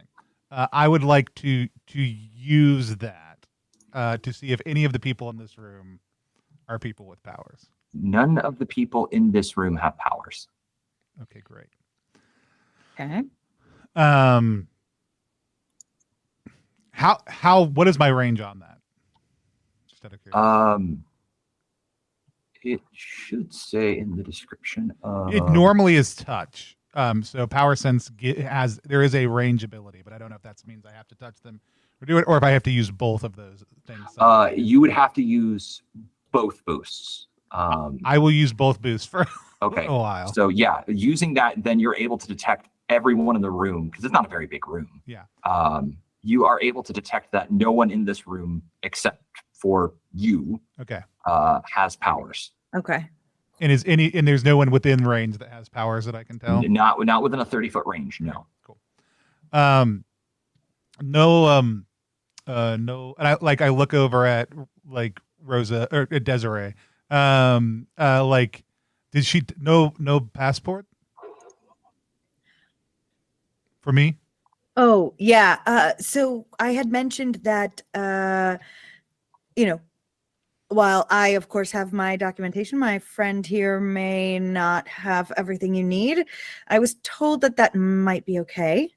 I would like to use that to see if any of the people in this room are people with powers. None of the people in this room have powers. Okay, great. Okay. What is my range on that? Just out of curiosity. It should say in the description of It normally is touch. So power sense there is a range ability, but I don't know if that means I have to touch them or do it, or if I have to use both of those things. You would have to use both boosts. I will use both boosts for okay. a while. So yeah, using that, then you're able to detect everyone in the room because it's not a very big room. Yeah. You are able to detect that no one in this room except for you Okay. has powers. Okay. And there's no one within range that has powers that I can tell. Not within a 30-foot range. No. Cool. No. And I look over at like Rosa or Desiree. Like, did she no passport for me? Oh, yeah. So I had mentioned that, while I, of course, have my documentation, my friend here may not have everything you need. I was told that might be okay.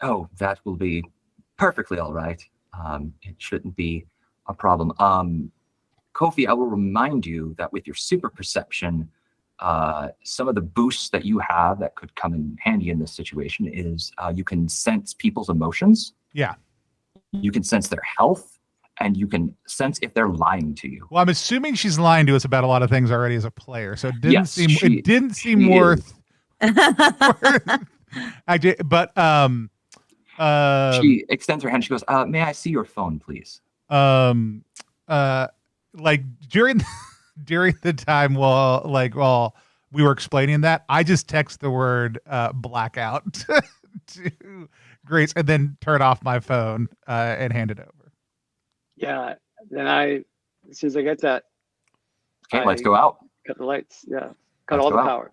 Oh, that will be perfectly all right. It shouldn't be a problem. Kofi, I will remind you that with your super perception, some of the boosts that you have that could come in handy in this situation is you can sense people's emotions. Yeah. You can sense their health, and you can sense if they're lying to you. Well, I'm assuming she's lying to us about a lot of things already as a player, so it didn't seem worth. But she extends her hand. She goes, "May I see your phone, please?" Like during the time while we were explaining that, I just text the word blackout to Grace and then turn off my phone and hand it over. Yeah. Then as soon as I get that, Okay, let's go out. Cut the lights. Yeah. Cut Let's all go the out. power.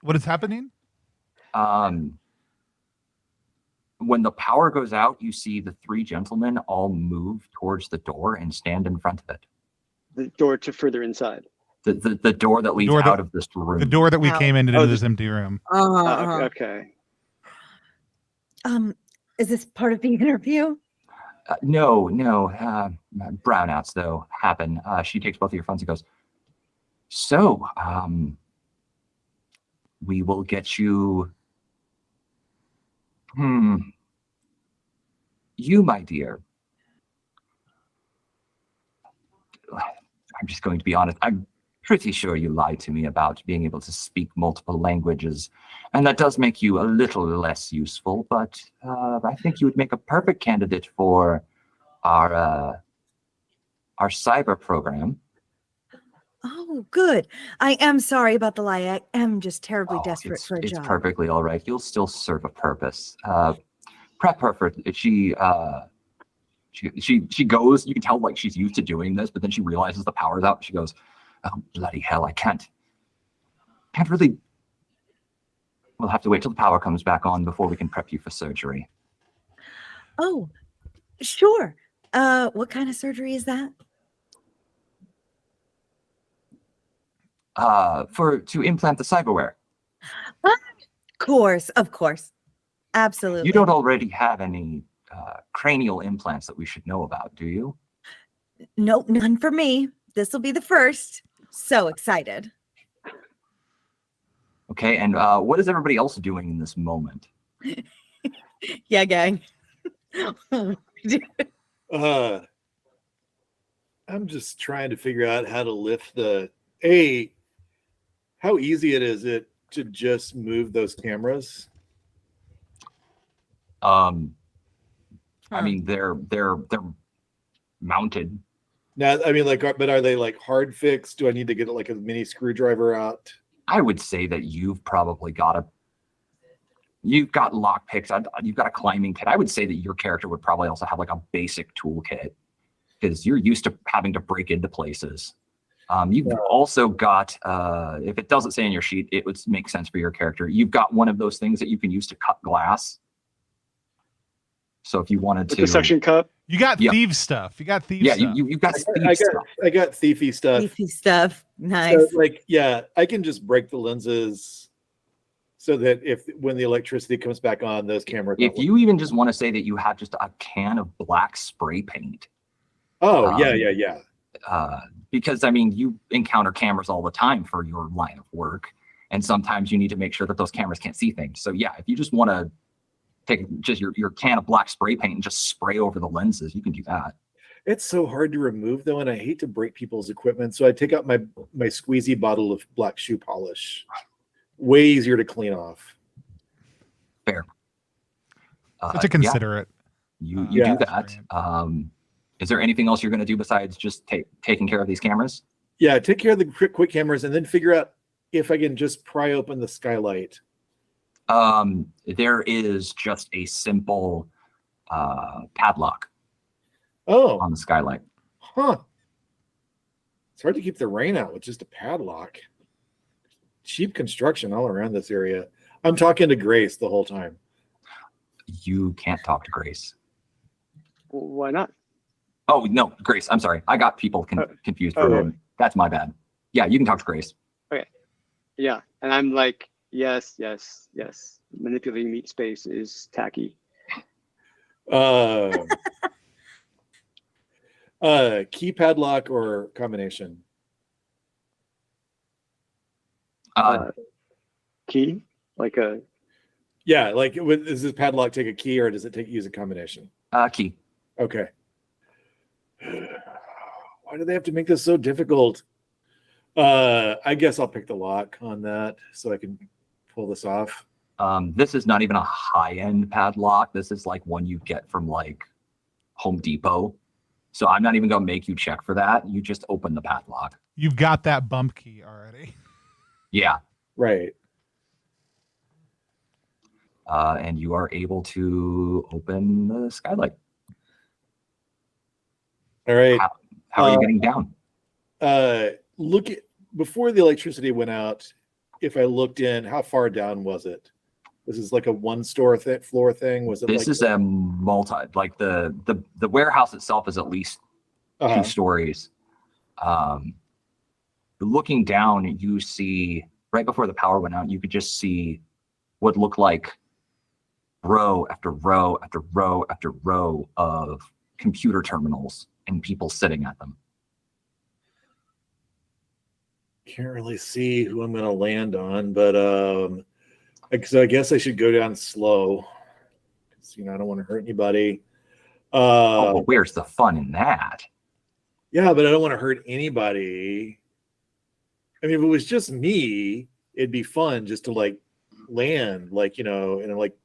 What is happening? When the power goes out, you see the three gentlemen all move towards the door and stand in front of it. The door to further inside. The door that leads out of this room. The door that we came into Oh, this empty room. Okay. Is this part of the interview? No. Brownouts, though, happen. She takes both of your phones and goes, so, we will get you... You, my dear. I'm just going to be honest. I'm pretty sure you lied to me about being able to speak multiple languages, and that does make you a little less useful, but I think you would make a perfect candidate for our cyber program. Oh, good. I am sorry about the lie. I am just terribly desperate for a job. It's perfectly all right. You'll still serve a purpose. Prep her for she goes. You can tell like she's used to doing this, but then she realizes the power's out. She goes, "Oh bloody hell! I can't really. We'll have to wait till the power comes back on before we can prep you for surgery." Oh, sure. What kind of surgery is that? To implant the cyberware. Of course. Absolutely. You don't already have any cranial implants that we should know about, do you? Nope, none for me. This will be the first. So excited. Okay, and what is everybody else doing in this moment? Yeah, gang. I'm just trying to figure out how to lift how easy it is to just move those cameras. I mean, they're mounted. Now, I mean, but are they like hard fixed? Do I need to get like a mini screwdriver out? I would say that you've probably got lock picks. You've got a climbing kit. I would say that your character would probably also have like a basic toolkit because you're used to having to break into places. You've also got, if it doesn't say in your sheet, it would make sense for your character. You've got one of those things that you can use to cut glass. So if you wanted With to, the suction cup. You got Yep. thieves stuff. You got thieves yeah, stuff. you've got I got thiefy stuff. Beefy stuff. Nice. So, like, yeah, I can just break the lenses so that when the electricity comes back on, those cameras. If you even just want to say that you have just a can of black spray paint. Oh, Um, yeah. Because I mean, you encounter cameras all the time for your line of work, and sometimes you need to make sure that those cameras can't see things. So yeah, if you just want to take just your can of black spray paint and just spray over the lenses, you can do that. It's so hard to remove though, and I hate to break people's equipment. So I take out my squeezy bottle of black shoe polish. Way easier to clean off. Fair. Such a considerate. You Yeah. do that. Is there anything else you're going to do besides just taking care of these cameras? Yeah, take care of the quick cameras and then figure out if I can just pry open the skylight. There is just a simple padlock on the skylight. Huh. It's hard to keep the rain out with just a padlock. Cheap construction all around this area. I'm talking to Grace the whole time. You can't talk to Grace. Why not? Oh, no, Grace. I'm sorry. I got people confused for a moment. That's my bad. Yeah, you can talk to Grace. Okay. Yeah. And I'm like, yes. Manipulating meat space is tacky. Key padlock or combination? Key? Like a... Yeah, like does this padlock take a key or does it use a combination? Key. Okay. Why do they have to make this so difficult? I guess I'll pick the lock on that so I can pull this off. This is not even a high-end padlock. This is like one you get from like Home Depot. So I'm not even going to make you check for that. You just open the padlock. You've got that bump key already. Yeah. Right. And you are able to open the skylight. All right. How are you getting down? Look at before the electricity went out. If I looked in, how far down was it? This is like a one-floor thing. Was it? This is a multi. Like the warehouse itself is at least 2 stories. Looking down, you see right before the power went out, you could just see what looked like row after row after row after row of computer terminals and people sitting at them. Can't really see who I'm going to land on, but so I guess I should go down slow. I don't want to hurt anybody. Well, where's the fun in that? Yeah, but I don't want to hurt anybody. I mean, if it was just me, it'd be fun just to like land, like, in a like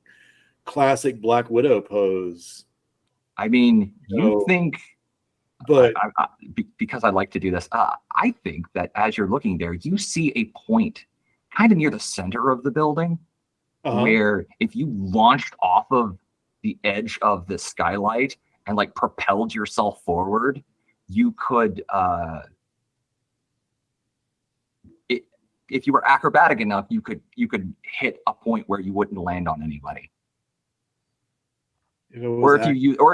classic Black Widow pose. I mean, you think, but because I like to do this, I think that as you're looking there, you see a point kind of near the center of the building where if you launched off of the edge of the skylight and like propelled yourself forward, you could, if you were acrobatic enough, you could hit a point where you wouldn't land on anybody. Or if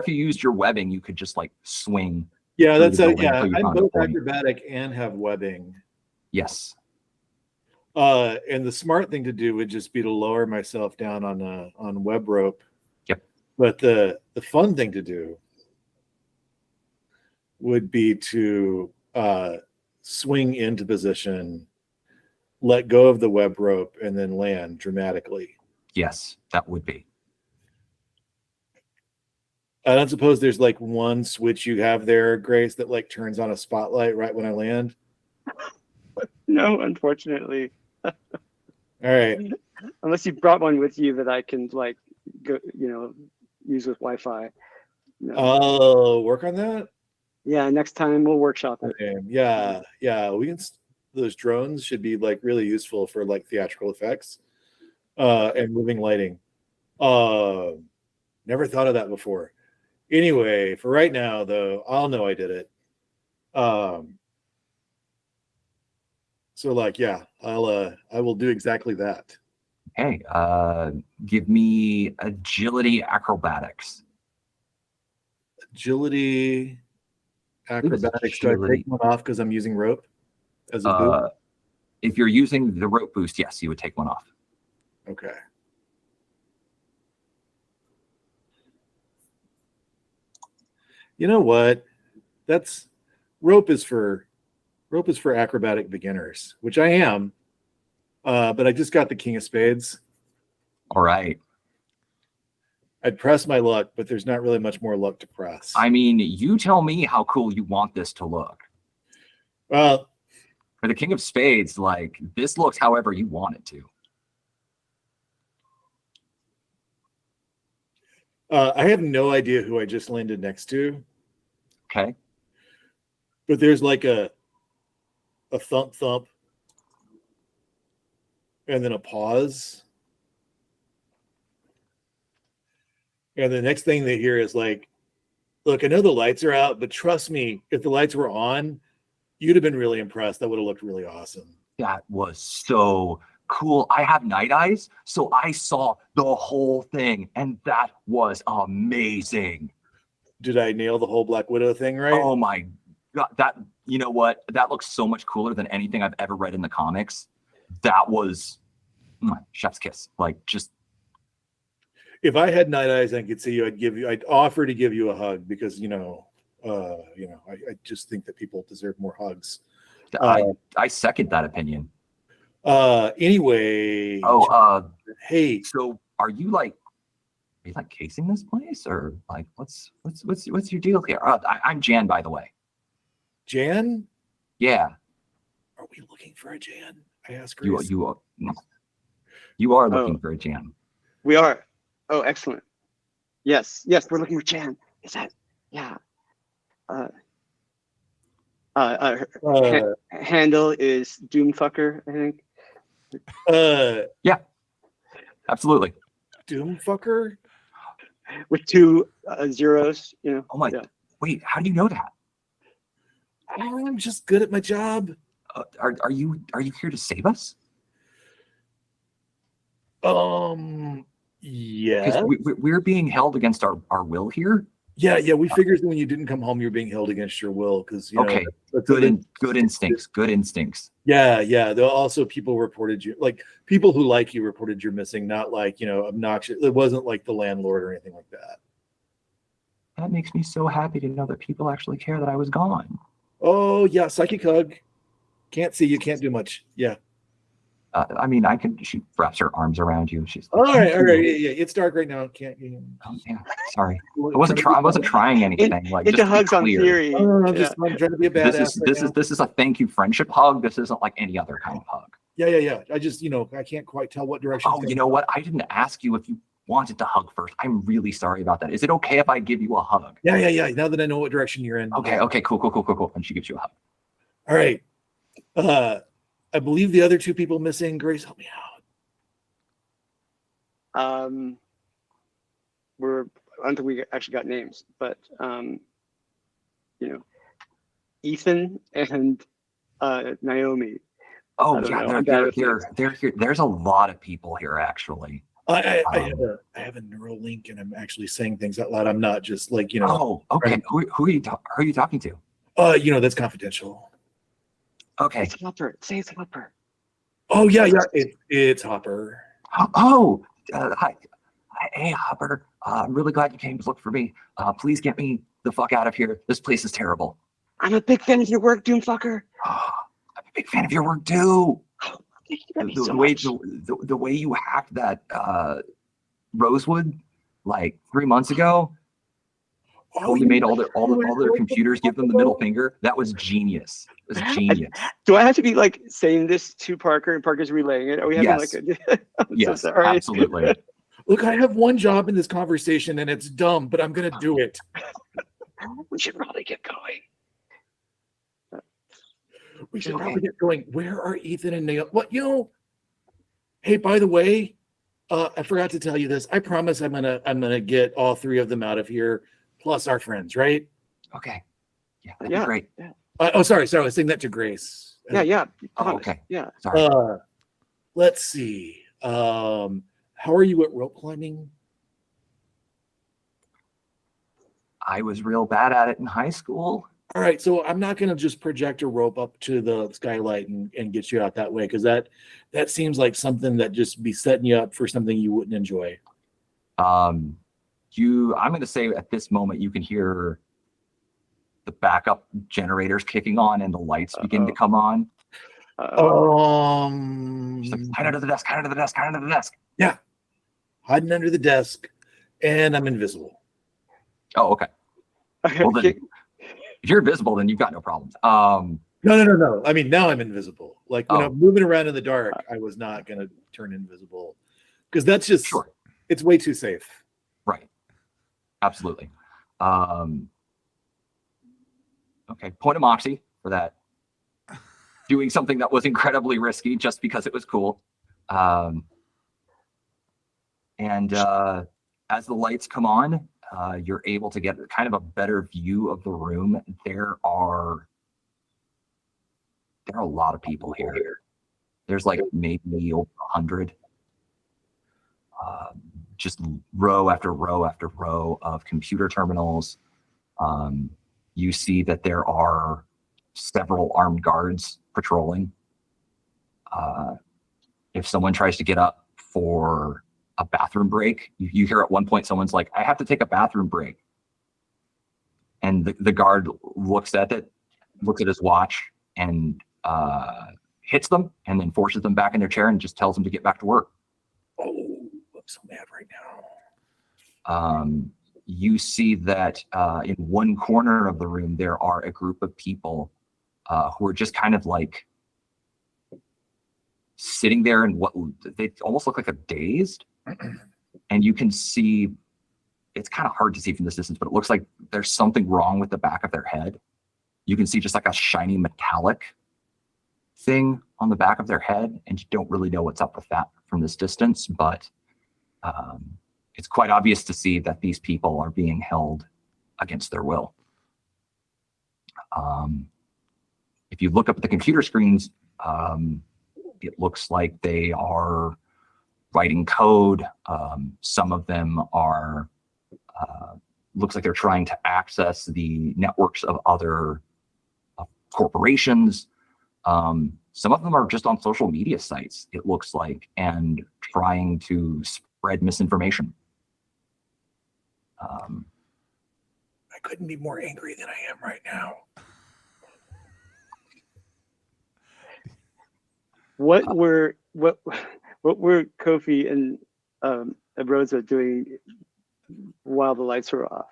you used your webbing, you could just like swing. Yeah, that's I'm both acrobatic and have webbing. Yes. And the smart thing to do would just be to lower myself down on web rope. Yep. But the fun thing to do would be to swing into position, let go of the web rope, and then land dramatically. Yes, that would be. I don't suppose there's like one switch you have there, Grace, that like turns on a spotlight right when I land. No, unfortunately. All right. Unless you brought one with you that I can like go, use with Wi-Fi. No. Oh, work on that. Yeah, next time we'll workshop it. Okay. Yeah. We can. Those drones should be like really useful for like theatrical effects, and moving lighting. Never thought of that before. Anyway, for right now, though, I'll know I did it. So like, yeah, I will do exactly that. Okay. Give me agility acrobatics. Agility, believe it's acrobatics. Do I agility. take one off because I'm using rope as a boot? If you're using the rope boost, yes, you would take one off. Okay. You know what? That's rope is for acrobatic beginners, which I am. But I just got the King of Spades. All right. I'd press my luck, but there's not really much more luck to press. I mean, you tell me how cool you want this to look. Well, For the King of Spades, like, this looks however you want it to. I have no idea who I just landed next to, Okay. but there's like a thump thump and then a pause. And the next thing they hear is like, look, I know the lights are out, but trust me, if the lights were on, you'd have been really impressed. That would have looked really awesome. That was so cool. I have night eyes, so I saw the whole thing, and that was amazing. Did I nail the whole Black Widow thing right? Oh my God. That, you know what? That looks so much cooler than anything I've ever read in the comics. That was chef's kiss. Like, just If I had night eyes and I could see you, I'd offer to give you a hug because I just think that people deserve more hugs. I second that opinion. Anyway. Hey. So are you like casing this place, or like what's your deal here? I'm Jan, by the way. Jan? Yeah. Are we looking for a Jan? I asked You Grace. you are looking for a Jan. We are. Oh, excellent. Yes, we're looking for Jan. Is that? Yeah. Her handle is Doomfucker, I think. Yeah. Absolutely. Doomfucker? With two zeros, you know. Oh my! Yeah. Wait, how do you know that? I'm just good at my job. Are you here to save us? Yeah. We're being held against our will here. Yeah. We figured that when you didn't come home, you're being held against your will because good instincts. Good instincts. Yeah. There also people reported you, like people who like you reported you're missing, not like obnoxious. It wasn't like the landlord or anything like that. That makes me so happy to know that people actually care that I was gone. Oh yeah, psychic hug. Can't see you, can't do much. Yeah. I mean, she wraps her arms around you. She's like, all right. Yeah. It's dark right now. Can't you? Oh, yeah. Sorry. I wasn't trying anything. Into hugs on theory. I'm trying to be a badass. This is a thank you friendship hug. This isn't like any other kind of hug. Yeah. I just, I can't quite tell what direction. Oh, you know what? I didn't ask you if you wanted to hug first. I'm really sorry about that. Is it okay if I give you a hug? Yeah. Now that I know what direction you're in. Okay. Cool. And she gives you a hug. All right. I believe the other two people missing. Grace, help me out. I don't think we actually got names, but Ethan and Naomi. Oh yeah, they're here. There's a lot of people here actually. I have a neural link and I'm actually saying things out loud. I'm not just like Oh, okay. Who are you talking to? That's confidential. Okay. It's Hopper. Say it's Hopper. Oh yeah. It's Hopper. Hi. Hey Hopper. I'm really glad you came to look for me. Please get me the fuck out of here. This place is terrible. I'm a big fan of your work, Doomfucker. I'm a big fan of your work too. Oh, the way you hacked that Rosewood like 3 months ago. Oh, you made all their computers give them the middle finger. That was genius. It was genius. Do I have to be like saying this to Parker and Parker's relaying it? Are we having yes, absolutely. Look, I have one job in this conversation and it's dumb, but I'm gonna do it. We should probably get going. Get going. Where are Ethan and Naomi? What Hey, by the way, I forgot to tell you this. I promise I'm gonna get all three of them out of here. Plus our friends, right? Okay. Yeah, that'd be great. Yeah. Sorry. I was saying that to Grace. Yeah. Oh, Promise. okay. Yeah. Sorry. Let's see. How are you at rope climbing? I was real bad at it in high school. All right, so I'm not going to just project a rope up to the skylight and get you out that way, because that seems like something that just be setting you up for something you wouldn't enjoy. I'm going to say at this moment you can hear the backup generators kicking on and the lights begin to come on. Just like, hide under the desk, hide under the desk, hide under the desk. Yeah, hiding under the desk, and I'm invisible. Oh, okay. Well, then, if you're invisible, then you've got no problems. No. I mean, now I'm invisible. Like when Oh. I'm moving around in the dark, I was not going to turn invisible, because that's just Sure. It's way too safe. Right. Absolutely. Okay. Point of moxie for that. Doing something that was incredibly risky just because it was cool. And as the lights come on, you're able to get kind of a better view of the room. There are a lot of people here. There's like maybe over 100. Just row after row after row of computer terminals. You see that there are several armed guards patrolling. If someone tries to get up for a bathroom break, you hear at one point someone's like, I have to take a bathroom break. And the guard looks at his watch and hits them and then forces them back in their chair and just tells them to get back to work. Oh, I'm so mad right now. You see that in one corner of the room, there are a group of people who are just kind of like sitting there in what they almost look like a dazed. And you can see, it's kind of hard to see from this distance, but it looks like there's something wrong with the back of their head. You can see just like a shiny metallic thing on the back of their head, and you don't really know what's up with that from this distance, but it's quite obvious to see that these people are being held against their will. If you look up at the computer screens, it looks like they are writing code. Some of them are, looks like they're trying to access the networks of other corporations. Some of them are just on social media sites, it looks like, and trying to spread misinformation. I couldn't be more angry than I am right now. What were Kofi and Rosa doing while the lights were off?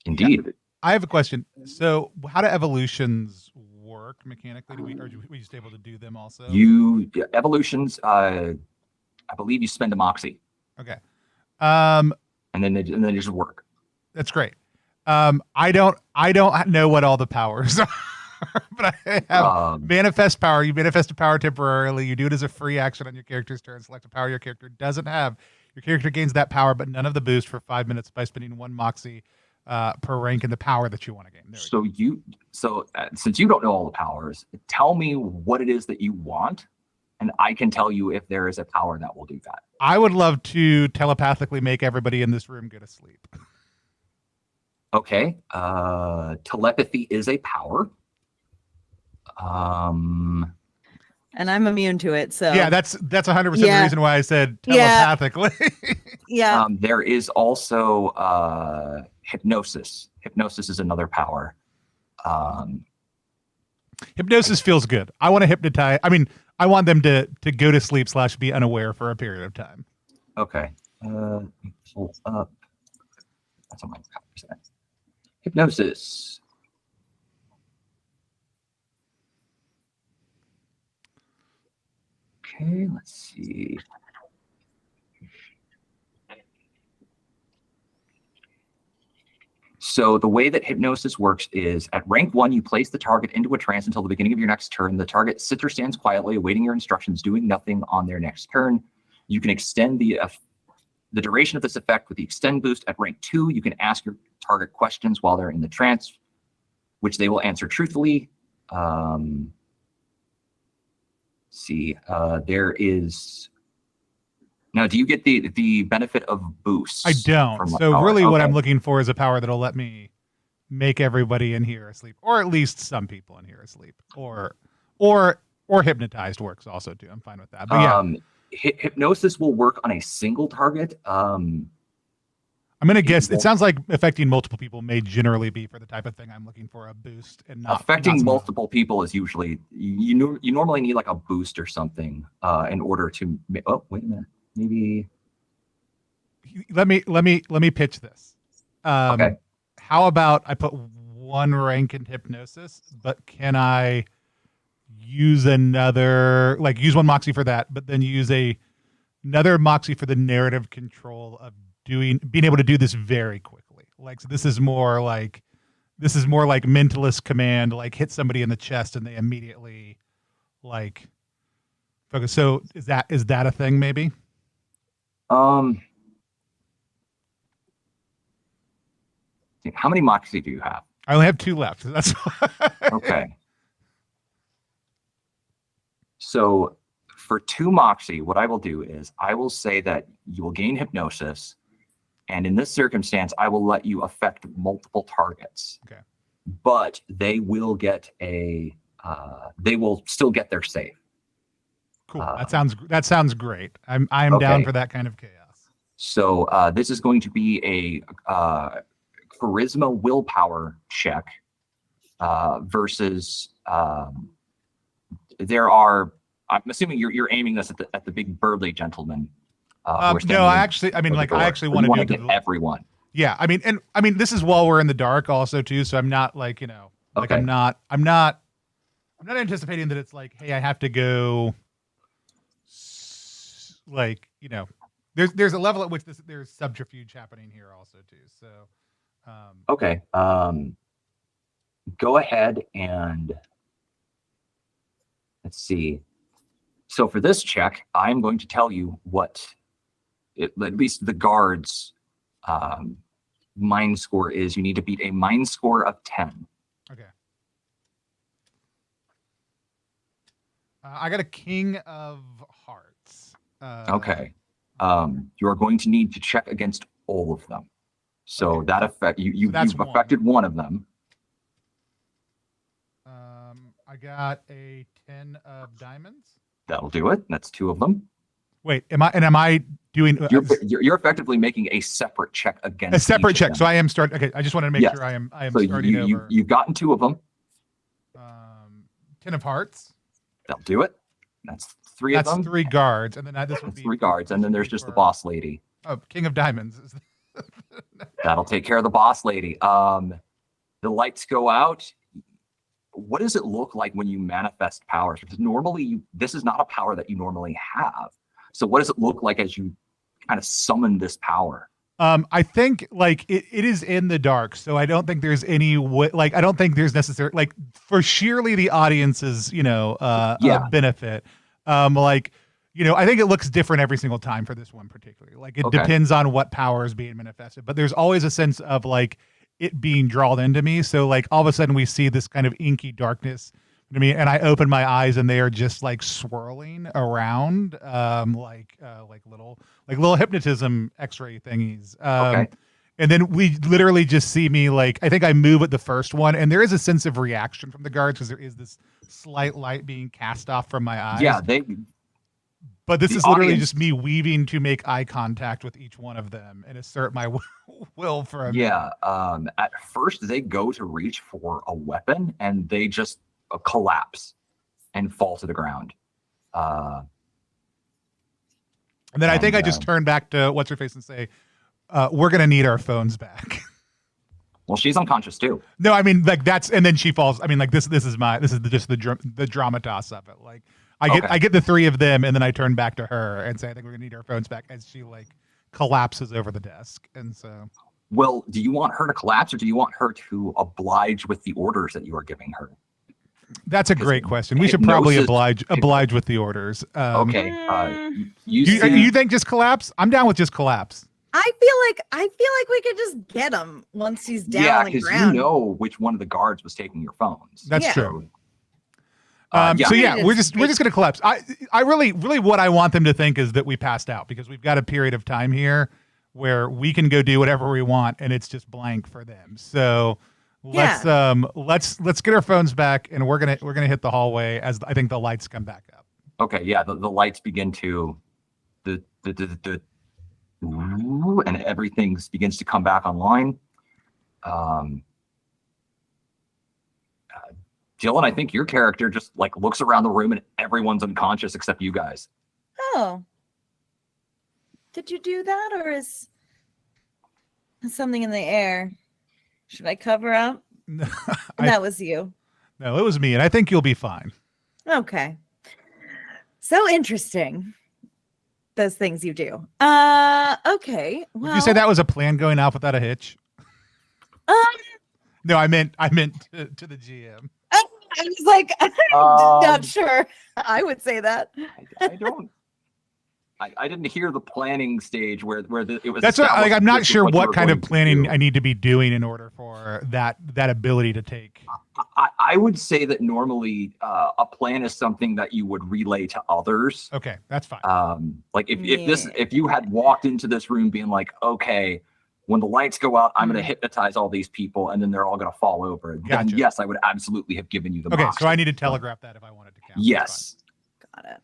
Indeed. I have a question. So how do evolutions work mechanically? Are we just able to do them also? Evolutions, I believe you spend a moxie. Okay. And then they just work. That's great. I don't know what all the powers are, but I have manifest power. You manifest a power temporarily. You do it as a free action on your character's turn. Select a power your character doesn't have. Your character gains that power, but none of the boost for 5 minutes by spending one moxie per rank in the power that you want to gain. Since you don't know all the powers, tell me what it is that you want, and I can tell you if there is a power that will do that. I would love to telepathically make everybody in this room go to sleep. Okay. Telepathy is a power. And I'm immune to it, so yeah, that's 100% the reason why I said telepathically. yeah. There is also hypnosis. Hypnosis is another power. Hypnosis feels good. I want to hypnotize. I mean, I want them to go to sleep / be unaware for a period of time. Okay. Pull up. That's on my copy. Hypnosis. Okay, let's see. So the way that hypnosis works is at rank 1, you place the target into a trance until the beginning of your next turn. The target sits or stands quietly, awaiting your instructions, doing nothing on their next turn. You can extend the duration of this effect with the extend boost. At rank 2, you can ask your target questions while they're in the trance, which they will answer truthfully. see. There is. Now, do you get the benefit of boosts? I don't. from So power? really what Okay. I'm looking for is a power that'll let me make everybody in here asleep, or at least some people in here asleep, or hypnotized works also too. I'm fine with that. But yeah, Hypnosis will work on a single target. I'm going to guess it sounds like affecting multiple people may generally be for the type of thing I'm looking for, a boost, and not affecting not multiple people is usually you normally need like a boost or something in order to. Oh, wait a minute. Maybe. Let me pitch this. Okay. How about I put 1 rank in hypnosis, but can I use another, like use 1 moxie for that, but then use another moxie for the narrative control of being able to do this very quickly. Like, so this is more like mentalist command, like hit somebody in the chest and they immediately like focus. So is that a thing maybe? How many moxie do you have? I only have 2 left. That's Okay. So for 2 moxie, what I will do is I will say that you will gain hypnosis, and in this circumstance, I will let you affect multiple targets. Okay. But they will get they will still get their save. cool. That sounds great. I'm down Okay. for that kind of chaos. So this is going to be a charisma willpower check versus there are. I'm assuming you're aiming this at the big burly gentleman. No, I actually want to do get everyone. Yeah, I mean, this is while we're in the dark also too, so I'm not like, like Okay. I'm not anticipating that it's like, hey, I have to go like, there's a level at which there's subterfuge happening here also too. So Okay. Go ahead and let's see. So for this check, I'm going to tell you what at least the guard's mind score is. You need to beat a mind score of 10. okay. I got a King of Hearts. Okay. You are going to need to check against all of them. So Okay. that affect you've that's one. affected one of them. I got a 10 of diamonds. That'll do it. That's 2 of them. Wait, am I doing You're effectively making a separate check against a separate each of check? them. So I am starting. Okay, I just wanted to make Yes. sure I am So starting over. you've gotten 2 of them. 10 of Hearts. That'll do it. That's 3 That's of them. 3 guards, and then this would That's be 3 guards, and then there's just the boss lady. Oh, King of Diamonds. That'll take care of the boss lady. The lights go out. What does it look like when you manifest powers? Because normally this is not a power that you normally have. So what does it look like as you kind of summon this power? I think like it is in the dark, so I don't think there's any way, like I don't think there's necessary like for sheerly the audience's benefit. I think it looks different every single time for this one particularly. Like it Okay. depends on what power is being manifested, but there's always a sense of like it being drawn into me. So like all of a sudden we see this kind of inky darkness to me, and I open my eyes and they are just like swirling around, like little hypnotism X-ray thingies. Okay. And then we literally just see me like I think I move at the first one, and there is a sense of reaction from the guards because there is this slight light being cast off from my eyes. Yeah, But this the is literally audience- just me weaving to make eye contact with each one of them and assert my will for a minute. Yeah. At first, they go to reach for a weapon, and they just collapse and fall to the ground. And then I think I just turn back to what's her face and say, "We're gonna need our phones back." Well, she's unconscious too. No, I mean like that's, and then she falls. I mean like this is just the dramatas of it. Like I get the 3 of them, and then I turn back to her and say, "I think we're gonna need our phones back," as she like collapses over the desk. And so, Well, do you want her to collapse, or do you want her to oblige with the orders that you are giving her? that's a great question. We should probably hypnosis- oblige with the orders. Okay. You You, see- you think just collapse? I'm down with just collapse. I feel like we could just get him once he's down yeah, on the because ground. you know which one of the guards was taking your phones. That's Yeah. true. Yeah. So yeah, It we're is just gonna collapse. I really what I want them to think is that we passed out because we've got a period of time here where we can go do whatever we want and it's just blank for them. So let's get our phones back and we're gonna hit the hallway as I think the lights come back up. Okay. Yeah. The lights begin to and everything begins to come back online. Dylan, I think your character just like looks around the room and everyone's unconscious except you guys. Oh. Did you do that, or is something in the air? Should I cover up? That was you. No, it was me, and I think you'll be fine. Okay. So interesting. Those things you do. Okay. Well, Would you say that was a plan going off without a hitch? No, I meant to the GM. I was like, I'm not sure. I would say that. I didn't hear the planning stage where it was. That's what, like, I'm not sure what kind of planning I I need to be doing in order for that ability to take. I would say that normally a plan is something that you would relay to others. Okay, that's fine. Like if you had walked into this room being like, okay, when the lights go out, I'm going to hypnotize all these people and then they're all going to fall over. Gotcha. Then yes, I would absolutely have given you the Okay, box. so I need to telegraph that if I wanted to count. Yes. Got it.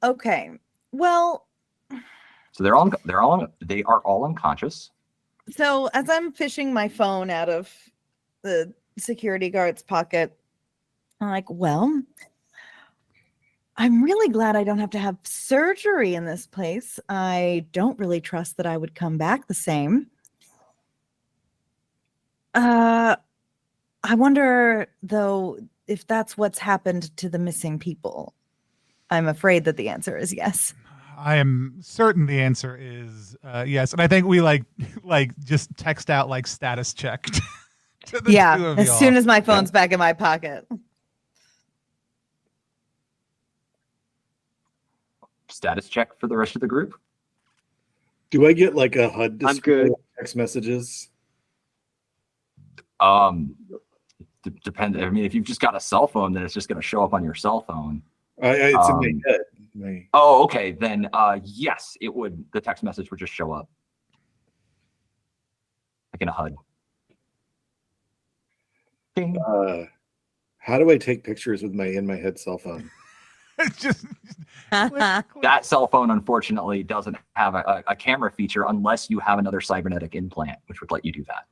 Okay. Well, So they are all unconscious. so as I'm fishing my phone out of the security guard's pocket, I'm like, well, I'm really glad I don't have to have surgery in this place. I don't really trust that I would come back the same. I wonder, though, if that's what's happened to the missing people. I'm afraid that the answer is yes. I am certain the answer is yes, and I think we like just text out like status check. To the Yeah, two of as y'all. soon as my phone's back in my pocket. Status check for the rest of the group. Do I get like a HUD I'm display good. of text messages? Depends. I mean, if you've just got a cell phone, then it's just going to show up on your cell phone. It's in my head. Oh, okay. Then yes, it would. The text message would just show up, like in a HUD. Ding. How do I take pictures with my in my head cell phone? just click. That cell phone, unfortunately, doesn't have a camera feature unless you have another cybernetic implant, which would let you do that.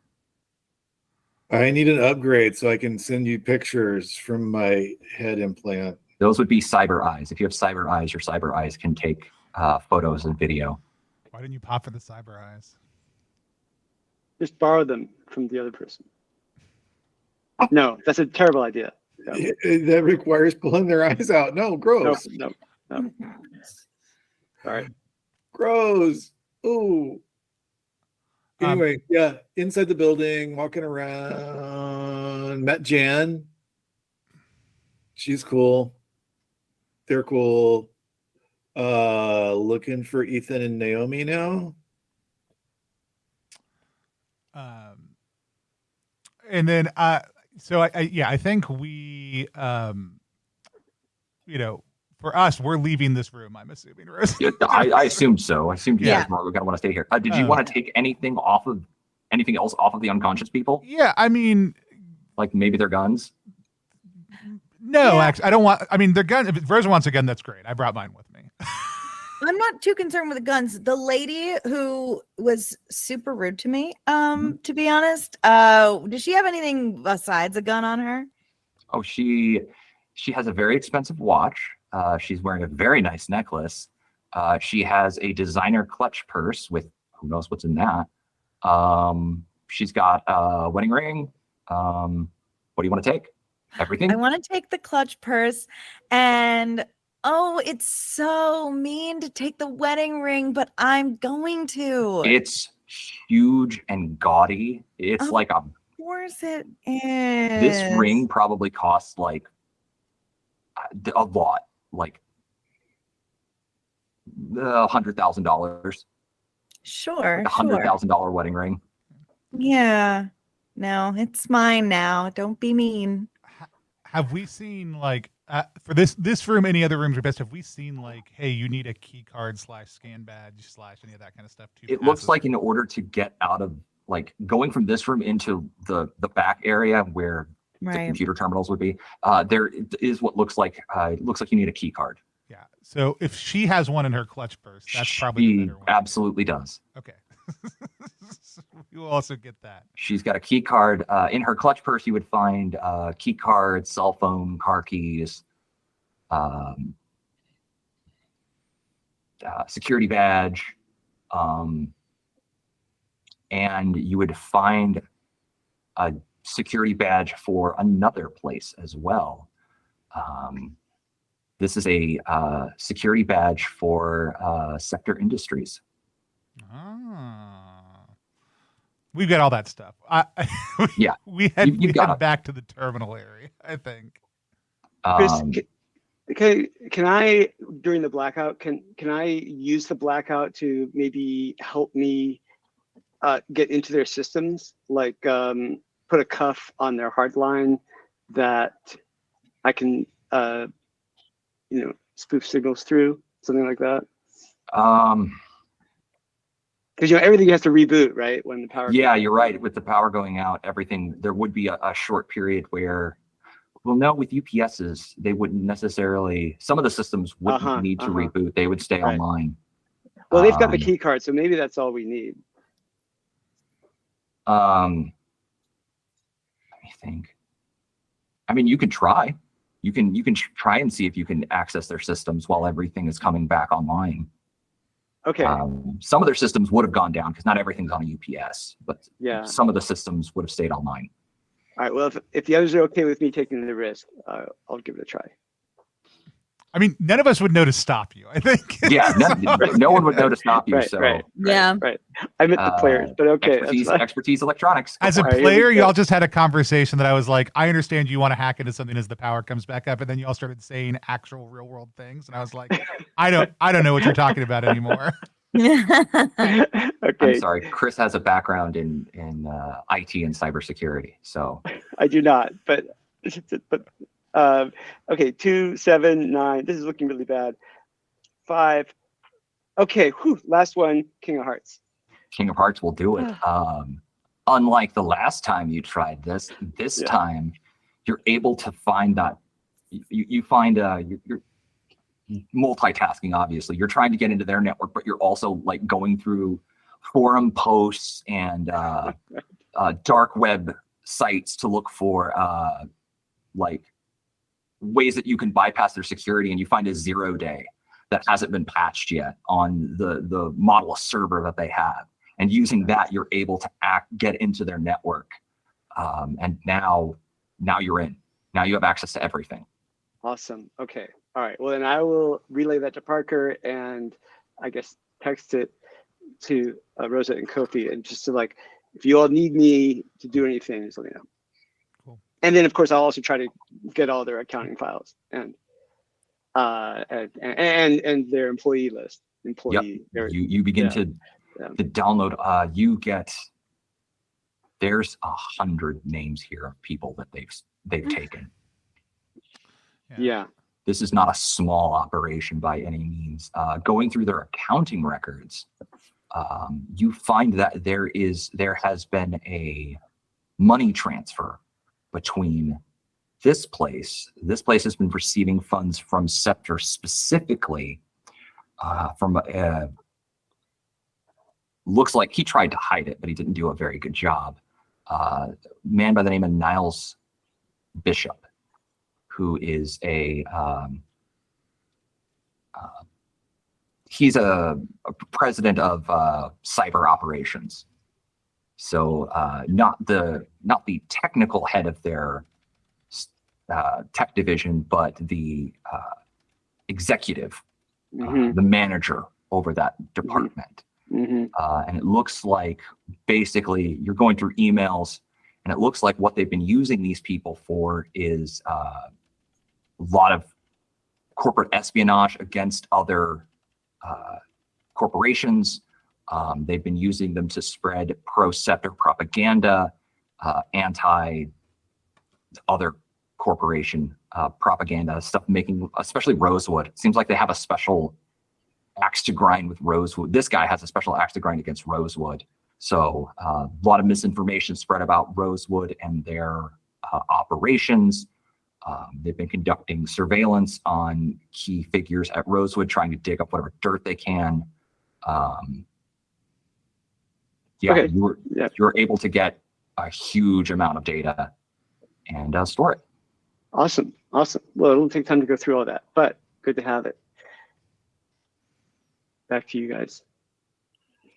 I need an upgrade so I can send you pictures from my head implant. Those would be cyber eyes. If you have cyber eyes, your cyber eyes can take photos and video. Why didn't you pop for the cyber eyes? Just borrow them from the other person. No, that's a terrible idea. No. That requires pulling their eyes out. No, gross. No. All right. Gross. Ooh. Anyway, yeah, inside the building, walking around, met Jan. She's cool. They're cool. Looking for Ethan and Naomi now. And then so I think we for us, we're leaving this room, I'm assuming, Rose. Yeah, I assumed so. I assumed you Yeah. guys were going to want to stay here. Did you want to take anything else off of the unconscious people? Yeah, I mean, Like maybe their guns? no, Yeah. actually, I don't want. I mean, their gun. If Rose wants a gun, that's great. I brought mine with me. I'm not too concerned with the guns. The lady who was super rude to me, to be honest, does she have anything besides a gun on her? Oh, she has a very expensive watch. She's wearing a very nice necklace. She has a designer clutch purse with who knows what's in that. She's got a wedding ring. What do you want to take? Everything? I want to take the clutch purse, and oh, it's so mean to take the wedding ring, but I'm going to. It's huge and gaudy. It's Of like Of course it is. this ring probably costs like a lot, like $100,000. Sure, Like sure. $100,000 wedding ring. Yeah. No, it's mine now. Don't be mean. have we seen like for this room, any other rooms are best? Have we seen like, hey, you need a key card / scan badge / any of that kind of stuff too? It looks like in order to get out of like going from this room into the back area where the Right. computer terminals would be, there is what looks like it looks like you need a key card. Yeah. So if she has one in her clutch purse, that's probably the She better one. absolutely does. Okay. We will also get that. She's got a key card in her clutch purse. You would find key cards, cell phone, car keys, security badge, and you would find a security badge for another place as well. This is a security badge for Sector Industries. We've got all that stuff. Yeah. we You've head got it. back to the terminal area, I think. Chris, Um, can I during the blackout can I use the blackout to maybe help me get into their systems, like put a cuff on their hard line that I can spoof signals through, something like that? Because everything has to reboot, right, when the power. Yeah, you're right. With the power going out, everything, there would be a short period where, well, no, with UPSs, they wouldn't necessarily, some of the systems wouldn't need to reboot. They would stay Right. online. Well, they've got the key card, so maybe that's all we need. Let me think. I mean, you can try. You can try and see if you can access their systems while everything is coming back online. Okay. Some of their systems would have gone down because not everything's on a UPS, but Yeah. some of the systems would have stayed online. All right. Well, if the others are okay with me taking the risk, I'll give it a try. I mean, none of us would know to stop you, I think. Yeah, no one would know to stop you. Right, So right. Yeah. Right. I meant the players, but okay. that's fine. expertise electronics. As a All right, here player, we go. y'all just had a conversation that I was like, I understand you want to hack into something as the power comes back up, and then y'all started saying actual real world things, and I was like, I don't know what you're talking about anymore. Okay. I'm sorry, Chris has a background in IT and cybersecurity, so I do not, but okay. 2, 7, 9. This is looking really bad. 5. Okay. Whew, last one. King of Hearts. King of Hearts will do it. Unlike the last time you tried this Yeah. time you're able to find that you find you're multitasking. Obviously, you're trying to get into their network, but you're also like going through forum posts and dark web sites to look for like ways that you can bypass their security, and you find a 0 day that hasn't been patched yet on the model server that they have, and using that you're able to get into their network, and now you're in. Now you have access to everything. Awesome. Okay. All right. Well, then I will relay that to Parker, and I guess text it to Rosa and Kofi, and just to like, if you all need me to do anything, just let me know. Cool. And then, of course, I'll also try to get all their accounting files and their employee list. You begin to download. You get, there's 100 names here of people that they've taken. Yeah. This is not a small operation by any means. Going through their accounting records, you find that there has been a money transfer between this place. This place has been receiving funds from Scepter specifically from looks like he tried to hide it, but he didn't do a very good job. Man by the name of Niles Bishop, who is he's a president of cyber operations. So not the technical head of their tech division, but the executive, the manager over that department. And it looks like basically you're going through emails, and it looks like what they've been using these people for is a lot of corporate espionage against other corporations. They've been using them to spread pro-Scepter propaganda, anti other corporation propaganda stuff, making especially Rosewood. It seems like they have a special axe to grind with Rosewood. This guy has a special axe to grind against Rosewood. So a lot of misinformation spread about Rosewood and their operations. They've been conducting surveillance on key figures at Rosewood, trying to dig up whatever dirt they can. Okay. You were able to get a huge amount of data and store it. Awesome. Well, it'll take time to go through all that, but good to have it. Back to you guys.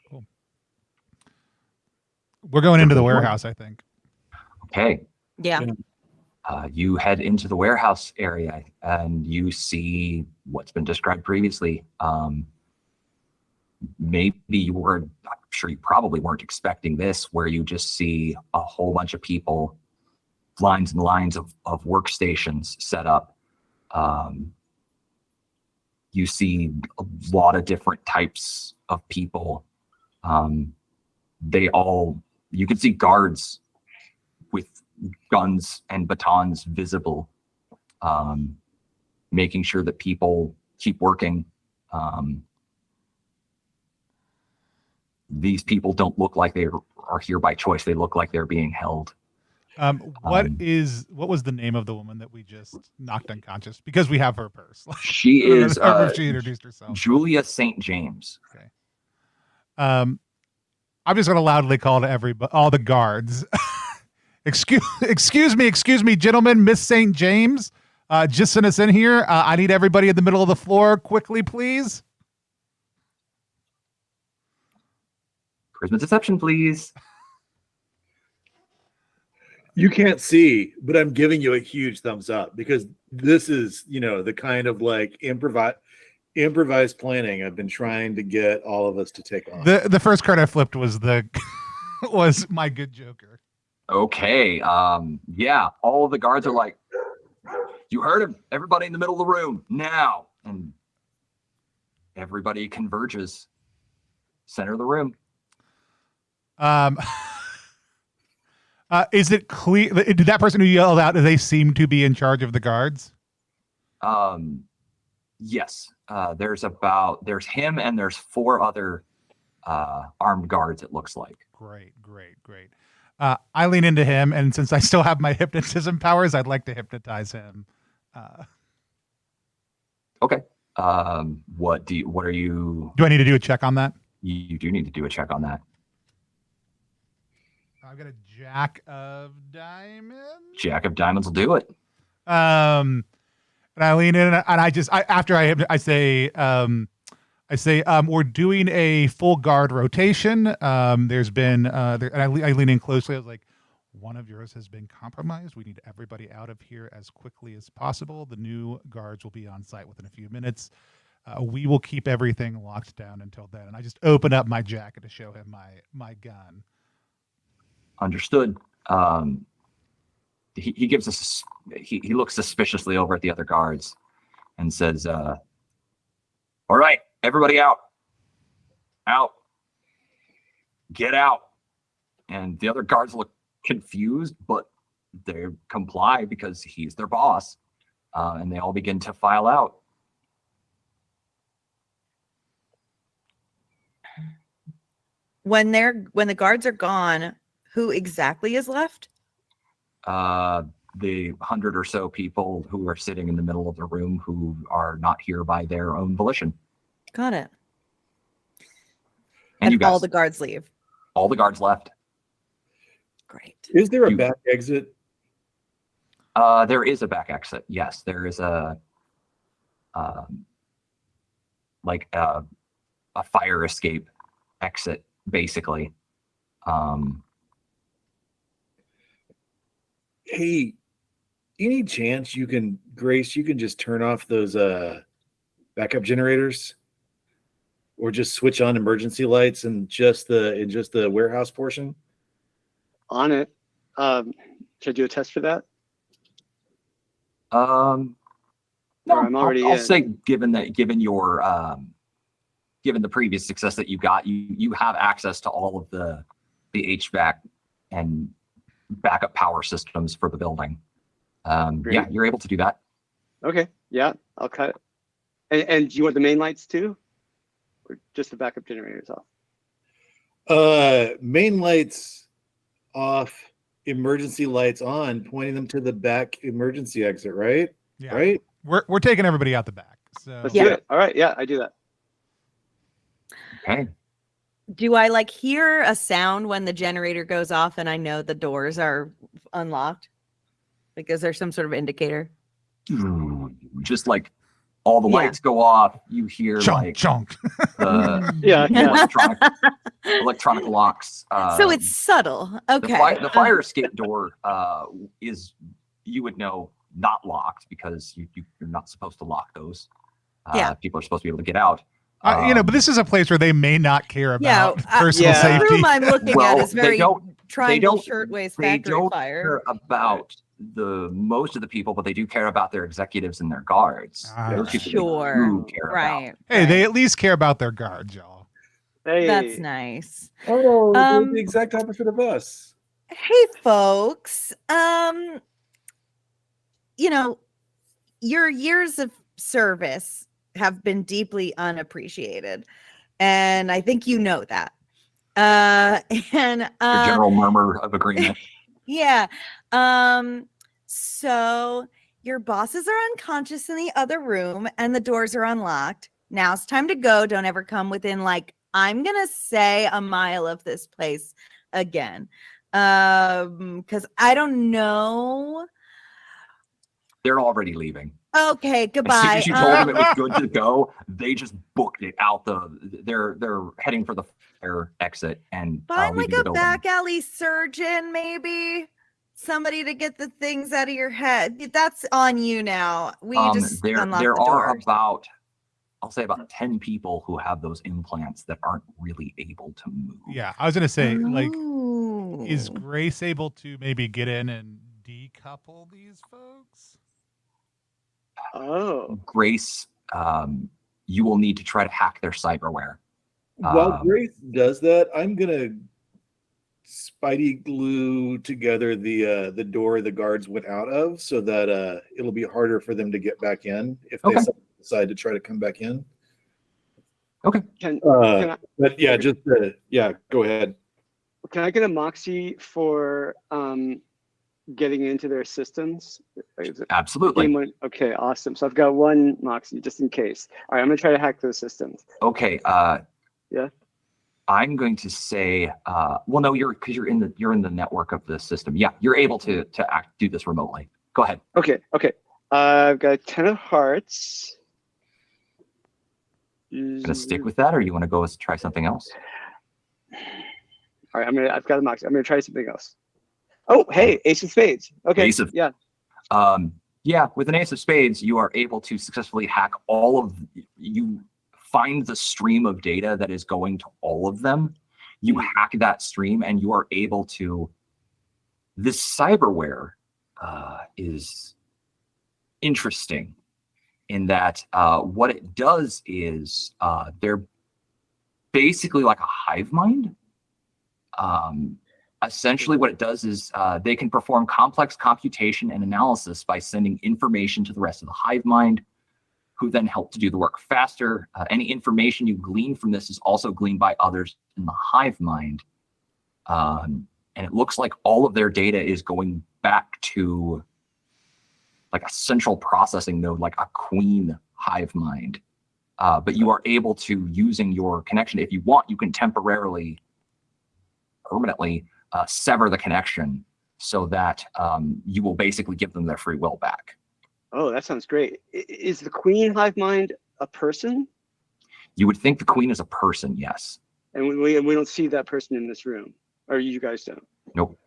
Cool. We're going into the warehouse, I think. Okay. Yeah. You head into the warehouse area and you see what's been described previously. Maybe I'm sure you probably weren't expecting this, where you just see a whole bunch of people, lines and lines of workstations set up. You see a lot of different types of people. You can see guards with guns and batons visible, making sure that people keep working. These people don't look like they are here by choice. They look like they're being held. What was the name of the woman that we just knocked unconscious? Because we have her purse. She is she introduced herself. Julia St. James. Okay. I'm just gonna loudly call to all the guards. Excuse me, gentlemen. Miss St. James, just sent us in here. I need everybody in the middle of the floor quickly, please. Charisma deception, please. You can't see, but I'm giving you a huge thumbs up because this is, the kind of like improvised planning I've been trying to get all of us to take on. The first card I flipped was was my good Joker. Okay. Yeah. All of the guards are like, you heard him. Everybody in the middle of the room now. And everybody converges. Center of the room. Is it clear? Did that person who yelled out, do they seem to be in charge of the guards? Yes. There's him and there's 4 other armed guards, it looks like. Great. I lean into him, and since I still have my hypnotism powers, I'd like to hypnotize him. Okay. What are you? Do I need to do a check on that? You do need to do a check on that. I've got a Jack of Diamonds. Jack of Diamonds will do it. And I lean in, and I say, we're doing a full guard rotation. There's been, and I lean in closely. I was like, one of yours has been compromised. We need everybody out of here as quickly as possible. The new guards will be on site within a few minutes. We will keep everything locked down until then. And I just open up my jacket to show him my gun. Understood. He gives us. He looks suspiciously over at the other guards, and says, "All right, everybody out, get out." And the other guards look confused, but they comply because he's their boss, and they all begin to file out. When the guards are gone, who exactly is left? The 100 or so people who are sitting in the middle of the room who are not here by their own volition. Got it. And you guys, all the guards leave. All the guards left. Great. Is there a back exit? There is a back exit. Yes, there is a fire escape exit, basically. Hey, any chance you can just turn off those backup generators, or just switch on emergency lights in just the warehouse portion? On it. Should I do a test for that? No, I'm already I'll in. say given your given the previous success that you got, you have access to all of the HVAC and backup power systems for the building. Yeah, Great. you're able to do that. Okay, yeah, I'll cut. And do you want the main lights too? Or just the backup generators off? Main lights off, emergency lights on, pointing them to the back emergency exit, right? Yeah. Right? We're taking everybody out the back. So Let's do it. All right, yeah, I do that. Okay. Do I like hear a sound when the generator goes off and I know the doors are unlocked? Like, is there some sort of indicator? Just like all the Yeah. lights go off, you hear chunk, like chunk. the Yeah, yeah. electronic locks. So it's subtle. Okay. The fire escape door is, you would know, not locked because you're not supposed to lock those. Yeah. People are supposed to be able to get out. But this is a place where they may not care about personal yeah. The safety. room I'm looking Well, at is they very don't- triangle shirtwaist they factory don't fire. care about most of the people, but they do care about their executives and their guards. Ah. Those people Sure. they do care Right. Hey, right. they at least care about their guards, y'all. Hey, That's nice. Oh, they're Um, the exact opposite of us. Hey folks. You know, your years of service have been deeply unappreciated. And I think you know that. And Your general murmur of agreement. yeah. So your bosses are unconscious in the other room and the doors are unlocked. Now it's time to go. Don't ever come within, like, I'm gonna say, a mile of this place again. Because I don't know. They're already leaving. Okay, As soon goodbye. as you told them it was good to go, they just booked it out they're heading for the fire exit and Find like leaving the a building. back alley surgeon, maybe somebody to get the things out of your head. That's on you now. We just unlocked there the are doors. about, I'll say, about 10 people who have those implants that aren't really able to move. Yeah, I was gonna say, like, is Ooh. Grace able to maybe get in and decouple these folks? oh, Grace, you will need to try to hack their cyberware. While Grace does that, I'm gonna Spidey glue together the door the guards went out of, so that it'll be harder for them to get back in if they Okay. decide to try to come back in. can But yeah, just yeah, go ahead. I get a moxie for getting into their systems? Is it Absolutely. game one? Okay, awesome. So I've got one moxie just in case. All right, I'm gonna try to hack those systems. Okay. Yeah. I'm going to say, well, no, because you're in the network of the system. Yeah, you're able to do this remotely. Go ahead. Okay. I've got 10 of hearts. Gonna stick with that, or you want to go try something else? All right, I've got a moxie. I'm gonna try something else. Oh, hey, ace of spades. Okay. Ace of- yeah. Yeah, with an ace of spades, you are able to successfully hack you find the stream of data that is going to all of them. You hack that stream and you are able to, this cyberware is interesting in that what it does is they're basically like a hive mind. Essentially what it does is they can perform complex computation and analysis by sending information to the rest of the hive mind, who then help to do the work faster. Any information you glean from this is also gleaned by others in the hive mind. And it looks like all of their data is going back to like a central processing node, like a queen hive mind. But you are able to, using your connection, if you want, you can temporarily, permanently sever the connection so that you will basically give them their free will back. Oh, that sounds great. Is the queen hive mind a person? You would think the queen is a person, yes. And we don't see that person in this room, or you guys don't? Nope.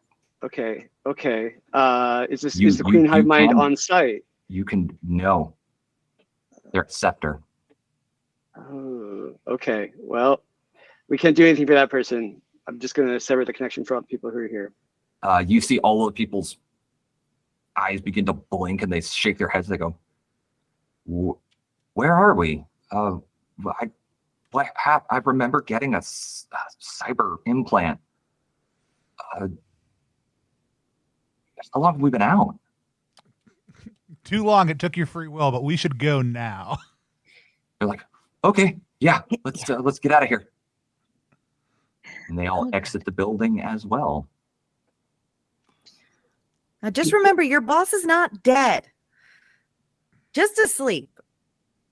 Okay. Is You- the queen you hive mind can- on site? You can, no. They're at Scepter. Oh, okay. Well, we can't do anything for that person. I'm just gonna sever the connection for all the people who are here. You see all of the people's eyes begin to blink and they shake their heads. They go, "Where are we? I remember getting a cyber implant. How long have we been out?" too long. It took your free will, but we should go now. They're like, okay, yeah, let's get out of here. And they all exit the building as well. Now just remember, your boss is not dead, just asleep.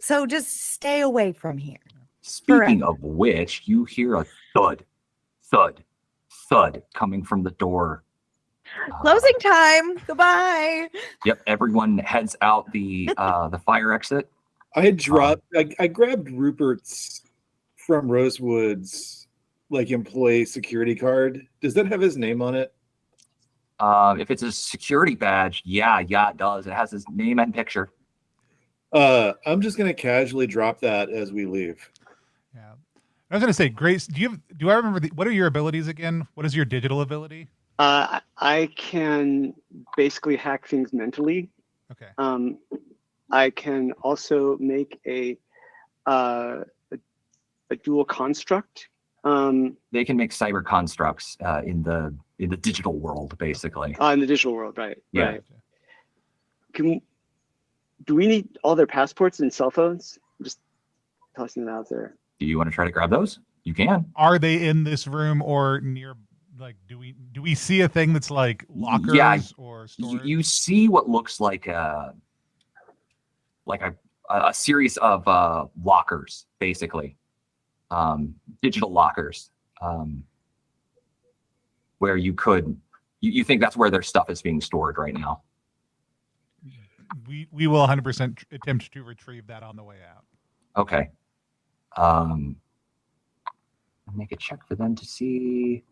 So just stay away from here. Speaking of which, you hear a thud, thud, thud coming from the door. Closing time. Goodbye. Yep, everyone heads out the fire exit. I grabbed Rupert's from Rosewood's like employee security card. Does that have his name on it? If it's a security badge, yeah, it does. It has his name and picture. I'm just gonna casually drop that as we leave. Yeah, I was gonna say, Grace, do I remember what are your abilities again? What is your digital ability? I can basically hack things mentally. Okay. I can also make a dual construct. They can make cyber constructs in the digital world, basically. In the digital world, right? Yeah. Right. Do we need all their passports and cell phones? I'm just tossing it out there. Do you want to try to grab those? You can. Are they in this room or near? Like, do we see a thing that's like lockers or storage? You see what looks like a series of lockers, basically, digital lockers, where you think that's where their stuff is being stored right now. We will 100% attempt to retrieve that on the way out. Okay. Make a check for them to see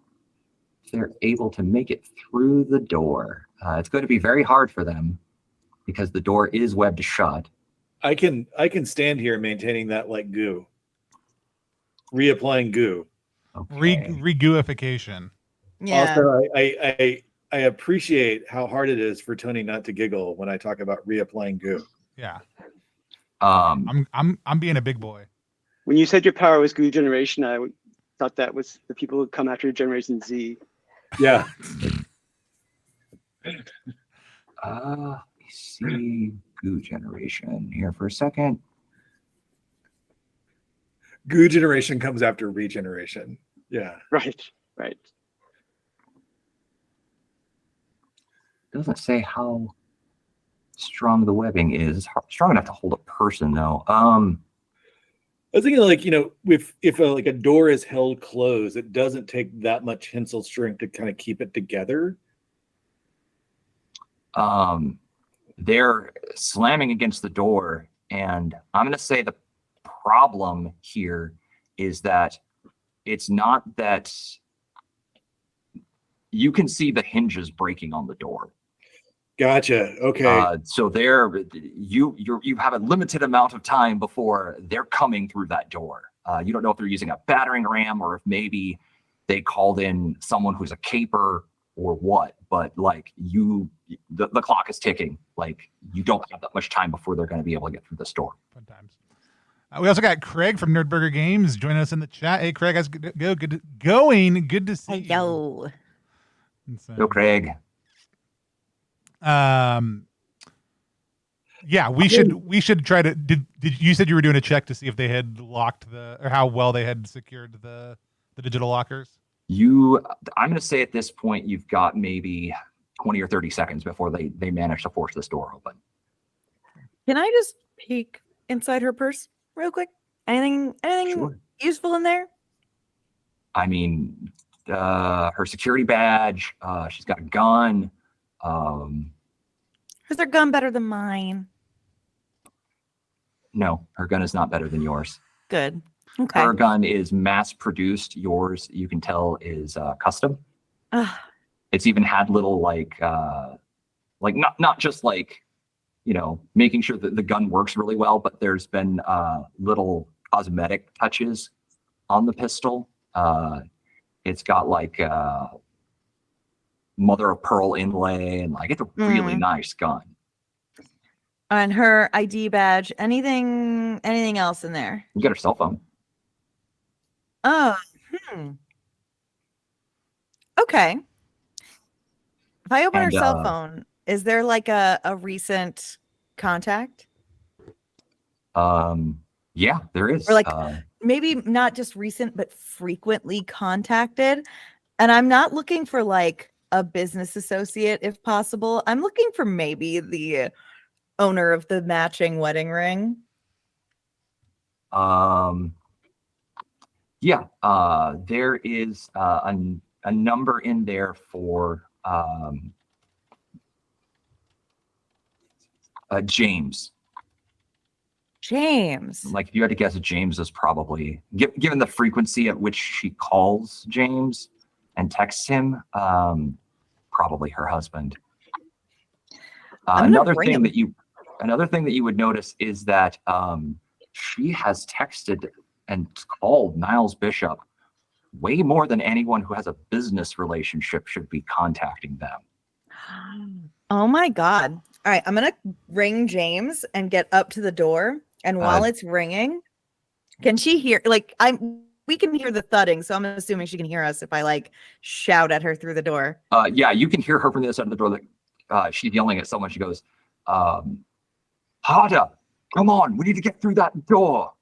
if they're able to make it through the door. It's going to be very hard for them because the door is webbed shut. I can stand here maintaining that like goo. Reapplying goo. Okay. Regooification. Yeah. Also, I appreciate how hard it is for Tony not to giggle when I talk about reapplying goo. Yeah. Um, I'm being a big boy. When you said your power was goo generation, I thought that was the people who come after Generation Z. Yeah. let me see goo generation here for a second. Goo generation comes after regeneration. Yeah. Right. Doesn't say how strong the webbing is. It's strong enough to hold a person, though. I was thinking, like, if a door is held closed, it doesn't take that much tensile strength to kind of keep it together. They're slamming against the door, and I'm going to say the problem here is that it's not that you can see the hinges breaking on the door. Gotcha. Okay. So you have a limited amount of time before they're coming through that door. You don't know if they're using a battering ram or if maybe they called in someone who's a caper or what, but like the clock is ticking. Like you don't have that much time before they're going to be able to get through this door. Fun times. We also got Craig from Nerdburger Games joining us in the chat. Hey, Craig, how's it going? Good to see you. Hello. Go, Craig. Yeah, we should try to. Did you said you were doing a check to see if they had locked or how well they had secured the digital lockers? I'm going to say at this point you've got maybe 20 or 30 seconds before they manage to force this door open. Can I just peek inside her purse real quick? Anything Sure. useful in there? I mean, her security badge. She's got a gun. Is their gun better than mine? No, her gun is not better than yours. Good. Okay. Her gun is mass produced. Yours, you can tell, is custom. It's even had little not just making sure that the gun works really well, but there's been little cosmetic touches on the pistol. It's got mother of pearl inlay, and it's a really nice gun. On her ID badge, anything else in there? You got her cell phone. Oh, okay. If I open her cell phone, is there like a recent contact? Yeah, there is. Or like maybe not just recent, but frequently contacted. And I'm not looking for like a business associate if possible. I'm looking for maybe the owner of the matching wedding ring. Yeah, there is a number in there for James. James. Like, if you had to guess, James is probably, given the frequency at which she calls James and texts him, probably her husband. Another thing that you would notice is that she has texted and called Niles Bishop way more than anyone who has a business relationship should be contacting them. Oh my God. All right, I'm gonna ring James and get up to the door. And while it's ringing, can she hear? Like, we can hear the thudding, so I'm assuming she can hear us if I like shout at her through the door. Yeah, you can hear her from the other side of the door. That she's yelling at someone. She goes, "Harder! Come on, we need to get through that door."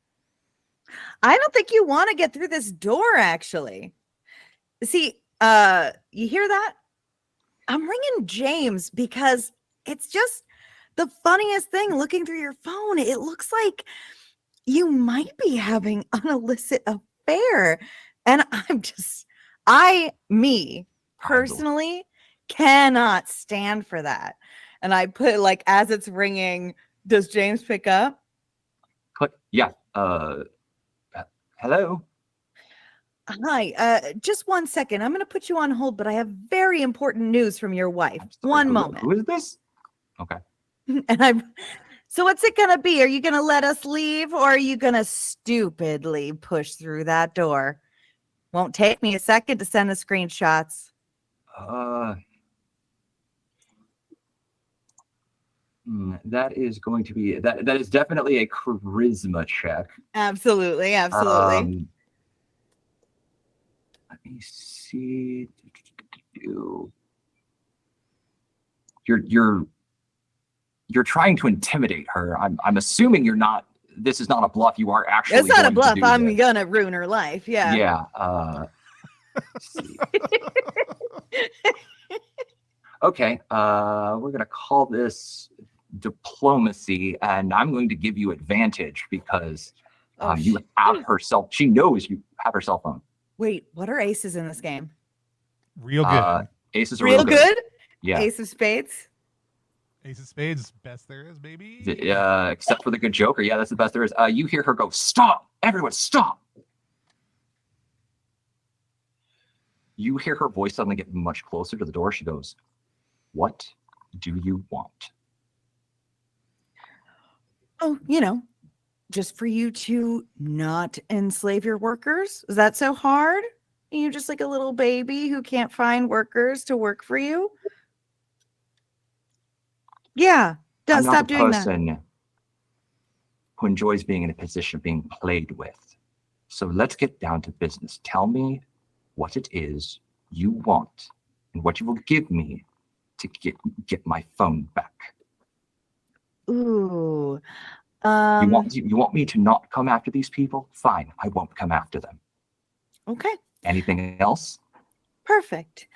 I don't think you want to get through this door, actually. See, you hear that? I'm ringing James because it's just the funniest thing looking through your phone. It looks like you might be having an illicit affair. And me personally cannot stand for that. And I put like, as it's ringing, does James pick up? Yeah. Hello. Hi, just 1 second. I'm going to put you on hold, but I have very important news from your wife. One moment. Who is this? Okay. So what's it going to be? Are you going to let us leave, or are you going to stupidly push through that door? Won't take me a second to send the screenshots. That is going to be that is definitely a charisma check. Absolutely. Let me see. You're trying to intimidate her. I'm assuming you're not. This is not a bluff. You are actually. It's not a bluff. I'm this. gonna ruin her life. Yeah. Yeah. Let's see. Okay. We're gonna call this diplomacy, and I'm going to give you advantage because you have her cell. She knows you have her cell phone. Wait, what are aces in this game? Real good. Aces are real good. Yeah. Ace of spades. Ace of spades, best there is, baby. Except for the good joker. Yeah, that's the best there is. You hear her go, "Stop! Everyone, stop!" You hear her voice suddenly get much closer to the door. She goes, "What do you want?" Oh, just for you to not enslave your workers. Is that so hard? Are you just like a little baby who can't find workers to work for you? Yeah, stop doing that. I'm not a person who enjoys being in a position of being played with. So let's get down to business. Tell me what it is you want and what you will give me to get my phone back. Ooh. You want me to not come after these people? Fine, I won't come after them. Okay. Anything else? Perfect.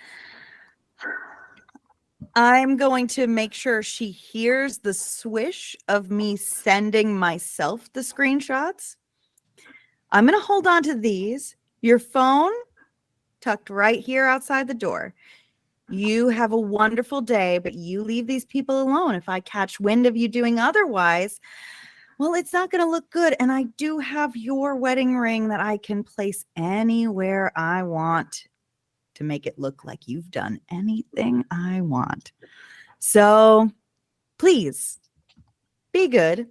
I'm going to make sure she hears the swish of me sending myself the screenshots. I'm going to hold on to these. Your phone tucked right here outside the door. You have a wonderful day, but you leave these people alone. If I catch wind of you doing otherwise, well, it's not going to look good. And I do have your wedding ring that I can place anywhere I want to make it look like you've done anything I want. So please be good.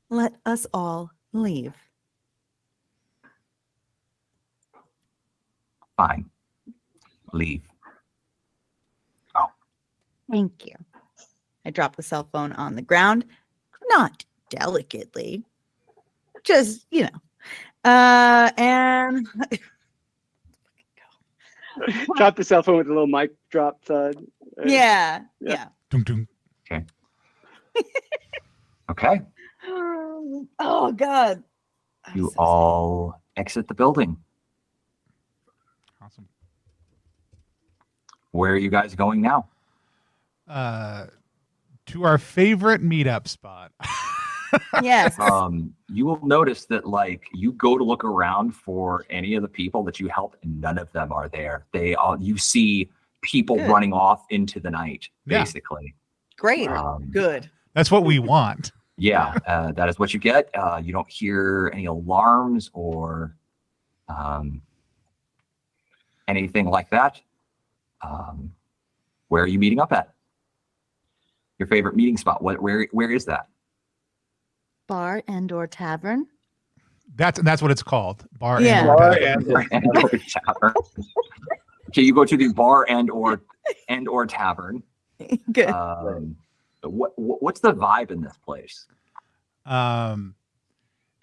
Let us all leave. Fine. Leave. Oh. Thank you. I dropped the cell phone on the ground, not delicately, just, and Drop the cell phone with a little mic drop thud. yeah. Dum, dum. Okay. Okay. Oh God. I'm You so excited. all exit the building. Awesome. Where are you guys going now? To our favorite meetup spot. Yes. You will notice that like you go to look around for any of the people that you help, and none of them are there. They all you see people Good. running off into the night, Yeah. basically. Great. Um, Good. That's what we want. Yeah, that is what you get. You don't hear any alarms or anything like that. Where are you meeting up at? Your favorite meeting spot? Where is that? Bar and/or tavern. That's what it's called. Bar Yeah. and or Bar tavern. And/or tavern. Okay, you go to the bar and/or tavern. Good. What's the vibe in this place?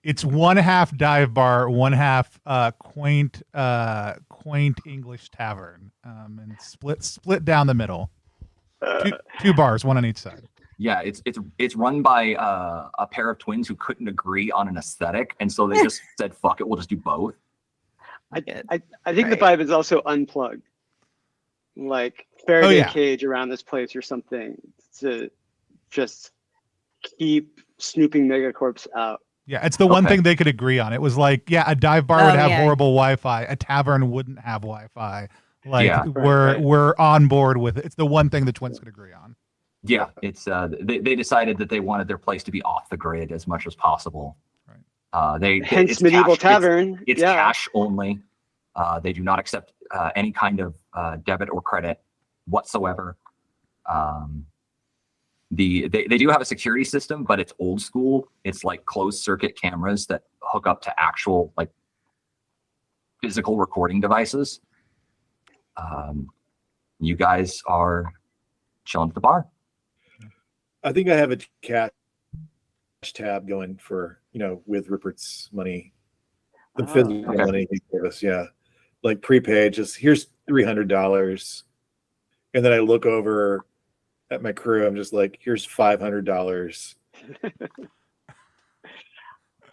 It's one half dive bar, one half quaint English tavern, and split down the middle. Two bars, one on each side. Yeah, it's run by a pair of twins who couldn't agree on an aesthetic, and so they just said, "Fuck it, we'll just do both." I Good. think the Right. vibe is also unplugged, like Faraday yeah. cage around this place or something to just keep snooping megacorps out. Yeah, it's the one Okay. thing they could agree on. It was like, yeah, a dive bar would Oh, have yeah. horrible Wi-Fi. A tavern wouldn't have Wi-Fi. Like Yeah. we're on board with it. It's the one thing the twins could agree on. Yeah, it's they decided that they wanted their place to be off the grid as much as possible. Right. Hence it's medieval cash, tavern. It's yeah. cash only. They do not accept any kind of debit or credit whatsoever. They do have a security system, but it's old school. It's like closed circuit cameras that hook up to actual like physical recording devices. You guys are chilling at the bar. I think I have a cash tab going for, with Rupert's money, the Oh, physical okay. money he gave us. Yeah. Like prepaid, just here's $300. And then I look over at my crew. I'm just like, here's $500.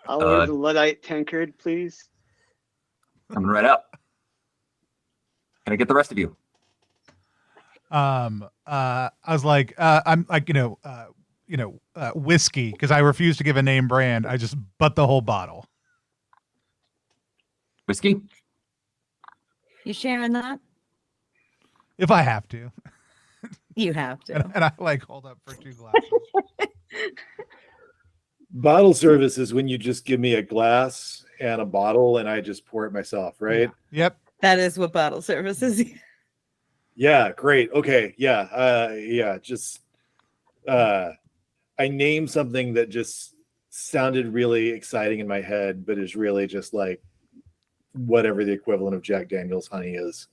I'll order the Luddite tankard, please. Coming right up. Can I get the rest of you? I was like, I'm like, whiskey, because I refuse to give a name brand. I just butt the whole bottle. Whiskey? You sharing that? If I have to. You have to. And I like hold up for 2 glasses. Bottle service is when you just give me a glass and a bottle and I just pour it myself, right? Yep. That is what bottle service is. Yeah, great. Okay. Yeah. Just I named something that just sounded really exciting in my head, but is really just like whatever the equivalent of Jack Daniel's honey is.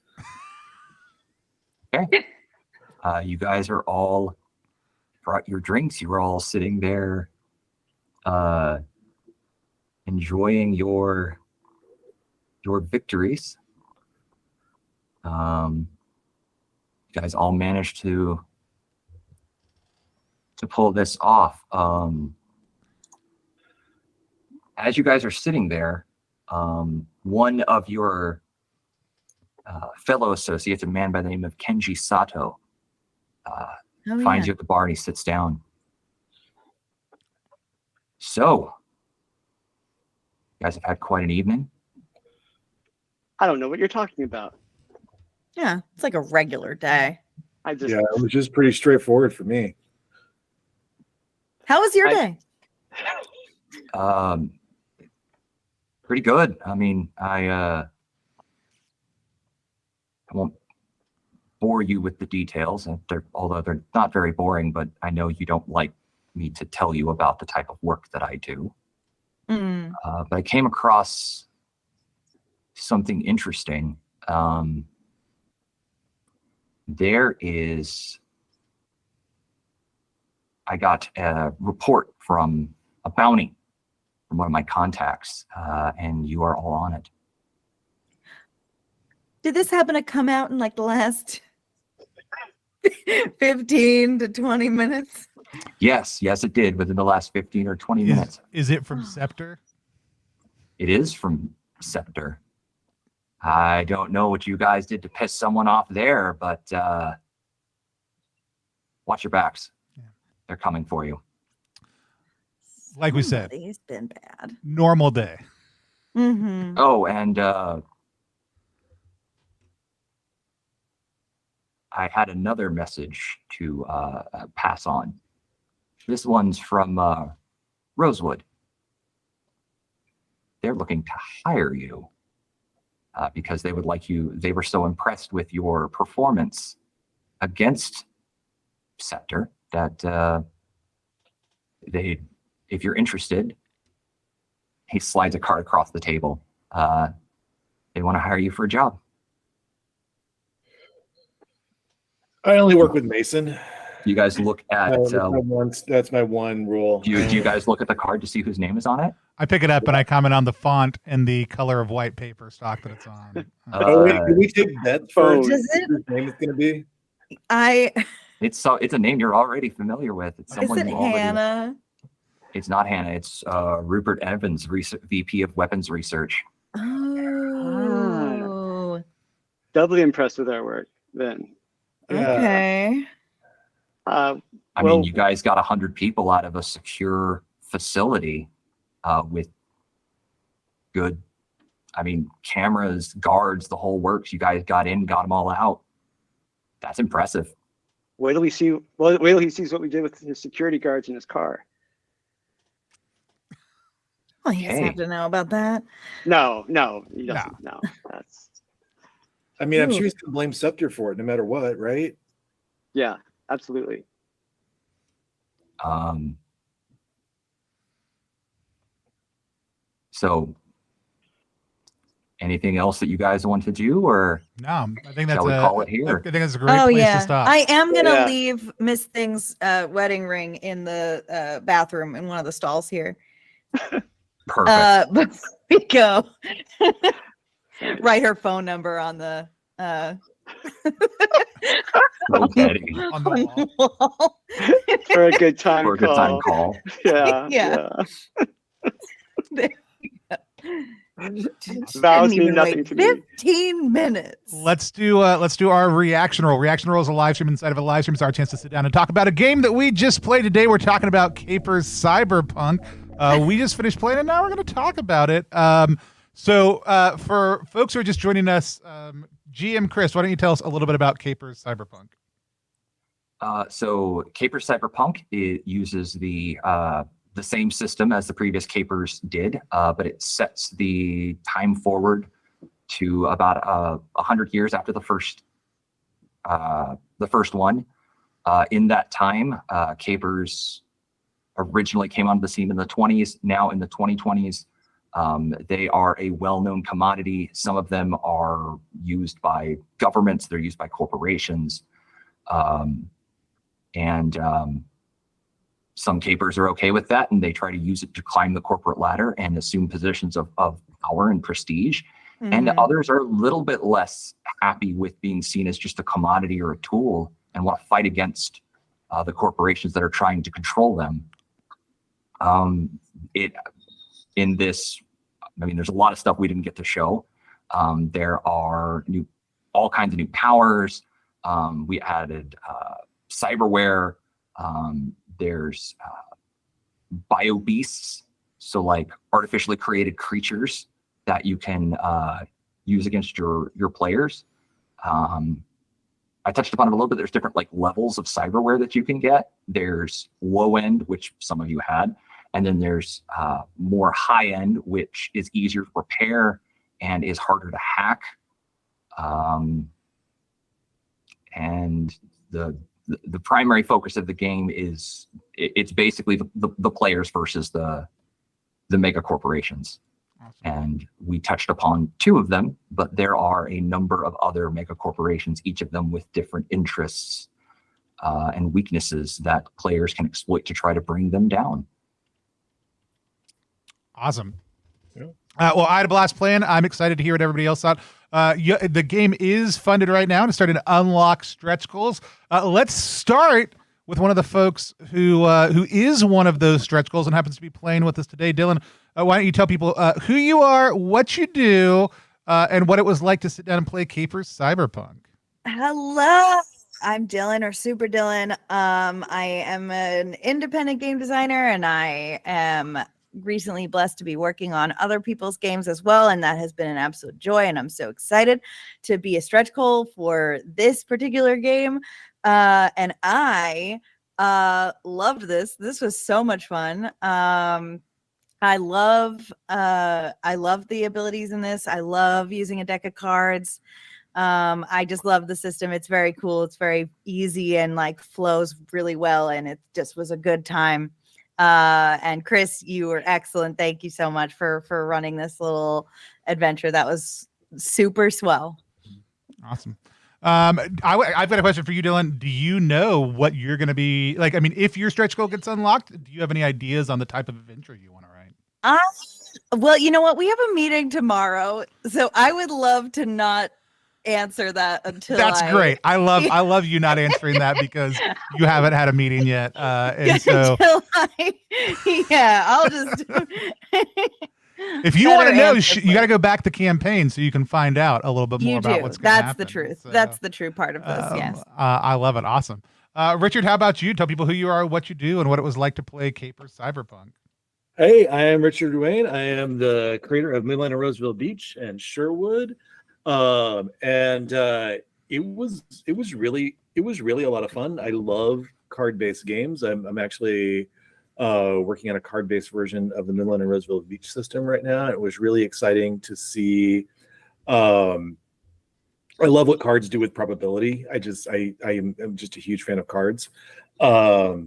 Okay. You guys are all brought your drinks. You were all sitting there enjoying your victories. You guys all managed to pull this off. As you guys are sitting there, one of your fellow associates, a man by the name of Kenji Sato, finds you at the bar and he sits down. So, you guys have had quite an evening. I don't know what you're talking about. Yeah, it's like a regular day. I just Yeah, it was just pretty straightforward for me. How was your day? Pretty good. I mean, I won't bore you with the details, and although they're not very boring, but I know you don't like me to tell you about the type of work that I do. Mm. But I came across something interesting. I got a report from a bounty from one of my contacts, and you are all on it. Did this happen to come out in like the last 15 to 20 minutes? Yes, it did within the last 15 or 20 minutes. Is it from Scepter? It is from Scepter. I don't know what you guys did to piss someone off there, but watch your backs. Yeah. They're coming for you. Like we said, Somebody's been bad. normal day. Mm-hmm. Oh, and I had another message to pass on. This one's from Rosewood. They're looking to hire you because they would like you. They were so impressed with your performance against Scepter that if you're interested, he slides a card across the table. They want to hire you for a job. I only work with Mason. You guys look at. That's my one rule. Do you guys look at the card to see whose name is on it? I pick it up and I comment on the font and the color of white paper stock that it's on. Oh wait, can we take bets first? Does it? Whose name is going to be? It's a name you're already familiar with. It's Is someone it you already. Hannah? It's not Hannah. It's Rupert Evans, VP of Weapons Research. Oh. Doubly impressed with our work then. Okay. I mean, you guys got 100 people out of a secure facility with good, cameras, guards, the whole works. You guys got in, got them all out. That's impressive. Wait till he sees what we did with his security guards in his car. Well, he doesn't have to know about that. No, he doesn't. No, that's. I'm sure he's going to blame Scepter for it, no matter what, right? Yeah, absolutely. So, anything else that you guys want to do, or No, I think that's shall we call it I here? think it's a great place to stop. I am gonna Yeah. leave Miss Thing's wedding ring in the bathroom in one of the stalls here. Perfect. Before we go, write her phone number on the Okay. On the wall. wall. For a good time For a good time call. Yeah. Yeah. Vows Didn't mean even nothing wait to me. 15 minutes. Let's do our reaction roll. Reaction roll is a live stream inside of a live stream. It's our chance to sit down and talk about a game that we just played today. We're talking about Capers Cyberpunk. We just finished playing it. Now we're going to talk about it. So for folks who are just joining us, GM Chris, why don't you tell us a little bit about Capers Cyberpunk? So Capers Cyberpunk, it uses the same system as the previous Capers did, but it sets the time forward to about 100 years after the first one. In that time, Capers originally came onto the scene in the 20s. Now in the 2020s, they are a well-known commodity. Some of them are used by governments. They're used by corporations. Some capers are okay with that, and they try to use it to climb the corporate ladder and assume positions of power and prestige. Mm-hmm. And others are a little bit less happy with being seen as just a commodity or a tool and want to fight against the corporations that are trying to control them. There's a lot of stuff we didn't get to show. There are all kinds of new powers. We added cyberware. There's bio beasts, so like artificially created creatures that you can use against your players. I touched upon it a little bit. There's different levels of cyberware that you can get. There's low end, which some of you had, and then there's more high end, which is easier to repair and is harder to hack. And the primary focus of the game is it's basically the players versus the mega corporations. Awesome. And we touched upon two of them, but there are a number of other mega corporations, each of them with different interests and weaknesses that players can exploit to try to bring them down. Awesome. Yeah. Well, I had a blast playing. I'm excited to hear what everybody else thought. The game is funded right now and it's starting to unlock stretch goals. Let's start with one of the folks who is one of those stretch goals and happens to be playing with us today. Dylan, why don't you tell people who you are, what you do, and what it was like to sit down and play Capers Cyberpunk? Hello, I'm Dylan or SuperDillin. I am an independent game designer, and I am recently blessed to be working on other people's games as well, and that has been an absolute joy, and I'm so excited to be a stretch goal for this particular game. And I loved this. This was so much fun. I love the abilities in this. I love using a deck of cards. I just love the system. It's very cool. It's very easy and like flows really well, and it just was a good time. And Chris, you were excellent. Thank you so much for running this little adventure. That was super swell. Awesome. I've got a question for you, Dylan. Do you know what you're going to be like? I mean, if your stretch goal gets unlocked, do you have any ideas on the type of adventure you want to write? Well, you know what? We have a meeting tomorrow, so I would love to not answer that until That's great. I love you not answering that because you haven't had a meeting yet. And so I'll just if you want to know, you got to go back to campaign so you can find out a little bit more about what's going to happen. That's the truth. So, that's the true part of this. Yes. I love it. Awesome. Richard, how about you? Tell people who you are, what you do, and what it was like to play Capers Cyberpunk. Hey, I am Richard Ruane. I am the creator of Moonlight on Roseville Beach and Sherwood. It was really a lot of fun. I love card-based games. I'm actually working on a card-based version of the Moonlight and Roseville Beach system right now. It was really exciting to see. I love what cards do with probability. I am just a huge fan of cards. I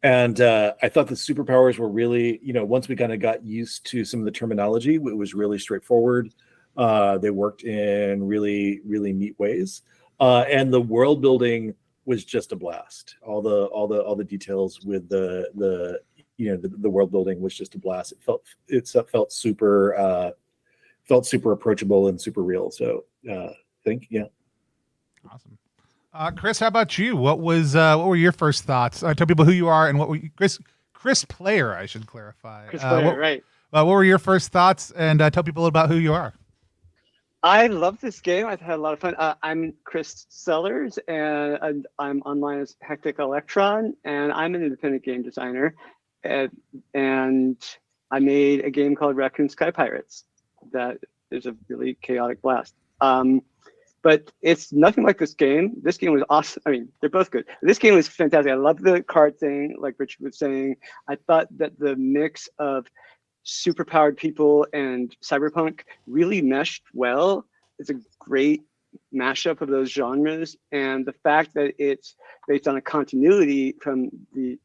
thought the superpowers were really, once we kind of got used to some of the terminology, it was really straightforward. They worked in really, really neat ways. And the world building was just a blast. All the details with the world building was just a blast. It felt super approachable and super real. So Awesome. Chris, how about you? What were your first thoughts? Tell people who you are and what were you, Chris Player, I should clarify. Chris Player, right. What were your first thoughts? And tell people about who you are. I love this game. I've had a lot of fun. I'm Chris Sellers, and I'm online as Hectic Electron, and I'm an independent game designer. And I made a game called Raccoon Sky Pirates that is a really chaotic blast. But it's nothing like this game. This game was awesome. I mean, they're both good. This game was fantastic. I love the card thing, like Richard was saying. I thought that the mix of superpowered people and cyberpunk really meshed well. It's a great mashup of those genres, and the fact that it's based on a continuity from the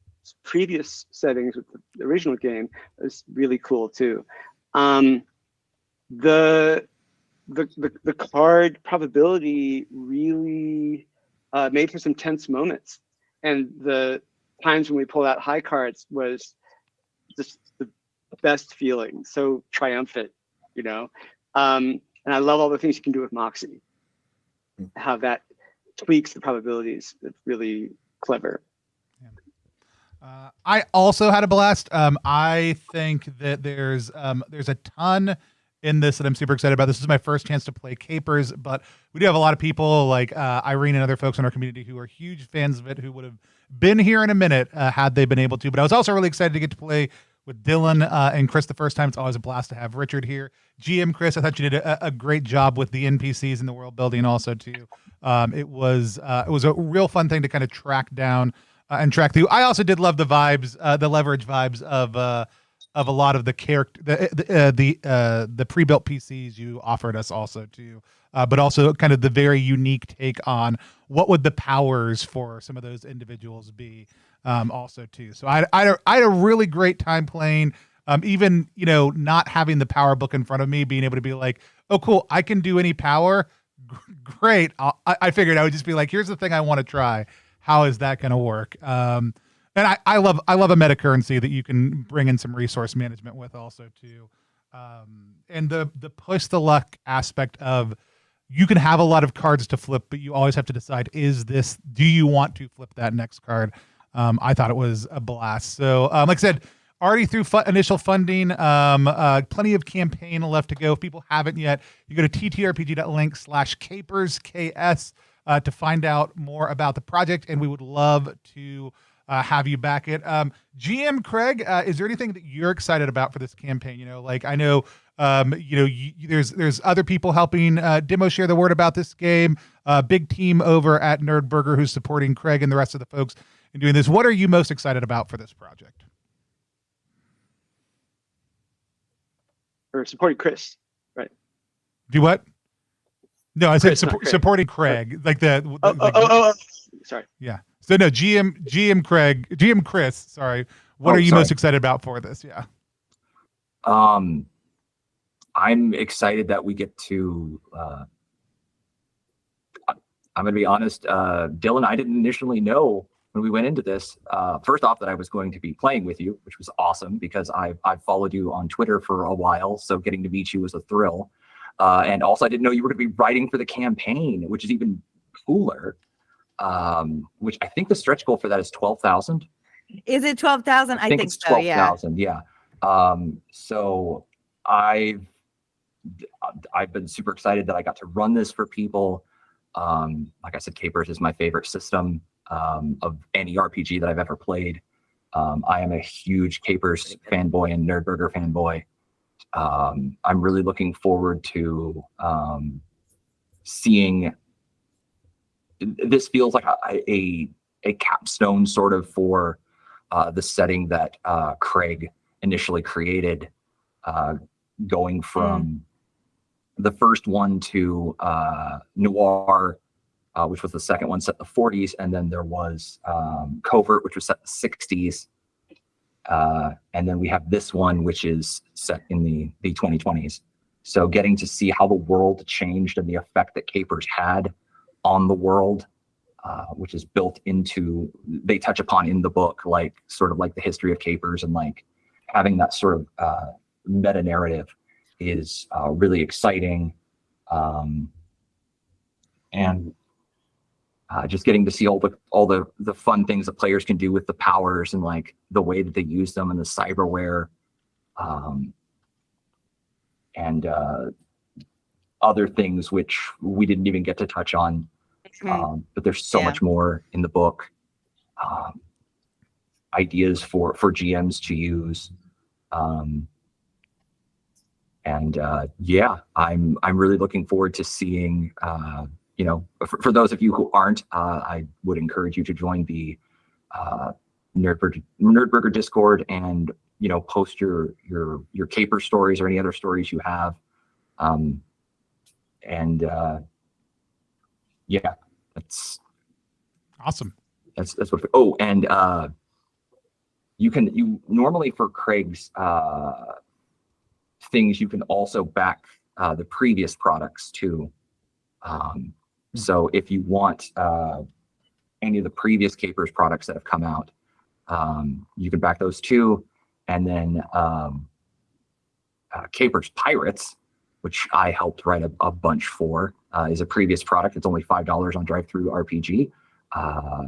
previous settings with the original game is really cool too. The card probability really made for some tense moments, and the times when we pulled out high cards was just the best feeling. So triumphant, and I love all the things you can do with Moxie. How that tweaks the probabilities. It's really clever. I also had a blast. I think that there's a ton in this that I'm super excited about. This is my first chance to play Capers, but we do have a lot of people like Irene and other folks in our community who are huge fans of it, who would have been here in a minute had they been able to. But I was also really excited to get to play with Dylan and Chris the first time. It's always a blast to have Richard here. GM Chris, I thought you did a great job with the NPCs and the world building also too. It was a real fun thing to kind of track down and track through. I also did love the vibes, the leverage vibes of a lot of the character, the pre-built PCs you offered us also too, but also kind of the very unique take on what would the powers for some of those individuals be, also too. So I had a really great time playing, even not having the power book in front of me, being able to be like, oh cool, I can do any power, great. I figured I would just be like, here's the thing I want to try. How is that going to work? And I love a meta currency that you can bring in some resource management with also too. And the push the luck aspect of you can have a lot of cards to flip, but you always have to decide, do you want to flip that next card? I thought it was a blast. So like I said, already through initial funding, plenty of campaign left to go. If people haven't yet, you go to ttrpg.link/CAPERSKS to find out more about the project, and we would love to have you back at GM Craig. Is there anything that you're excited about for this campaign? Like I know, there's other people helping demo share the word about this game. Big team over at Nerdburger who's supporting Craig and the rest of the folks in doing this. What are you most excited about for this project? Or supporting Chris, right? Do what? No, I said Chris, not Craig. Supporting Craig, like Sorry. Yeah. So no, GM Chris. Sorry. What are you most excited about for this? Yeah. I'm excited that we get to. I'm going to be honest. Dylan, I didn't initially know when we went into this. First off, that I was going to be playing with you, which was awesome because I've followed you on Twitter for a while, so getting to meet you was a thrill. And also, I didn't know you were going to be writing for the campaign, which is even cooler. Which I think the stretch goal for that is 12,000. Is it 12,000? I think it's so. 12,000. Yeah. So I've been super excited that I got to run this for people. Like I said, Capers is my favorite system of any RPG that I've ever played. I am a huge Capers fanboy and Nerdburger fanboy. I'm really looking forward to seeing. This feels like a capstone sort of for the setting that Craig initially created, going from the first one to Noir, which was the second one set in the 40s, and then there was Covert, which was set in the 60s, and then we have this one, which is set in the 2020s. So getting to see how the world changed and the effect that Capers had on the world, which is built into, they touch upon in the book, like sort of like the history of Capers, and like having that sort of meta narrative is really exciting. And just getting to see all the fun things that players can do with the powers and like the way that they use them and the cyberware, and other things which we didn't even get to touch on. But there's so much more in the book. Ideas for GMs to use. I'm really looking forward to seeing, for those of you who aren't, I would encourage you to join the Nerdburger Discord and, post your caper stories or any other stories you have. That's awesome. That's what. You normally for Craig's things, you can also back the previous products too. So if you want any of the previous Capers products that have come out, you can back those too. And then Capers Pirates, which I helped write a bunch for, is a previous product. It's only $5 on Drive-Thru-RPG.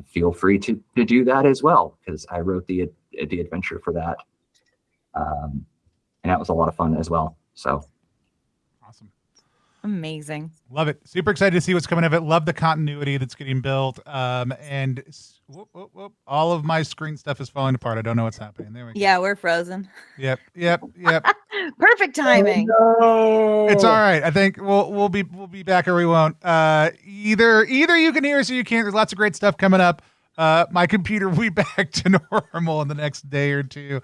Feel free to do that as well, because I wrote the adventure for that. And that was a lot of fun as well. So awesome. Amazing. Love it. Super excited to see what's coming of it. Love the continuity that's getting built. And all of my screen stuff is falling apart. I don't know what's happening. There we go. Yeah, we're frozen. Yep. Perfect timing. Oh, no. It's all right. I think we'll be back or we won't. Either you can hear us or you can't. There's lots of great stuff coming up. My computer will be back to normal in the next day or two,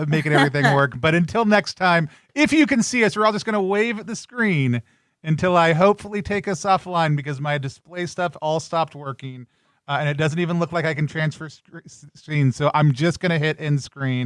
making everything work. But until next time, if you can see us, we're all just going to wave at the screen until I hopefully take us offline, because my display stuff all stopped working, and it doesn't even look like I can transfer screen. So I'm just going to hit end screen.